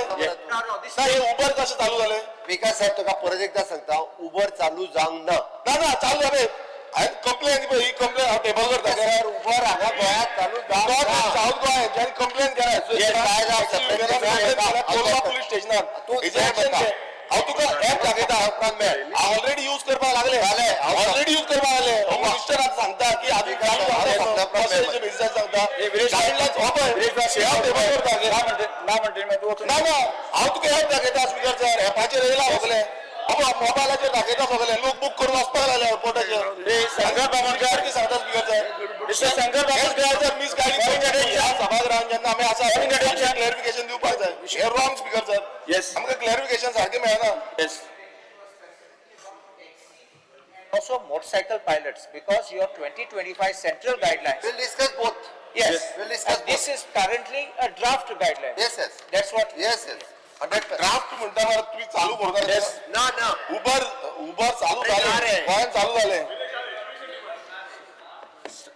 [SPEAKER 15] हे उबर कसं चालू झाले
[SPEAKER 6] विकास साहेब तुका परत एकदा सांगता उबर चालू जावंक ना
[SPEAKER 15] ना चालू झाले कंप्लेन ही कंप्लेन हांव टेबल करता
[SPEAKER 6] सर उबर हांगा गोंयांत चालू जावंक ना
[SPEAKER 15] साऊथ गोंय ज्यांनी कंप्लेन केला कोलवा पुलीस स्टेशनार हांव तुका ऍप दाखयता ऑलरेडी यूज करपाक लागले ऑलरेडी यूज करपाक लागले मिनिस्टर आज सांगता की आधी बेसिसार सांगता गायडलायन्स हांव टेबल करता ना हांव तुका ऍप दाखयता स्पीकर सर ऍपाचेर येयला सगळे मोबायलाचेर दाखयता सगळे लोक बुक करून वचपाक लागले एअरपोर्टाचेर शंकर बामणकर की सांगता speaker sir mister Shankar Bamankar miss guideline ह्या सभागृहान जेन्ना आमी आसा क्लॅरिफिकेशन दिवपाक जाय हे रॉंग स्पीकर सर येस आमकां क्लॅरिफिकेशन सारकें मेळना yes
[SPEAKER 11] Also motorcycle pilots, because your 2025 central guidelines.
[SPEAKER 6] We'll discuss both.
[SPEAKER 11] Yes.
[SPEAKER 6] We'll discuss
[SPEAKER 11] And this is currently a draft guideline.
[SPEAKER 6] Yes.
[SPEAKER 11] That's what.
[SPEAKER 6] Yes.
[SPEAKER 15] Draft म्हणटा मरे तुम्ही चालू करता
[SPEAKER 6] ना
[SPEAKER 15] Uber चालू झाले गोंयांत चालू झाले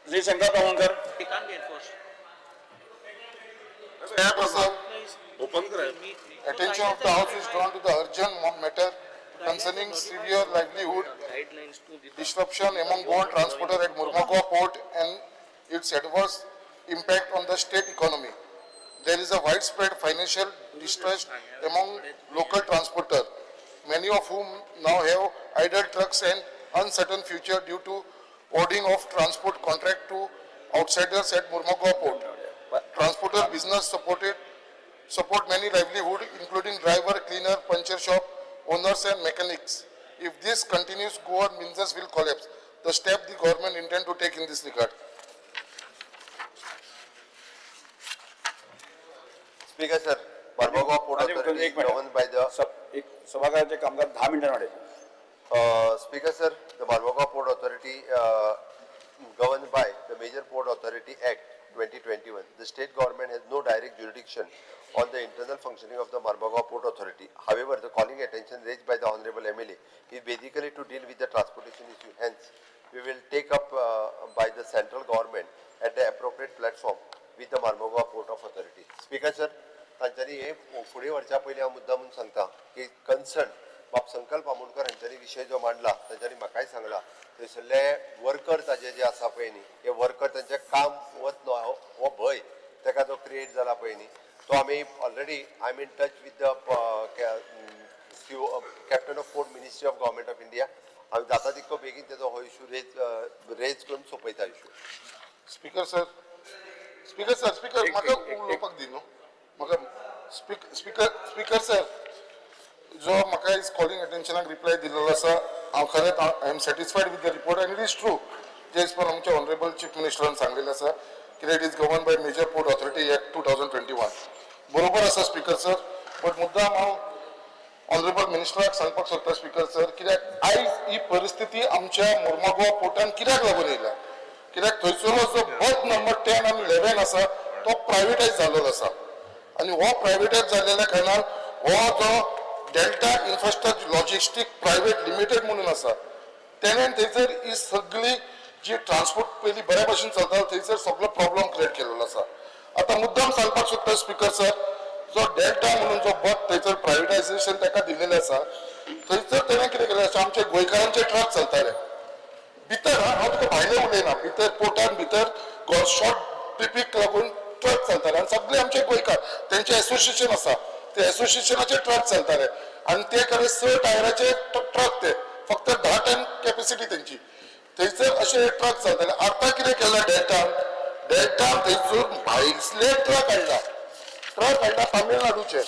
[SPEAKER 15] Shri Shankar Bamankar
[SPEAKER 11] It can't be enforced.
[SPEAKER 16] Attention of the House is drawn to the urgent matter concerning severe livelihood disruption among gold transporter at Murmugao port and its adverse impact on the state economy. There is a widespread financial distress among local transporters, many of whom now have idle trucks and uncertain future due to awarding of transport contract to outsiders at Murmugao port. Transporter business support many livelihood, including driver, cleaner, puncture shop owners and mechanics. If this continues, Goa business will collapse. The step the government intend to take in this regard.
[SPEAKER 6] Speaker sir, Murmugao Port Authority is governed by the
[SPEAKER 15] सभागृहाचे कामकाज 10 मिनिटांनी वाढेल
[SPEAKER 6] Speaker sir, the Murmugao Port Authority governed by the Major Port Authority Act 2021. The state government has no direct jurisdiction on the internal functioning of the Murmugao Port Authority. However, the calling attention raised by the Honorable MLA is basically to deal with the transportation issue. Hence, we will take up फुडें व्हरच्या पयलीं हांव मुद्दाम म्हणून सांगता की concern बाब संकल्प आमोणकर हांच्यांनी विशय जो मांडला तांच्यांनी म्हाकाय सांगला थंयसरले वर्कर ताजे जे आसा पळय न्ही हे वर्कर तांचें काम वतलो हो भंय ताका जो क्रिएट जाला पळय न्ही तो आमी already I am in touch with the captain of port ministry of government of India हांव जाता तितको बेगीन तेजो हो इशू रेज करून सोंपयता इशू
[SPEAKER 16] स्पीकर सर म्हाका उलोवपाक दी न्हू म्हाका स्पीकर सर जो म्हाका इज कॉलिंग अटेंशनाक रिप्लाय दिल्लो आसा हांव खरेंच I am satisfied with the report and it is true जे एज पर आमच्या ऑनरेबल चीफ मिनिस्टरान सांगलेलें आसा कित्याक it is govern by major port authority act 2021 बरोबर आसा स्पीकर सर बट मुद्दाम हांव ऑनरेबल मिनिस्टराक सांगपाक सोदता स्पीकर सर कित्याक आयज ही परिस्थिती आमच्या मुर्मुगांव पोर्टान कित्याक लागून येयल्या कित्याक थंयसरलो जो बर्थ नंबर 10 आनी 11 आसा तो प्रायवेटायज जाल्लो आसा आनी हो प्रायवेटायज जाल्लेल्या कारणान हो जो delta infrastructure logistic private limited म्हणून आसा तेणेन थंयसर ही सगळी जी ट्रान्सपोर्ट पयलीं बऱ्या भशेन चलतालो थंयसर सगळो प्रॉब्लम क्रिएट केलेलो आसा आतां मुद्दाम सांगपाक सोदता स्पीकर सर जो डेल्टा म्हणून जो बर्थ थंयसर प्रायवेटायजेशन ताका दिल्लेलें आसा थंयसर तेणें कितें केलें आसा आमचे गोंयकारांचे ट्रक चलताले भितर हांव तुका भायलें उलयना भितर पोर्टान भितर शॉर्ट ट्रिपीक लागून ट्रक चलताले आनी सगळे आमचे गोंयकार तेंचे एसोसिएशन आसा ते एसोसिएशनाचे ट्रक चलताले आनी ते खरें 6 टायराचे ट्रक ते फक्त 10 टन कॅपेसिटी तेंची थंयसर अशे ट्रक चलताले आतां कितें केलां डेल्टान थंयसर भायले ट्रक हाडला तामिळनाडूचे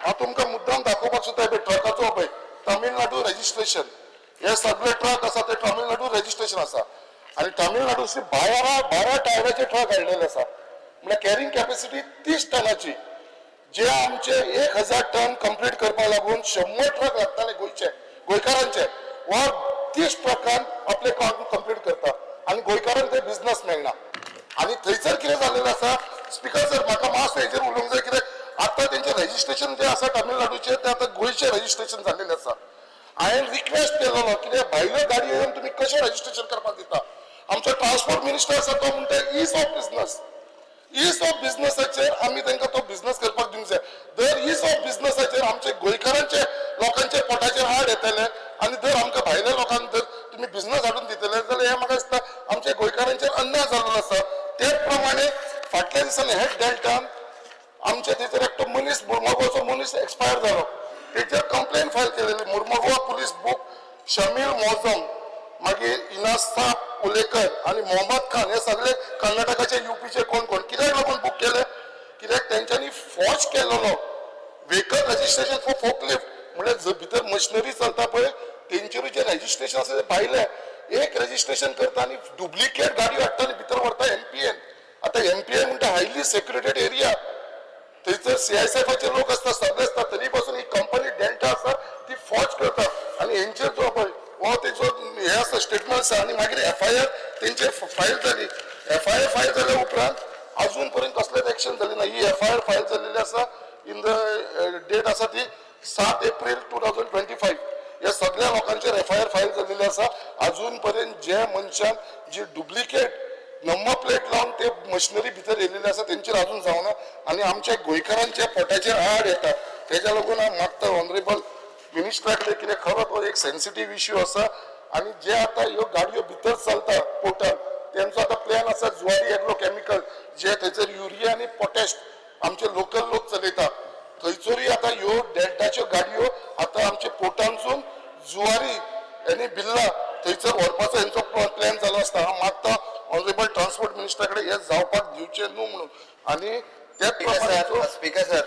[SPEAKER 16] हांव तुमकां मुद्दाम दाखोवपाक सोदता पळय ट्रकाचो पळय तामिळनाडू रजिस्ट्रेशन हे सगळे ट्रक आसा ते तामिळनाडू रजिस्ट्रेशन आसा आनी तामिळनाडू 12 टायराचे ट्रक हाडलेले आसा म्हळ्यार कॅरिंग कॅपेसिटी 30 टनाची जे आमचे 1000 टन कंप्लीट करपाक लागून 100 ट्रक लागताले गोंयकारांचे वा 30 ट्रकान आपले काम कंप्लीट करता आनी गोंयकारांक ते बिझनस मेळना आनी थंयसर कितें जाल्लेलें आसा स्पीकर सर म्हाका मातसो हेजेर उलोवंक जाय कित्याक आतां तेंचें रजिस्ट्रेशन जें आसा तामिळनाडूचें तें आतां गोंयचें रजिस्ट्रेशन जाल्लेलें आसा हांवें रिक्वेस्ट केलेलो कित्याक भायल्यो गाडयो येवन तुमी कशें रजिस्ट्रेशन करपाक दिता आमचो ट्रान्सपोर्ट मिनिस्टर आसा तो म्हणटा ईज ऑफ बिझनसाचेर आमी तांकां तो बिझनस करपाक दिवंक जाय दर ईज ऑफ बिझनसाचेर आमचे गोंयकारांचे लोकांचे पोटाचेर हाड येतले आनी दर आमकां भायल्या लोकांक जर तुमी बिझनस हाडून दितले जाल्यार हें म्हाका दिसता आमच्या गोंयकारांचेर अन्याय जाल्लो आसा तेच प्रमाणे फाटल्या दिसांनी हेच डेल्टान आमचे थंयसर एकटो मनीस मुर्मुगांवचो मनीस एक्सपायर जालो तेचेर कंप्लेन फायल केलेली मुर्मुगांव पुलीस बुक शमील मोजम मागीर इनासा उलेकर आनी मोहम्मद खान हे सगळे कर्नाटकाचे यूपीचे कोण कित्याक लागून बुक केले कित्याक तेंच्यांनी फॉज केलेलो व्हेकल रजिस्ट्रेशन फॉर फोकलिफ्ट म्हळ्यार भितर मशिनरी चलता पळय तेंचेरूय जे रजिस्ट्रेशन आसा ते भायले एक रजिस्ट्रेशन करता आनी डुप्लिकेट गाडयो हाडटा आनी भितर व्हरता एमपीएन आतां एमपीएन म्हणटा हायली सेक्युरेटेड एरिया थंयसर सीआयएसएफाचे लोक आसता सगळे आसता तरी पासून ही कंपनी डेल्टा आसा ती फॉज करता आनी हेंचेर जो पळय हो तेजो हे आसा स्टेटमेंट आसा आनी मागीर एफआयआर तेंचे फायल जाली एफआयआर फायल जाल्या उपरांत अजून पर्यंत कसलेच एक्शन जाली ना ही एफआयआर फायल जाल्लेली आसा इन द डेट आसा ती 7 एप्रील 2025 ह्या सगळ्या लोकांचेर एफआयआर फायल जाल्लेली आसा अजून पर्यंत जे मनशान जी डुप्लिकेट नंबर प्लेट लावन ते मशिनरी भितर येयलेले आसा तेंचेर अजून जावना आनी आमच्या गोंयकारांच्या पोटाचेर आड येता तेज्या लागून हांव मागता ऑनरेबल मिनिस्टराकले कित्याक खरोच हो एक सेन्सिटीव इश्यू आसा आनी जे आतां ह्यो गाडयो भितर चलता पोर्टान तेंचो आतां प्लॅन आसा जुवारी एग्रो केमिकल जे थंयसर युरिया आनी पोटॅश आमचे लोकल लोक चलयता थंयसरूय आतां ह्यो डेल्टाच्यो गाडयो आतां आमच्या पोर्टानसून जुवारी आनी बिल्ला थंयसर व्हरपाचो हेंचो प्लॅन जालो आसता हांव मागता ऑनरेबल ट्रान्सपोर्ट मिनिस्टरा कडेन हे जावपाक दिवचें न्हू म्हणून आनी त्याच प्रमाणे
[SPEAKER 6] स्पीकर सर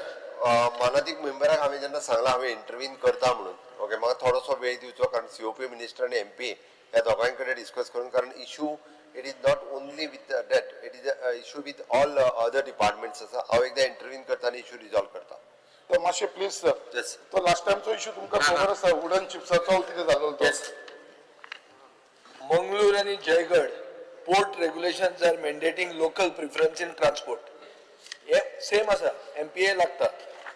[SPEAKER 6] मानदीक मेंबराक हांवें जेन्ना सांगलां हांवें इंटरव्यून करता म्हणून ओके म्हाका थोडोसो वेळ दिवचो कारण सीओपी मिनिस्टर आनी एमपी ह्या दोगांय कडेन डिस्कस करून कारण issue it is not only with that it is issue with all other departments आसा हांव एकदां इंटरव्यून करता आनी इशू रिजॉल्व करता
[SPEAKER 16] तर मातशें प्लीज सर तो लास्ट टायमचो इशू तुमकां खबर आसा वुडन चिप्साचो कितें जालो तो
[SPEAKER 7] मंगळूर आणि Jaigad port regulations are mandating local preference in transport हे सेम आसा एमपीए लागता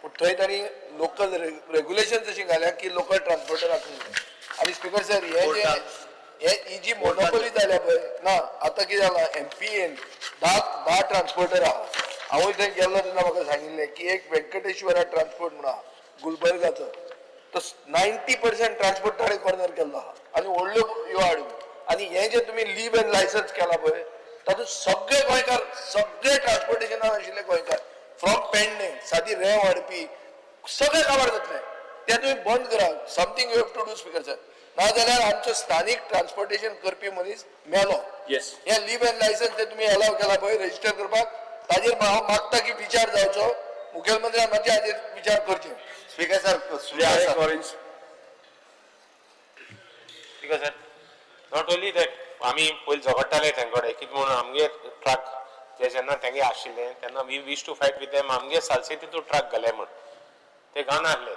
[SPEAKER 7] पूण थंय तांणी लोकल रेग्युलेशन्स अशी घाल्या की लोकल ट्रान्सपोर्टर आसूंक आनी स्पीकर सर ही जी मोनोपोली जाल्या पळय ना आतां कितें जालां एमपीएन 10 ट्रान्सपोर्टर आहा हांवूय थंय गेल्लो तेन्ना म्हाका सांगिल्लें की एक व्यंकटेश्वरा ट्रान्सपोर्ट म्हणून आहा गुलबर्गाचो तो 90% ट्रान्सपोर्ट ताणें कॉर्नर केल्लो आहा आनी व्हडल्यो ह्यो हाडून आनी हें जे तुमी लीव एंड लायसन्स केला पळय तातूंत सगळे गोंयकार सगळे ट्रान्सपोर्टेशनान आशिल्ले गोंयकार फ्रॉम पेडणे सादी रेंव हाडपी सगळे काबार जातले ते तुमी बंद करा something you have to do speaker sir नाजाल्यार आमचो स्थानीक ट्रान्सपोर्टेशन करपी मनीस मेलो
[SPEAKER 15] येस
[SPEAKER 7] हे लीव एंड लायसन्स ते तुमी अलाव केला पळय रजिस्टर करपाक ताजेर हांव मागता की विचार जावचो मुखेलमंत्र्यान मातशें हाजेर विचार करचे
[SPEAKER 6] speaker sir
[SPEAKER 15] Because not only that, आमी पयलीं झगडटाले तेंकडे कितें म्हणून आमगे ट्रक ते जेन्ना तेंगे आशिल्ले तेन्ना we wish to fight with them आमगे सालसेती तूं ट्रक घाले म्हण ते घानासले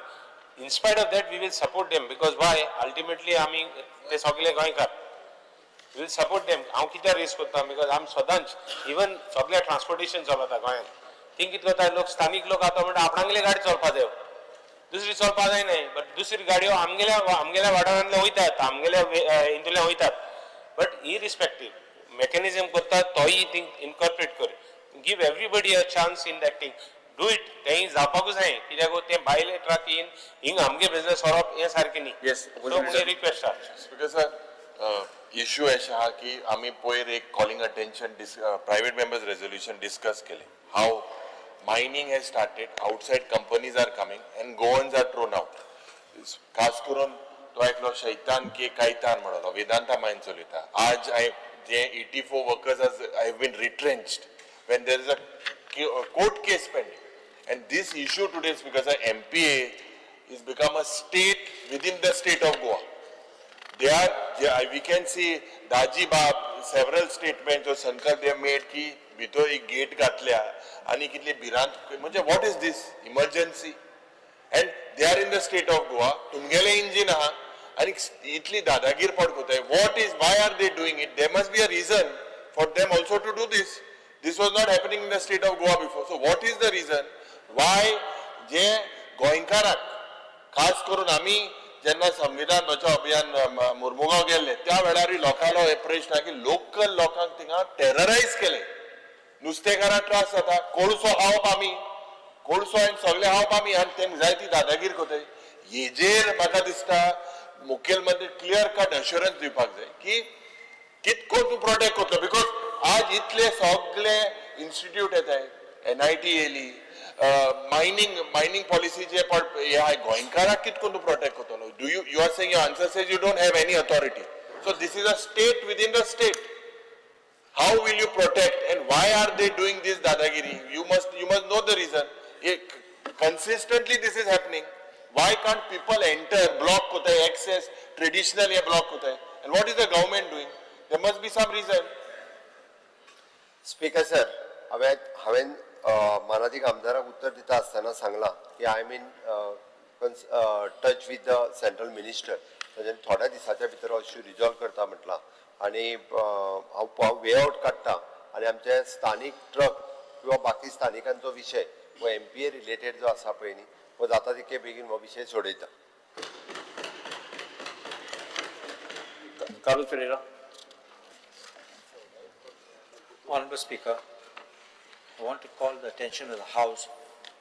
[SPEAKER 15] in spite of that we will support them because why ultimately आमी ते सगळे गोंयकार वी वील सपोर्ट देम हांव कित्याक रेस करता बिकॉज आमी सदांच इवन सगळे ट्रान्सपोर्टेशन चलता गोंयांत थिंग कितें करता लोक स्थानीक लोक आता म्हणटा आपणागले गाडी चलपा जाय दुसरी चलपा जायना बट दुसरी गाडयो आमगेल्या वाठारांतले वयतात आमगेल्या हितूंतल्यान वयतात बट इरिस्पेक्टीव मेकॅनिझम करता तोय थिंग इनकॉर्पोरेट कर give everybody a chance in that thing do it तें जावपाकूच जाय कित्याक ते भायले ट्रक येवन हिंग आमगे बिझनेस व्हरप हें सारकें न्ही सो म्हगे रिक्वेस्ट आहा
[SPEAKER 5] स्पीकर सर इश्यू अशें आहा की आमी पयर एक calling attention private members resolution discuss केलें हाव mining has started outside companies are coming and Goans are thrown out खास करून तो एकलो शैतान के कायतान म्हणलो वेदांता मायन चलयता आज जे 84 workers have been retrenched when there is a court case pending and this issue today is because MPA is become a state within the state of Goa they are we can see Daji Bab several statements or Sankar they have made ki भितर एक gate घातल्या आणि कितले भिरांत म्हणजे what is this emergency and they are in the state of Goa तुमगेले engine आहा आणि इतली दादागीर पडकोताय what is why are they doing it there must be a reason for them also to do this this was not happening in the state of Goa before so what is the reason why जे गोंयकाराक खास करून आमी जेन्ना संविधान बचाव अभियान मुर्मुगांव गेल्ले त्या वेळार लोकांलो हे प्रश्न की लोकल लोकांक थिंगा टेररायज केले नुस्तेकारां त्रास जाता कोळसो हावप आमी कोळसो आनी सगळे हावप आमी आनी तेंक जाय ती दादागीर कोताय हेजेर म्हाका दिसता मुखेलमंत्री क्लियर कट अश्युरन्स दिवपाक जाय की कितको तूं प्रोटेक्ट करतलो बिकॉज आज इतले सगळे इन्स्टिट्यूट येताय NIT येयली मायनींग पॉलिसी जे हे आहाय गोंयकाराक कितको तूं प्रोटेक्ट करतलो do you are saying your answer says you don't have any authority so this is a state within the state how will you protect and why are they doing this dadagiri you must know the reason consistently this is happening why can't people enter block kotay access traditionally block kotay and what is the government doing there must be some reason
[SPEAKER 6] speaker sir हांवें मानादीक आमदाराक उत्तर दिता आसतना सांगलां की I am in touch with the central minister म्हणजे थोड्या दिसाच्या भितर इश्यू रिजॉल्व करता म्हटलां आणि हांव वे आउट काडटा आणि आमचे स्थानीक ट्रक किंवा बाकी स्थानिकांचो विशय हो MPA रिलेटेड जो आसा पळय न्ही हो जाता तितके बेगीन हो विशय सोडयता
[SPEAKER 11] Carlos Pereira. Honorable Speaker, I want to call the attention of the House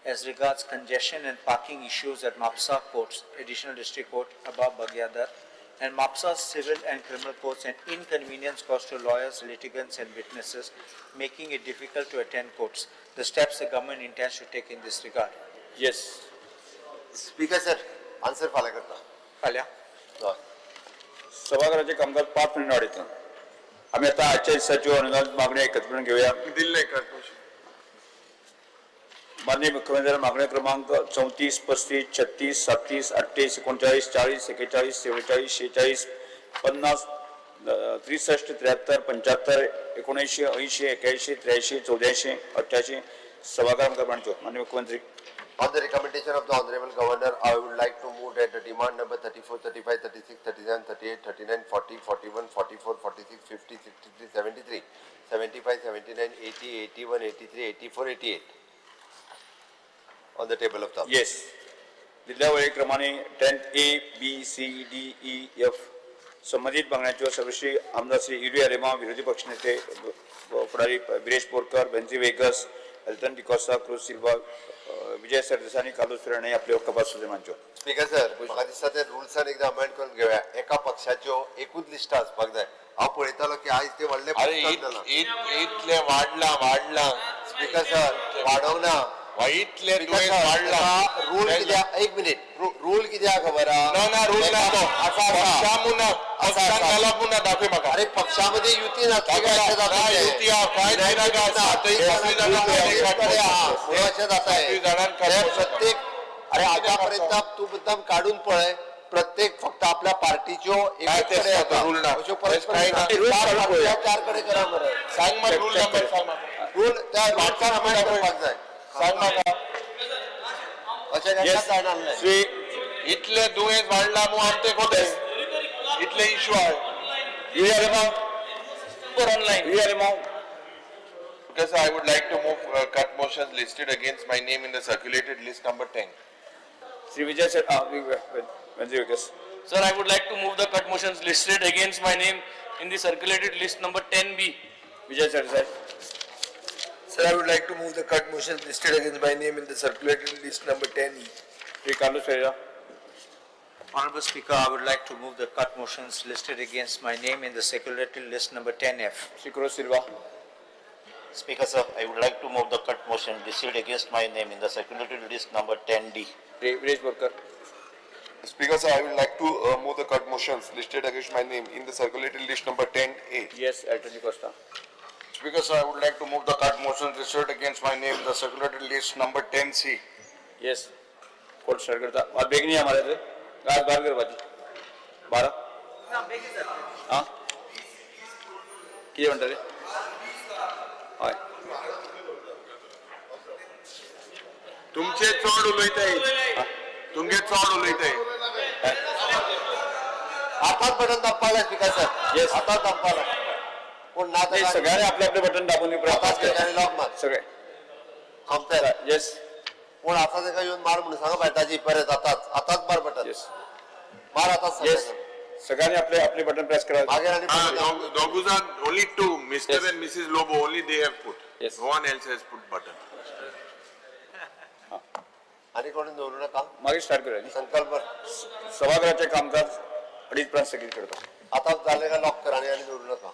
[SPEAKER 11] as regards congestion and parking issues at Mapsa courts, additional district court above Bagyadar, and Mapsa's civil and criminal courts, and inconvenience caused to lawyers, litigants and witnesses, making it difficult to attend courts. The steps the government intends to take in this regard.
[SPEAKER 15] Yes.
[SPEAKER 6] Speaker sir answer फाल्यां करता
[SPEAKER 11] फाल्यां
[SPEAKER 19] सभागृहाचे कामकाज 5 minute वाडयता आम्ही आता आजच्या दिसाच्यो अनुदान मागण्यो एकत्रीत घेऊया
[SPEAKER 4] दिल्ले
[SPEAKER 19] माननीय मुख्यमंत्री मागणी क्रमांक 34, 35, 36, 37, 38, 39, 40, 41, 47, 46, 50, 63, 73, 75, 79, 80, 81, 83, 84, 88 सभागृह क्रमांक माननीय मुख्यमंत्री
[SPEAKER 6] On the recommendation of the Honorable Governor, I would like to move that the demand number 34, 35, 36, 37, 38, 39, 40, 41, 44, 46, 50, 63, 73, 75, 79, 80, 81, 83, 84, 88 on the table of the
[SPEAKER 19] Yes. दिल्ल्या वेळेप्रमाणे 10A, B, C, D, E, F संबंधित मागण्यांच्या सर्वश्री आमदार श्री ED आरेमा विरोधी पक्षनेते पुढारी Biresh Borkar, Venzy Viegas, Elton Di Costa, Cruz Silva, Vijay Sardesani, Carlos Ferrari आपले वक्तव्य सुचेमांचो.
[SPEAKER 6] स्पीकर सर म्हाका दिसता ते रुल्सान एकदा अमेंड करून घेवया एका पक्षाच्यो एकूच लिस्ट आसपाक जाय हांव पळयतालो की आयज ते व्हडले
[SPEAKER 5] इतले वाढला
[SPEAKER 6] स्पीकर सर वाडोवंक ना
[SPEAKER 5] इतले दुयेंस वाढला
[SPEAKER 6] रूल कित्याक एक मिनिट रूल कित्याक खबर आहा
[SPEAKER 5] ना रूल ना तो पक्षामुना दाखय म्हाका
[SPEAKER 6] अरे पक्षामध्ये युती नसली काय अशें जाता तें?
[SPEAKER 5] युती आहा, कांय दिना का, सातय कसली जाता
[SPEAKER 6] म्हणून अशें जाता हें. ते प्रत्येक अरे आतापर्यंत तू मुद्दाम काढून पळय प्रत्येक फक्त आपल्या पार्टीच्यो
[SPEAKER 5] ते रूल ना.
[SPEAKER 6] अश्यो परस्पर चार कडे करा मरे
[SPEAKER 5] सांग म्हाका रूल नंबर सांग म्हाका
[SPEAKER 6] रूल त्या रूलचार अमेंड करपाक जाय
[SPEAKER 5] सांग म्हाका
[SPEAKER 6] अशें केन्ना जायना
[SPEAKER 19] श्री
[SPEAKER 5] इतले दुयेंस वाढला मू आमचे कोटे इतले इश्यू आहे
[SPEAKER 9] online.
[SPEAKER 5] Because I would like to move cut motions listed against my name in the circulated list number 10.
[SPEAKER 19] Sri Vijay sir, Wendy Vikas.
[SPEAKER 9] Sir, I would like to move the cut motions listed against my name in the circulated list number 10B.
[SPEAKER 19] Vijay sir, sir.
[SPEAKER 7] Sir, I would like to move the cut motions listed against my name in the circulated list number 10E.
[SPEAKER 19] Sri Carlos Ferreira.
[SPEAKER 11] Honorable Speaker, I would like to move the cut motions listed against my name in the circulated list number 10F.
[SPEAKER 19] Sri Cruz Silva.
[SPEAKER 8] Speaker sir, I would like to move the cut motion listed against my name in the circulated list number 10D.
[SPEAKER 19] Sri Vinesh Borkar.
[SPEAKER 17] Speaker, sir, I would like to move the cut motions listed against my name in the circulated list number 10A.
[SPEAKER 19] Yes, Elton Di Costa.
[SPEAKER 17] Speaker, sir, I would like to move the cut motions listed against my name in the circulated list number 10C.
[SPEAKER 19] Yes. Court start करता. बात बेगनी है हमारे से. गाज बाहर कर बाजी. 12. हाँ. किती म्हणता रे? हय.
[SPEAKER 5] तुमचे चड उलयताय तुमगे चड उलयताय
[SPEAKER 6] आताच बटन दाबपाक जाय स्पीकर सर
[SPEAKER 19] Yes.
[SPEAKER 6] आताच दाबपाक जाय पूण ना
[SPEAKER 19] नाही, सगळ्यांनी आपले आपले बटन दाबून
[SPEAKER 6] लॉक मार
[SPEAKER 19] सगळे.
[SPEAKER 6] संपता
[SPEAKER 19] येस.
[SPEAKER 6] पूण आता ताका येवन मार म्हणून सांगा बाय ताजी परत आताच मार बटन
[SPEAKER 19] येस.
[SPEAKER 6] मार आताच
[SPEAKER 19] येस. सगळ्यांनी आपले आपले बटन प्रेस करा.
[SPEAKER 6] मागीर आनी
[SPEAKER 5] dogus are only two, Mr. and Mrs. Lobo, only they have put.
[SPEAKER 19] Yes.
[SPEAKER 5] No one else has put button.
[SPEAKER 6] आनी कोणी दवरूं नाका
[SPEAKER 19] मागीर स्टार्ट करूया.
[SPEAKER 6] संकल्प
[SPEAKER 19] सभागृहाचे कामकाज 2:30 स्थगित करतो.
[SPEAKER 6] आताच जालें काय लॉक कर आनी दवरूं नाका